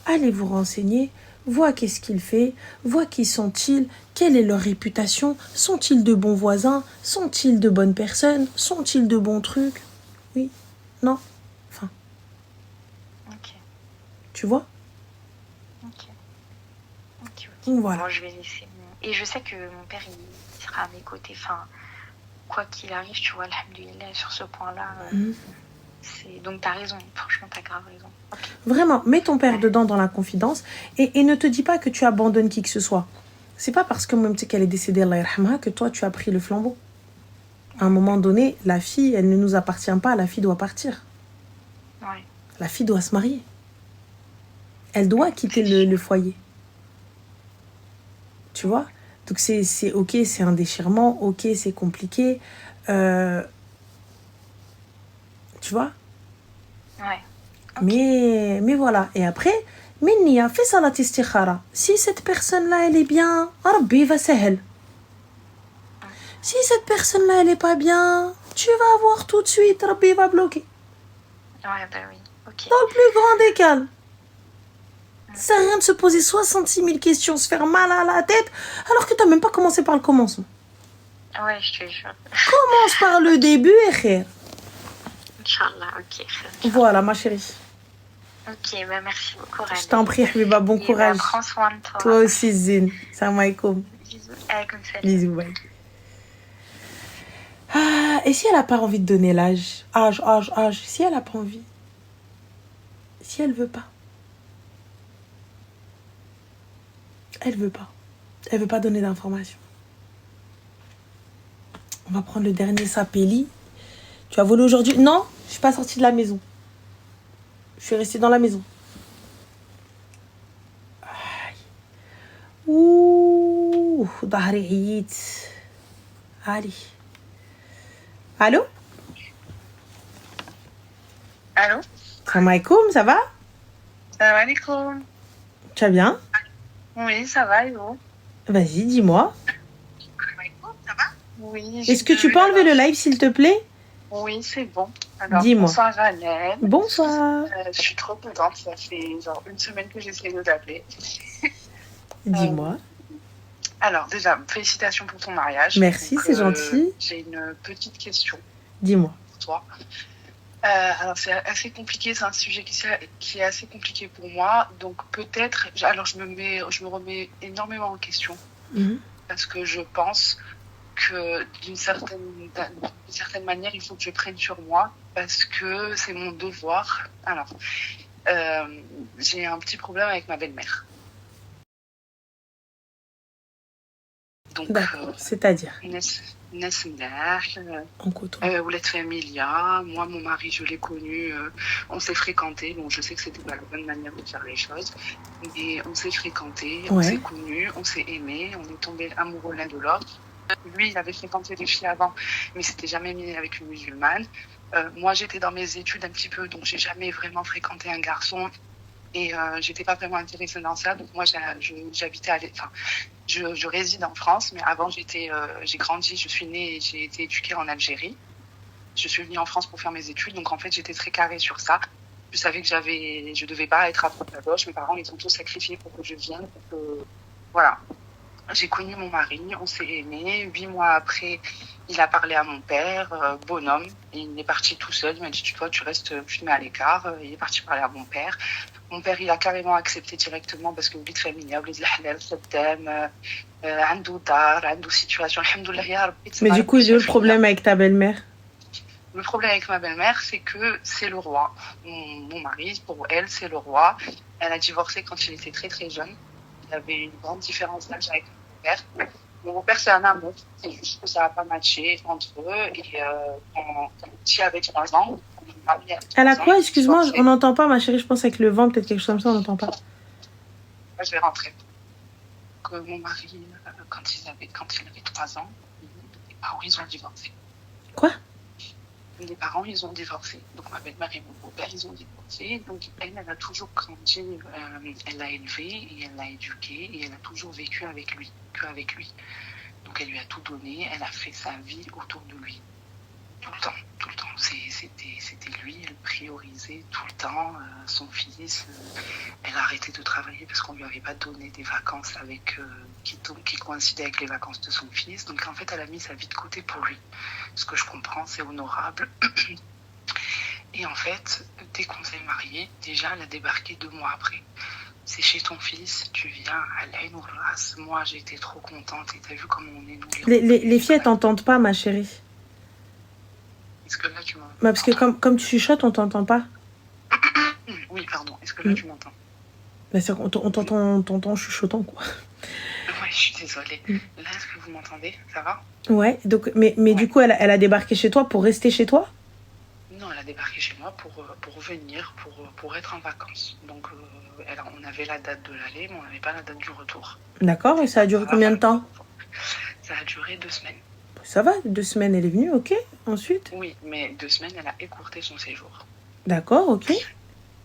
allez vous renseigner. Vois qu'est-ce qu'il fait, vois qui sont-ils, quelle est leur réputation, sont-ils de bons voisins, sont-ils de bonnes personnes, sont-ils de bons trucs? Oui, non, enfin. Ok. Tu vois? Ok. Donc voilà. Bon, je vais laisser Et je sais que mon père, il sera à mes côtés, quoi qu'il arrive, tu vois, alhamdoulilah, sur ce point-là. Donc t'as raison, franchement, t'as grave raison. Okay. Vraiment, mets ton père dedans dans la confidence et ne te dis pas que tu abandonnes qui que ce soit. C'est pas parce que même tu sais qu'elle est décédée, Allah yarhamha, que toi tu as pris le flambeau. À un moment donné, la fille, elle ne nous appartient pas, la fille doit partir. Ouais. La fille doit se marier. Elle doit quitter le foyer. Tu vois? Donc c'est ok, c'est un déchirement, ok, c'est compliqué. Tu vois? Ouais. Okay. Mais voilà. Et après, Minnia, fais salat istikhara. Si cette personne-là, elle est bien, Rabbi va sahel. Si cette personne-là, elle est pas bien, tu vas voir tout de suite, Rabbi va bloquer. Ouais, bah oui. Ok. Dans le plus grand des calmes. Ça sert à rien de se poser 66 000 questions, se faire mal à la tête, alors que tu n'as même pas commencé par le commencement. Ouais, je te jure. Commence par le début et khair. Inch'Allah, ok. Voilà, ma chérie. Ok, bah merci beaucoup, Rani. Je t'en prie, Habiba, bon courage. Prends soin de toi. Toi aussi, Zine. Salam alaikum. Bisous. Alaikum salam. Bisous, bye. Ah, et si elle n'a pas envie de donner l'âge? Âge. Si elle n'a pas envie? Si elle veut pas? Elle veut pas. Elle veut pas donner d'informations. On va prendre le dernier sapéli. Tu as volé aujourd'hui? Non, je suis pas sortie de la maison. Je suis restée dans la maison. Ouh, ظهري عييت. Allez. Allô? Allô? Salam alaikum, ça va? Salam alaikum. Tu vas bien? Oui, ça va, et vous? Vas-y, dis-moi. Salam alaikum, ça va? Oui. Est-ce que tu peux enlever le live, s'il te plaît? Oui, c'est bon. Alors, Dis-moi. bonsoir Annelle. Bonsoir. Je suis trop contente. Ça fait genre une semaine que j'essaie de t'appeler. Dis-moi. Alors, déjà, félicitations pour ton mariage. Merci, Donc, c'est gentil. J'ai une petite question Dis-moi. pour toi. Alors, c'est assez compliqué. C'est un sujet qui est assez compliqué pour moi. Donc, peut-être. Alors, je me remets énormément en question. Mhm. Parce que je pense que d'une certaine manière, il faut que je prenne sur moi parce que c'est mon devoir. Alors, j'ai un petit problème avec ma belle-mère. Donc, D'accord, c'est-à-dire en coton. Oulette Familia, moi, mon mari, je l'ai connu, on s'est fréquentés, donc je sais que c'était pas la bonne manière de faire les choses, mais on s'est fréquentés, on s'est connus, on s'est aimés, on est tombés amoureux l'un de l'autre. Lui, il avait fréquenté des filles avant, mais s'était jamais mis avec une musulmane. Moi, j'étais dans mes études un petit peu, donc j'ai jamais vraiment fréquenté un garçon. Et j'étais pas vraiment intéressée dans ça. Donc moi, j'habitais je réside en France, mais avant, j'ai grandi, je suis née et j'ai été éduquée en Algérie. Je suis venue en France pour faire mes études. Donc en fait, j'étais très carrée sur ça. Je savais que je devais pas être à droite à gauche. Mes parents, ils ont tout sacrifié pour que je vienne. Voilà. J'ai connu mon mari, on s'est aimés. 8 mois après, il a parlé à mon père, bonhomme. Et il est parti tout seul. Il m'a dit, toi, tu te mets à l'écart. Il est parti parler à mon père. Mon père, il a carrément accepté directement parce que وليد فاميليا وليد الحلال خدام عنده دار عنده situation alhamdoulilah ya rabbi. Mais du coup, il y a eu le problème avec ta belle-mère. Le problème avec ma belle-mère, c'est que c'est le roi. Mon mari, pour elle, c'est le roi. Elle a divorcé quand il était très très jeune. Il y avait une grande différence d'âge avec mon père. Mon père, c'est un amour. C'est juste que ça n'a pas matché entre eux. Et quand il avait 3 ans, elle a quoi? Excuse-moi, on n'entend pas, ma chérie. Je pense avec le vent, peut-être quelque chose comme ça, on n'entend pas. Je vais rentrer. Que mon mari, quand il avait 3 ans, les parents, ils ont divorcé. Quoi? Les parents, ils ont divorcé. Donc, ma belle-mère et mon beau-père, ils ont divorcé. Donc, elle a toujours grandi, elle l'a élevé et elle l'a éduqué et elle a toujours vécu avec lui, qu'avec lui. Donc, elle lui a tout donné, elle a fait sa vie autour de lui. Tout le temps. C'était lui, elle priorisait tout le temps son fils. Elle a arrêté de travailler parce qu'on lui avait pas donné des vacances qui coïncidaient avec les vacances de son fils. Donc en fait, elle a mis sa vie de côté pour lui. Ce que je comprends, c'est honorable. Et en fait, dès qu'on s'est mariés, déjà, elle a débarqué 2 mois après. C'est chez ton fils, tu viens à l'Aïn ou Ras. Moi, j'ai été trop contente et t'as vu comment on est nous. Les filles, elles t'entendent pas, ma chérie. Est-ce que là, tu m'entends? Bah, parce que comme tu chuchotes, on t'entend pas. Oui, pardon. Est-ce que là, tu m'entends? Bah, on t'entend chuchotant, quoi. Ouais, je suis désolée. Là, est-ce que vous m'entendez? Ça va? Ouais, donc, mais ouais. Du coup, elle a débarqué chez toi pour rester chez toi? Non, elle a débarqué chez moi pour venir, pour être en vacances. Donc, on avait la date de l'aller, mais on n'avait pas la date du retour. D'accord, et ça a duré combien de temps? Ça a duré 2 semaines. Ça va, 2 semaines, elle est venue, ok. Ensuite? Oui, mais 2 semaines, elle a écourté son séjour. D'accord, ok.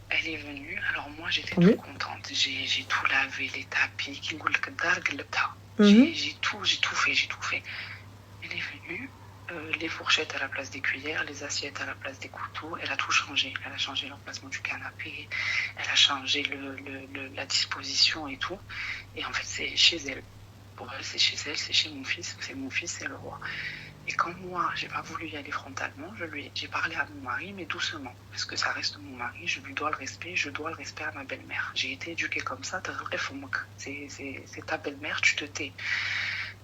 Elle est venue, alors moi j'étais trop contente. J'ai tout lavé, les tapis, j'ai tout fait. Elle est venue, les fourchettes à la place des cuillères, les assiettes à la place des couteaux, elle a tout changé. Elle a changé l'emplacement du canapé, elle a changé la disposition et tout. Et en fait, c'est chez elle. Pour elle, c'est chez elle, c'est chez mon fils, c'est le roi. Et quand moi, j'ai pas voulu y aller frontalement, j'ai parlé à mon mari, mais doucement, parce que ça reste mon mari, je lui dois le respect à ma belle-mère. J'ai été éduquée comme ça, c'est ta belle-mère, tu te tais.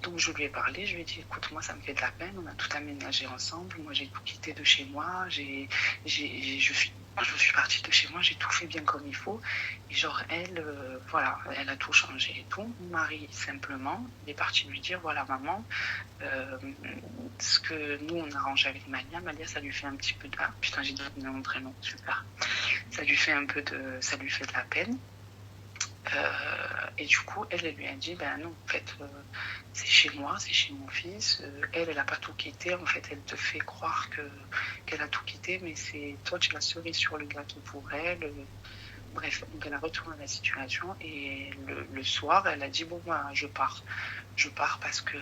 Donc je lui ai parlé, je lui ai dit, écoute, moi ça me fait de la peine, on a tout aménagé ensemble, moi j'ai tout quitté de chez moi, je suis partie de chez moi, j'ai tout fait bien comme il faut. Et genre, elle a tout changé et tout. Mon mari, simplement, il est parti lui dire, voilà, maman, ce que nous, on a arrangé avec Malia, ça lui fait un petit peu de... Ah, putain, j'ai donné mon prénom, super. Ça lui fait de la peine. Et du coup, elle lui a dit, ben non, en fait, c'est chez moi, c'est chez mon fils. Elle n'a pas tout quitté. En fait, elle te fait croire qu'elle a tout quitté, mais c'est toi, tu es la cerise sur le gâteau pour elle. Bref, donc elle a retourné la situation et le soir, elle a dit, bon, moi, je pars. Je pars parce que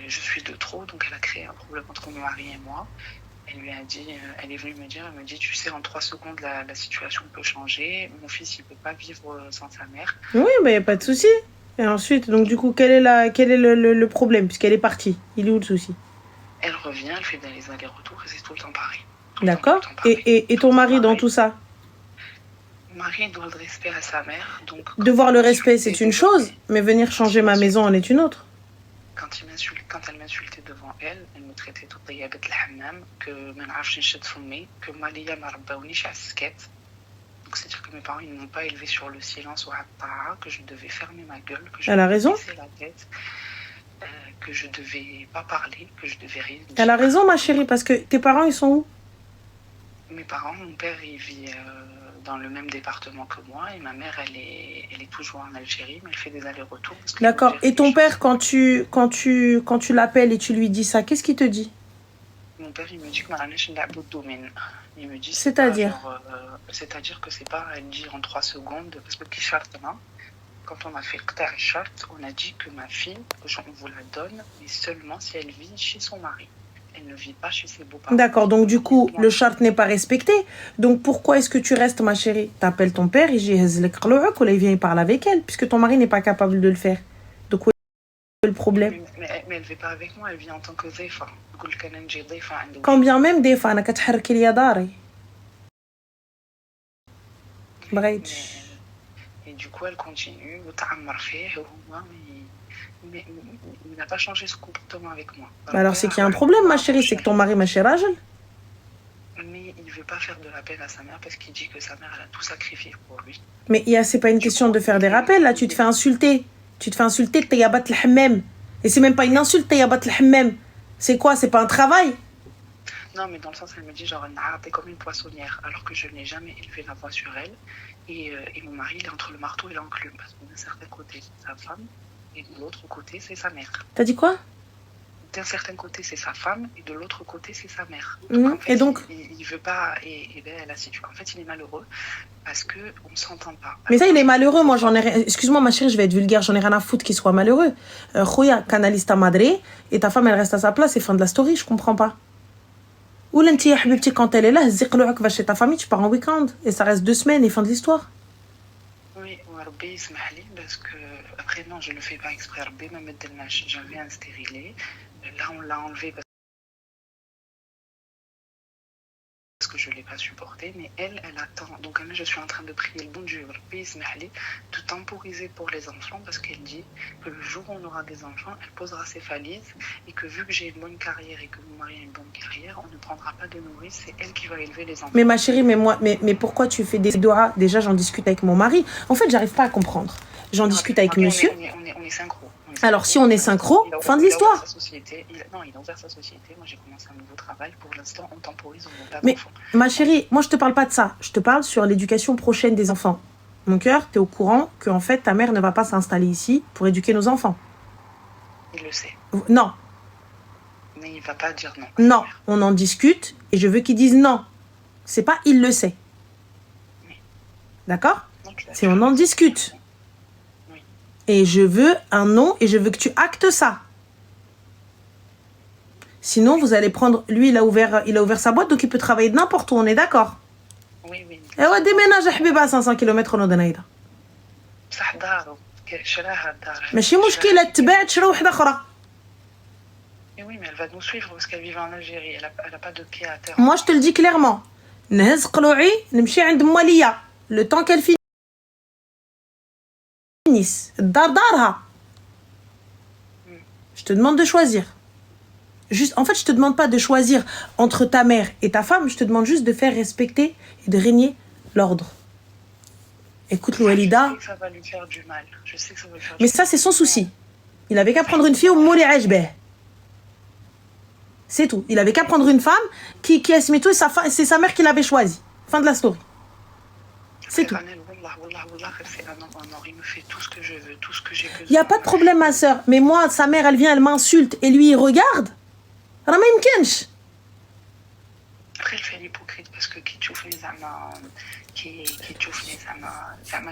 je suis de trop. Donc, elle a créé un problème entre mon mari et moi. Elle lui a dit, elle est venue me dire, elle me dit, tu sais, en 3 secondes, la situation peut changer. Mon fils, il peut pas vivre sans sa mère. Oui, il n'y a pas de souci. Et ensuite, donc du coup, quel est le problème puisqu'elle est partie? Il est où le souci? Elle revient, elle fait des allers-retours et c'est tout le temps pareil. D'accord. Et ton mari dans tout ça? Mon mari doit le respect à sa mère. Donc, devoir le respect, c'est une chose, mais venir changer ma maison en est une autre. Quand elle m'insultait devant elle, elle me traitait de طيابة الحمام, que ما نعرفش نشد فمي, que ماليا ما رباونيش على السكات. Donc c'est-à-dire que mes parents ils m'ont pas élevé sur le silence ou à الطاعة, que je devais fermer ma gueule, que je Elle a devais raison. baisser la tête, que je devais pas parler, que je devais rien dire. Elle a raison, ma chérie, parce que tes parents, ils sont où? Mes parents, mon père il vit dans le même département que moi et ma mère elle est toujours en Algérie mais elle fait des allers-retours. D'accord. Et ton père quand tu l'appelles et tu lui dis ça, qu'est-ce qu'il te dit? Mon père il me dit que il me dit c'est-à-dire c'est-à-dire que c'est pas elle dit en 3 secondes parce que quand on a fait le chart, on a dit que ma fille on vous la donne mais seulement si elle vit chez son mari. Elle ne vit pas chez ses beaux-parents. D'accord, donc du coup, le chart n'est pas respecté. Donc pourquoi est-ce que tu restes, ma chérie? T'appelles ton père, il vient, il parle avec elle, puisque ton mari n'est pas capable de le faire. Donc où est le problème? Mais elle ne vit pas avec moi, elle vit en tant que ضيفة. Quand bien même des fois, et du coup, elle continue, mais il n'a pas changé ce comportement avec moi. Alors c'est qu'il y a un problème, ma chérie, c'est que ton mari, ma chérie, mais il ne veut pas faire de la peine à sa mère parce qu'il dit que sa mère elle a tout sacrifié pour lui. Mais c'est pas une question de faire des rappels, là, tu te fais insulter. Tu te fais insulter, tayabat al-hammam. Et c'est même pas une insulte, tayabat al-hammam. C'est quoi? C'est pas un travail? Non, mais dans le sens, elle me dit genre, elle m'a arrêté comme une poissonnière, alors que je n'ai jamais élevé la voix sur elle. Et mon mari, il est entre le marteau et l'enclume. Parce que d'un certain côté, c'est sa femme, et de l'autre côté, c'est sa mère. T'as dit quoi? D'un certain côté, c'est sa femme, et de l'autre côté, c'est sa mère. Donc, en fait, et donc il veut pas, et ben, elle a situé. En fait, il est malheureux parce qu'on ne s'entend pas. Mais ça, il est malheureux. Moi, j'en ai rien. Excuse-moi, ma chérie, je vais être vulgaire. J'en ai rien à foutre qu'il soit malheureux. Khoya, canalise ta madre, et ta femme, elle reste à sa place, c'est fin de la story, je comprends pas. Ou l'anti, habibti, quand elle est là, va chez ta famille, tu pars en week-end, et ça reste 2 semaines, et fin de l'histoire. Oui, parce que, après, non, je ne le fais pas exprès. J'avais un stérilet. Là, on l'a enlevé parce que je ne l'ai pas supporté, mais elle attend. Donc, là, je suis en train de prier le bon Dieu, de temporiser pour les enfants, parce qu'elle dit que le jour où on aura des enfants, elle posera ses valises, et que vu que j'ai une bonne carrière et que mon mari a une bonne carrière, on ne prendra pas de nourrice, c'est elle qui va élever les enfants. Mais ma chérie, mais pourquoi tu fais des doigts? Déjà, j'en discute avec mon mari. En fait, j'arrive pas à comprendre. J'en discute avec monsieur. On est synchro. Alors, si on est synchro, fin de l'histoire. Il a ouvert sa société. Moi, j'ai commencé un nouveau travail. Pour l'instant, on temporise, on n'a pas Mais, d'enfants. ma chérie, moi, je te parle pas de ça. Je te parle sur l'éducation prochaine des enfants. Mon cœur, t'es au courant que, en fait, ta mère ne va pas s'installer ici pour éduquer nos enfants. Il le sait. Non. Mais il va pas dire non. Non, on en discute et je veux qu'ils disent non. C'est pas il le sait. Oui. D'accord? C'est on on en discute. Oui. Et je veux un non et je veux que tu actes ça. Sinon, vous allez prendre... Lui, il a ouvert sa boîte, donc il peut travailler de n'importe où, on est d'accord? Oui, oui. Et ouais, déménage à Habiba à 500 km au Danaïda. صح داره شراها الدار. ماشي مشكلة تباع تشري وحدة أخرى. Oui, mais elle va nous suivre parce qu'elle vit en Algérie. Elle a pas de pied à terre. Moi, je te le dis clairement. نهز قلوعي نمشي عند موالية. Le temps qu'elle finisse. الدار دارها. Je te demande de choisir. Juste, en fait, je te demande pas de choisir entre ta mère et ta femme. Je te demande juste de faire respecter et de régner l'ordre. Écoute, Loualida. Je sais que ça va lui faire du mal. Je sais que ça va lui faire Mais du ça, mal. c'est son souci. Il avait qu'à prendre une fille au Mouli Ajbeh. C'est tout. Il avait qu'à prendre une femme qui est tout et c'est sa mère qui l'avait choisie. Fin de la story. C'est tout. Il me fait tout ce que je veux, tout ce que j'ai besoin. Il n'y a pas de problème, ma soeur. Mais moi, sa mère, elle vient, elle m'insulte et lui, il regarde. Rama Imkench. Après, elle fait l'hypocrite parce que qui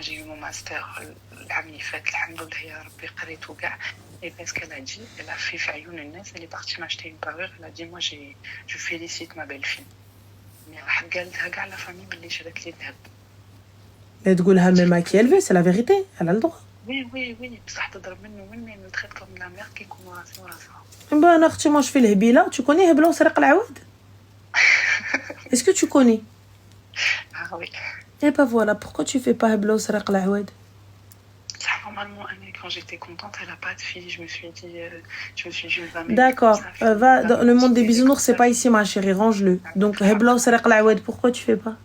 j'ai eu mon master l'année faite, alhamdoulilah, ya Rabbi, قريت وكاع. Et qu'est-ce qu'elle a dit? Elle a fait Fayoun Nes, elle est partie m'acheter une parure. Elle a dit, moi, je félicite ma belle-fille. Mais la famille, elle شرت لي الذهب. Mais تقولها même à qui elle veut, c'est la vérité, elle a le droit. Oui, بصح تضرب منه مني elle me traite comme la mère qui يكون راسي وراسها. Ben اختي moi je fais الهبيله, tu connais هبله وسرق العواد? Est-ce que tu connais? Ah oui. Et ben voilà, pourquoi tu fais pas هبله وسرق العواد? Normalement, quand j'étais contente, elle n'a pas de fille. Je me suis dit, je vais m'aimer. D'accord, va dans le monde des bisounours, c'est pas ici ma chérie, range-le. Donc هبله وسرق العواد, pourquoi tu fais pas?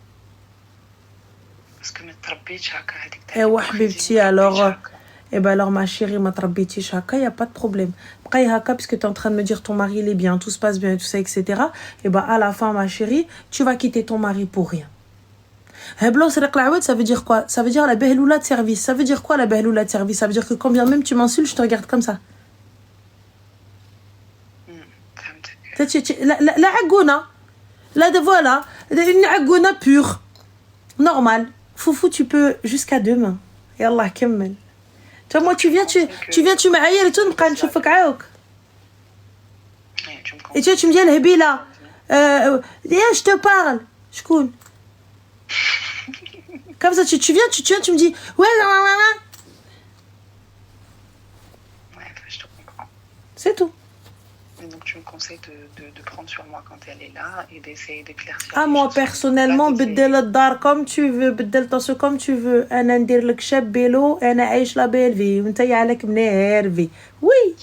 Parce que ما تربيتش هكا هذيك. ايوا حبيبتي alors eh ben alors ma chérie ma تربيتيش هكا, y a pas de problème. بقاي هكا parce que tu es en train de me dire ton mari il est bien, tout se passe bien et tout ça etc. Et ben à la fin ma chérie, tu vas quitter ton mari pour rien. هبله وسرق العواد, ça veut dire quoi? Ça veut dire la behloula de service. Ça veut dire quoi la behloula de service? Ça veut dire que quand bien même tu m'insultes, je te regarde comme ça. La agouna, la voilà, une agouna pure, normal. Foufou, tu peux jusqu'à demain. Yallah, كمل. Tu vois, moi, tu viens, tu m'aïr et tout, نبقى نشوفك عاوك. Et tu me dis, الهبيلة, je te parle. شكون? Comme ça, tu viens, tu me dis, ouais, Ouais, je te comprends. c'est tout. Et donc, tu me conseilles de prendre sur moi quand elle est là et d'essayer d'éclaircir. Ah, moi, personnellement, بدل الدار comme tu veux, بدل طاسو comme tu veux. أنا ندير لك شاب بيلو, أنا عايش لا بيل في, وأنت عليك منيرفي. Oui.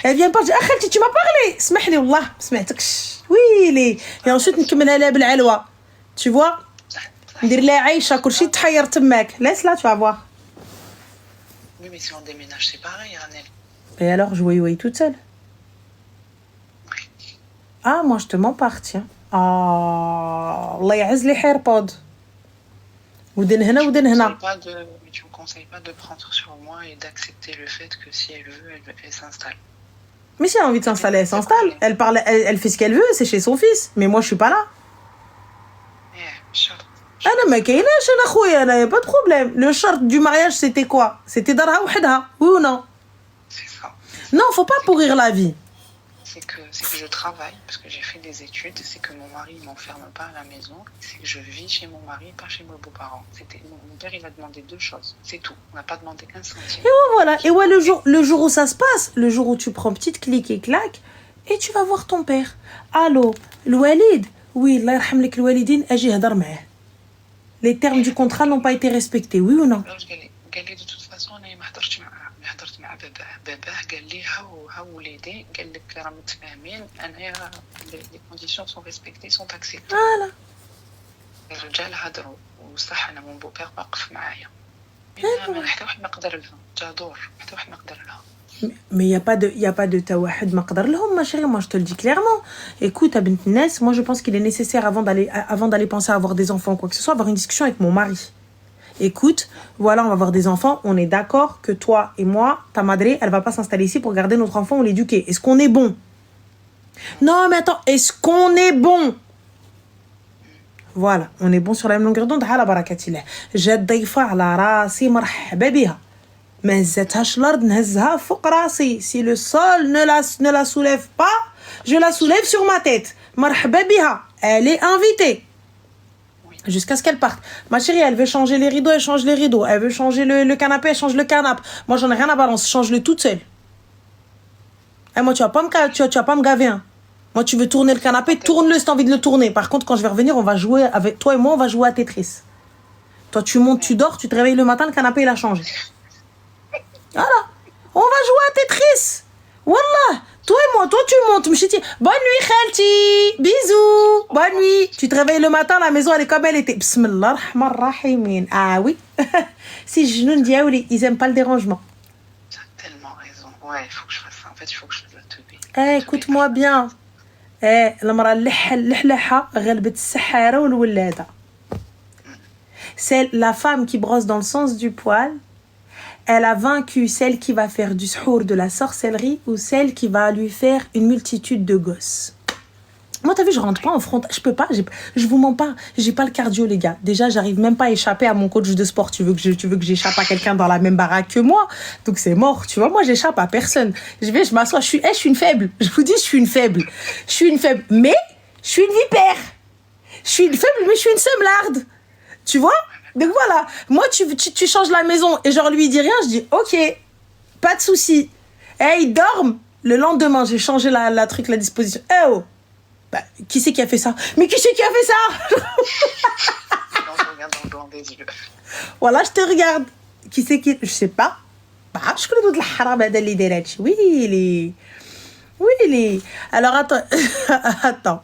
Elle vient pas dire, أخالتي, tu m'as parlé. اسمح لي والله, ما سمعتكش. Oui. Et ensuite, نكملها لها بالعلوة. Tu vois? ندير لها عيشة, كلشي تحير تماك. Laisse là, tu vas voir. Oui, mais si on déménage, c'est pareil, Anel. Et alors, je oui toute seule. Ah, moi, je te m'appartiens. Ah, Allah يعز لي حيربود. ودن هنا ودن هنا. Mais tu me conseilles pas de prendre sur moi et d'accepter le fait que si elle veut, elle s'installe. Mais si elle a envie de s'installer, elle s'installe. Elle parle, elle fait ce qu'elle veut, c'est chez son fils. Mais moi, je suis pas là. أنا ما كايناش أنا خويا, أنا y a pas de problème. Le charte du mariage, c'était quoi? C'était دارها وحدها, oui ou non? C'est ça. Non, faut pas pourrir la vie. C'est que je travaille, parce que j'ai fait des études, c'est que mon mari ne m'enferme pas à la maison, c'est que je vis chez mon mari, pas chez mes beaux-parents. Mon père, il a demandé 2 choses, c'est tout. On n'a pas demandé qu'un centime. Et voilà. Et ouais, le jour où ça se passe, le jour où tu prends petite clique et claque, et tu vas voir ton père. Allô, الوالد? Oui, الله يرحم لك الوالدين, أجي هدر معاه. Les termes du contrat n'ont pas été respectés, oui ou non? قال لي de toute façon انا ما حضرت مع باباه قال لي ها وليدي قال لك راه متفاهمين انايا les conditions sont respectées sont acceptées. Voilà. الرجال هضروا وصح انا مون بوبير واقف معايا. ما حتى واحد ما قدر لها جادور, حتى واحد ما قدر لها. Mais il y a pas de tawahed maqdar lahum, ma chérie, moi je te le dis clairement. Écoute, Abint Nes, moi je pense qu'il est nécessaire avant d'aller penser à avoir des enfants, quoi que ce soit, avoir une discussion avec mon mari. Écoute, voilà, on va avoir des enfants, on est d'accord que toi et moi, ta madre, elle va pas s'installer ici pour garder notre enfant ou l'éduquer. Est-ce qu'on est bon? Non, mais attends, est-ce qu'on est bon? Voilà, on est bon sur la même longueur d'onde. Hala barakatillah. Jad daifa ala rasi, marhaba biha. ما هزتهاش الارض نهزها فوق راسي. Si le sol ne la soulève pas, je la soulève sur ma tête. مرحبا بها, elle est invitée jusqu'à ce qu'elle parte. Ma chérie, elle veut changer les rideaux, elle change les rideaux. Elle veut changer le canapé, elle change le canapé. Moi j'en ai rien à balancer, change-le toute seule. Et moi tu vas pas me gaver, hein. Moi tu veux tourner le canapé, tourne-le si t'as envie de le tourner. Par contre quand je vais revenir, on va jouer avec toi et moi, on va jouer à Tetris. Toi tu montes, tu dors, tu te réveilles le matin, le canapé il a changé. Voilà, on va jouer à Tetris. Wallah, toi et moi, toi tu montes, mchiti. Bonne nuit Khalti, bisous, bonne nuit. Tu te réveilles le matin, la maison elle est comme elle était. Bismillah rahman rahimin. Ah oui. Si Jnoun Diaouli, ils aiment pas le dérangement. Tu as tellement raison. Ouais, il faut que je fasse ça. En fait, il faut que je fasse la teubé. Écoute-moi bien. المرأة اللحلحة غلبت السحارة والولادة. C'est la femme qui brosse dans le sens du poil. Elle a vaincu celle qui va faire du shour, de la sorcellerie, ou celle qui va lui faire une multitude de gosses. Moi, t'as vu, je rentre pas en front. Je peux pas. Je vous mens pas. J'ai pas le cardio, les gars. Déjà, j'arrive même pas à échapper à mon coach de sport. Tu veux que j'échappe à quelqu'un dans la même baraque que moi? Donc, c'est mort. Tu vois, moi, j'échappe à personne. Je m'assois. Je suis une faible. Je vous dis, je suis une faible. Je suis une faible. Mais, je suis une vipère. Je suis une faible, mais je suis une semlarde. Tu vois? Donc, voilà. Moi, tu changes la maison et genre, lui, il dit rien. Je dis, OK. Pas de souci. Ils dorment. Le lendemain, j'ai changé la disposition. Oh! Bah, qui c'est qui a fait ça? Mais qui c'est qui a fait ça? Non, je regarde dans le blanc des yeux. Voilà, je te regarde. Qui c'est qui? Je sais pas. Bah, je connais d'autres haram هذا اللي داير هادشي. Oui. Alors, attends.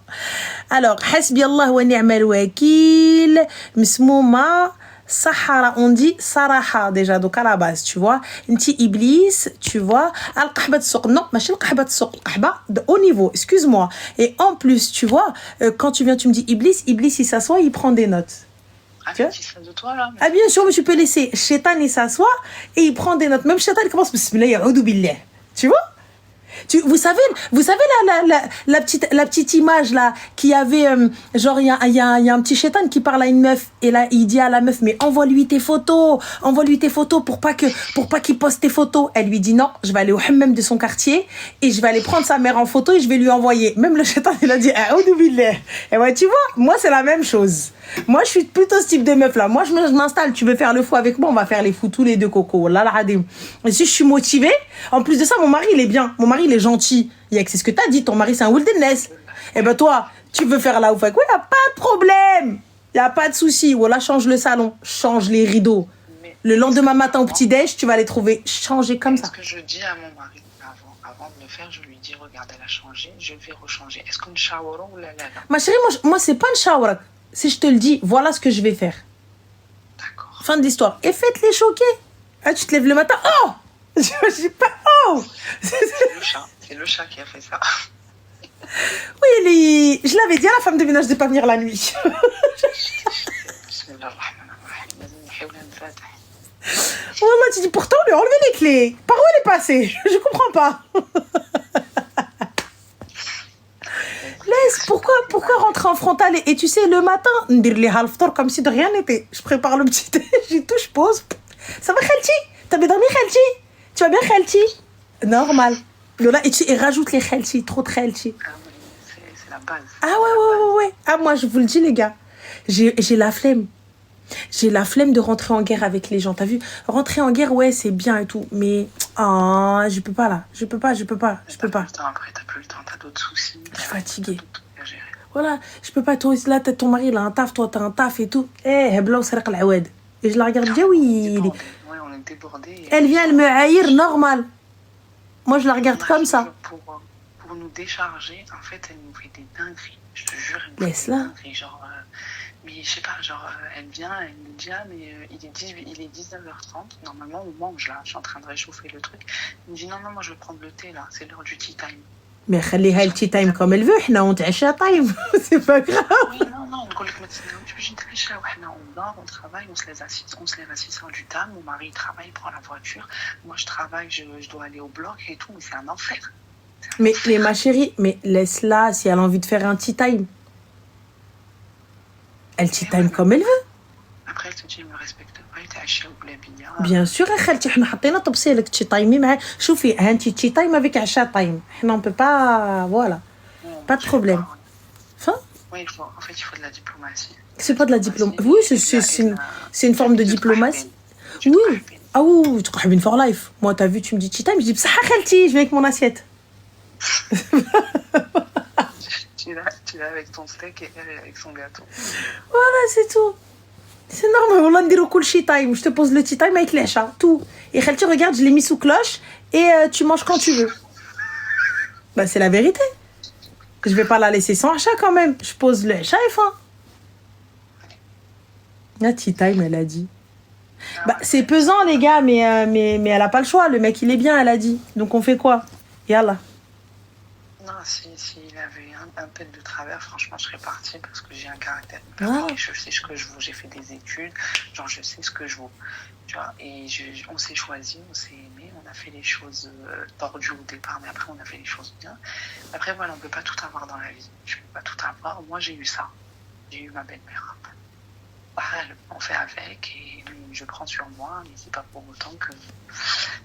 Alors, حسبي الله ونعم الوكيل مسمومة Sahara, on dit Saraha déjà, donc à la base, tu vois. Nti Iblis, tu vois. Al-Qahba de non, machin Al-Qahba de de haut niveau, excuse-moi. Et en plus, tu vois, quand tu viens, tu me dis Iblis, il s'assoit, il prend des notes. Ah, mais tu fais de toi là. Ah, bien sûr, mais tu peux laisser. Shaitan, il s'assoit et il prend des notes. Même Shaitan, il commence Bismillah, ya'oudou billah. Tu vois? Vous savez la petite image là qui avait genre il y a un petit chétan qui parle à une meuf et là il dit à la meuf mais envoie-lui tes photos pour pas qu'il poste tes photos. Elle lui dit non, je vais aller au hammam de son quartier et je vais aller prendre sa mère en photo et je vais lui envoyer. Même le chétan il a dit a'oudou billah. Et ouais, tu vois, moi c'est la même chose. Moi je suis plutôt ce type de meuf là. Moi je m'installe, tu veux faire le fou avec moi, on va faire les fous tous les deux coco. Là et si je suis motivée, en plus de ça mon mari il est bien. Mon mari il est gentil. C'est ce que t'as dit, ton mari c'est un wilderness. Et ben toi, tu veux faire la ouf avec moi, y a pas de problème. Y a pas de souci. Voilà, change le salon, change les rideaux. Mais le lendemain matin au petit-déj, tu vas les trouver changés comme ça. Ce que je dis à mon mari avant de le faire, je lui dis regarde, elle a changé, je vais rechanger. Est-ce qu'on shower ou la lave? Ma chérie, moi c'est pas un shower. Si je te le dis, voilà ce que je vais faire. D'accord. Fin de l'histoire. Et faites-les choquer. Ah, tu te lèves le matin. Oh! Je dis pas oh! C'est le chat qui a fait ça. Oui, je l'avais dit à la femme de ménage de pas venir la nuit. Wallah, tu dis pourtant on lui a enlevé les clés. Par où elle est passée? Je comprends pas. Laisse, pourquoi rentrer en frontal et tu sais, le matin, dire les halftor comme si de rien n'était. Je prépare le petit thé, j'y touche, pose. Ça va, Khalti? T'as bien dormi, Khalti? Tu vas bien, Khalti? Normal. Lola, et rajoute les Khalti, trop de Khalti. Ah oui, c'est la base. Ah ouais. Ah, moi, je vous le dis, les gars. J'ai la flemme. J'ai la flemme de rentrer en guerre avec les gens. T'as vu? Rentrer en guerre, ouais, c'est bien et tout. Mais, je peux pas là. Je peux pas. T'as plus le temps après, t'as plus le temps, t'as d'autres soucis. Je suis fatiguée. Voilà, je peux pas. Toi, là, t'as ton mari, il a un taf, toi, t'as un taf et tout. Hebla ou Sarak Al-Awad. Et je la regarde bien, oui. Ouais, on est débordés. Elle vient, elle me haïr normal. Moi, je la regarde comme ça. Pour nous décharger, en fait, elle nous fait des dingueries. Je te jure, elle nous fait des dingueries. Genre, mais je sais pas, genre, elle vient, elle me dit, ah, mais il est 19h30, normalement, on mange là, je suis en train de réchauffer le truc. Elle me dit, non, moi, je vais prendre le thé là, c'est l'heure du tea time. Mais خليها le tea time comme elle veut, حنا on تعشى time, c'est pas grave. Oui, non, on dit que maintenant, tu veux نتعشى, on dort, on travaille, on se lève à 6h du tard, mon mari il travaille, il prend la voiture, moi je travaille, je dois aller au bloc et tout, mais c'est un enfer. Mais ma chérie, mais laisse-la si elle a envie de faire un tea time. Elle tea time comme elle veut. Après, elle te dit, elle me respecte pas, elle تعشى وبلا بيا. Bien sûr, خالتي حنا حطينا طبسيلك تشي تايمي معاه. شوفي انتي تشي تايم افيك عشاء تايم. حنا on peut pas voilà. Pas de problème. Enfin? Oui, en fait, il faut de la diplomatie. C'est pas de la diplomatie. Oui, c'est une forme de diplomatie. Oui. Ah oui, tu crois for life. Moi, t'as vu, tu me dis tea time, je dis بصحة خالتي, je viens avec mon assiette. Tu vas avec ton steak et elle avec son gâteau. Voilà, c'est tout. C'est normal, on va dire كل time. Je te pose le tea time avec l'isha, tout. Et Khalti, regarde, je l'ai mis sous cloche et tu manges quand tu veux. Bah, c'est la vérité. Je vais pas la laisser sans achat quand même. Je pose le isha et fin. La tea time, elle a dit. Bah, c'est pesant, les gars, mais elle a pas le choix. Le mec, il est bien, elle a dit. Donc, on fait quoi? Yallah. Non, s'il avait un tête de travers, franchement, je serais partie parce que j'ai un caractère. Je sais ce que je vaux, j'ai fait des études, genre je sais ce que je vaux. Tu vois, et on s'est choisi, on s'est aimé, on a fait les choses tordues au départ, mais après, on a fait les choses bien. Après, voilà, on ne peut pas tout avoir dans la vie. Je ne peux pas tout avoir. Moi, j'ai eu ça. J'ai eu ma belle-mère. Voilà, on fait avec et je prends sur moi, mais c'est pas pour autant que.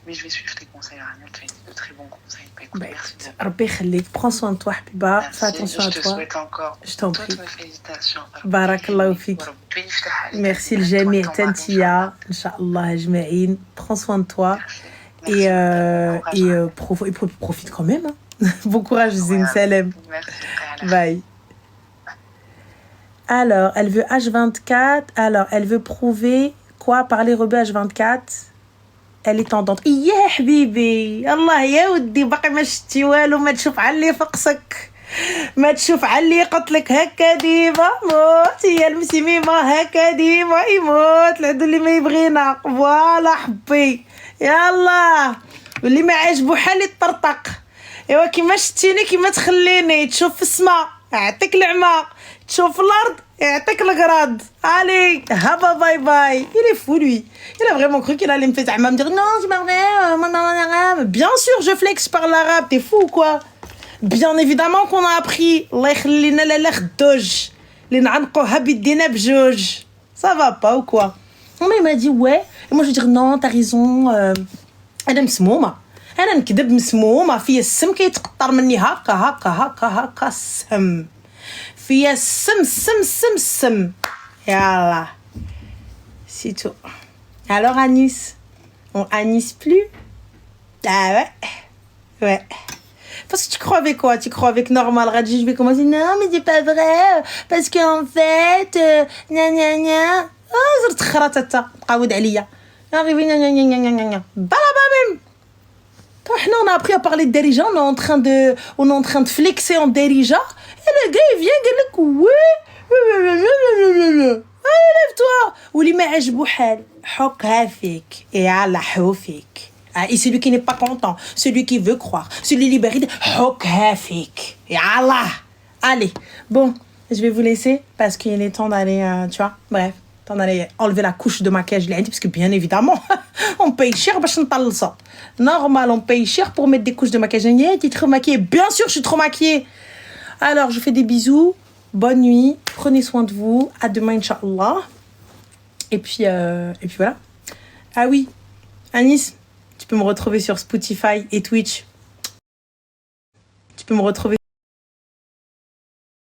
Mais je vais suivre tes conseils, Rania. Tu as dit de très bons conseils. Bah, écoute, merci beaucoup. Rabbi khalik, prends soin de toi, Habiba. Merci. Fais attention à Je te toi. souhaite encore Je t'en prie. toutes mes félicitations. Barakallahu fik. Merci le jami, Tantia. Inch'Allah, Ajma'in. Prends soin de toi. Merci. Profite quand même. Hein. Bon courage, Zine Salem. Merci. Bye. Alors, elle veut H24. Alors, elle veut prouver quoi? Parler rebeu H24. Elle est tendante. يا حبيبي الله يا ودي باقي ما شفتي والو ما تشوف علي فقسك ما تشوف علي قلت لك هكا ديما موت هي المسيميمه هكا ديما يموت العدو اللي ما يبغينا فوالا حبي يلا واللي ما عاجبو حالي الطرطق ايوا كيما شتيني كيما تخليني تشوف في السما يعطيك العمى تشوف الارض يعطيك القراد allez haba bye bye il est fou lui il a vraiment cru qu'il allait me faire me dire non c'est pas vrai bien sûr je flex par l'arabe t'es fou ou quoi bien évidemment qu'on a appris الله يخلينا لا خدوج اللي نعنقوها بيدينا بجوج ça va pas ou quoi mais il m'a dit ouais et moi je vais dire non t'as raison انا مسمومه انا نكذب مسمومه فيا السم كيتقطر مني هكا السم فيا السم يلا c'est tout alors Anis on Anis plus ah ouais parce que tu crois avec quoi? Tu crois avec normal Radji? Je vais commencer non mais c'est pas vrai parce qu'en fait gna زرت خرطتها قاود عليا arrivé gna balaba même. Maintenant, on a appris à parler de Derija, on est en train de flexer en Derija. Et le gars, il vient, il dit, ouais, allez, lève-toi. Ou li ma ajbou hal, hokha fik, et ala houfik. Et celui qui n'est pas content, celui qui veut croire, celui libéré, hokha fik, et ala. Allez, bon, je vais vous laisser parce qu'il est temps d'aller, tu vois, bref. T'en allais enlever la couche de maquillage parce que bien évidemment on paye cher normal on paye cher pour mettre des couches de maquillage. T'es trop maquillée, bien sûr je suis trop maquillée. Alors je fais des bisous, bonne nuit, prenez soin de vous, à demain Inch'Allah. Et puis voilà. Ah oui Anis, tu peux me retrouver sur Spotify et Twitch. Tu peux me retrouver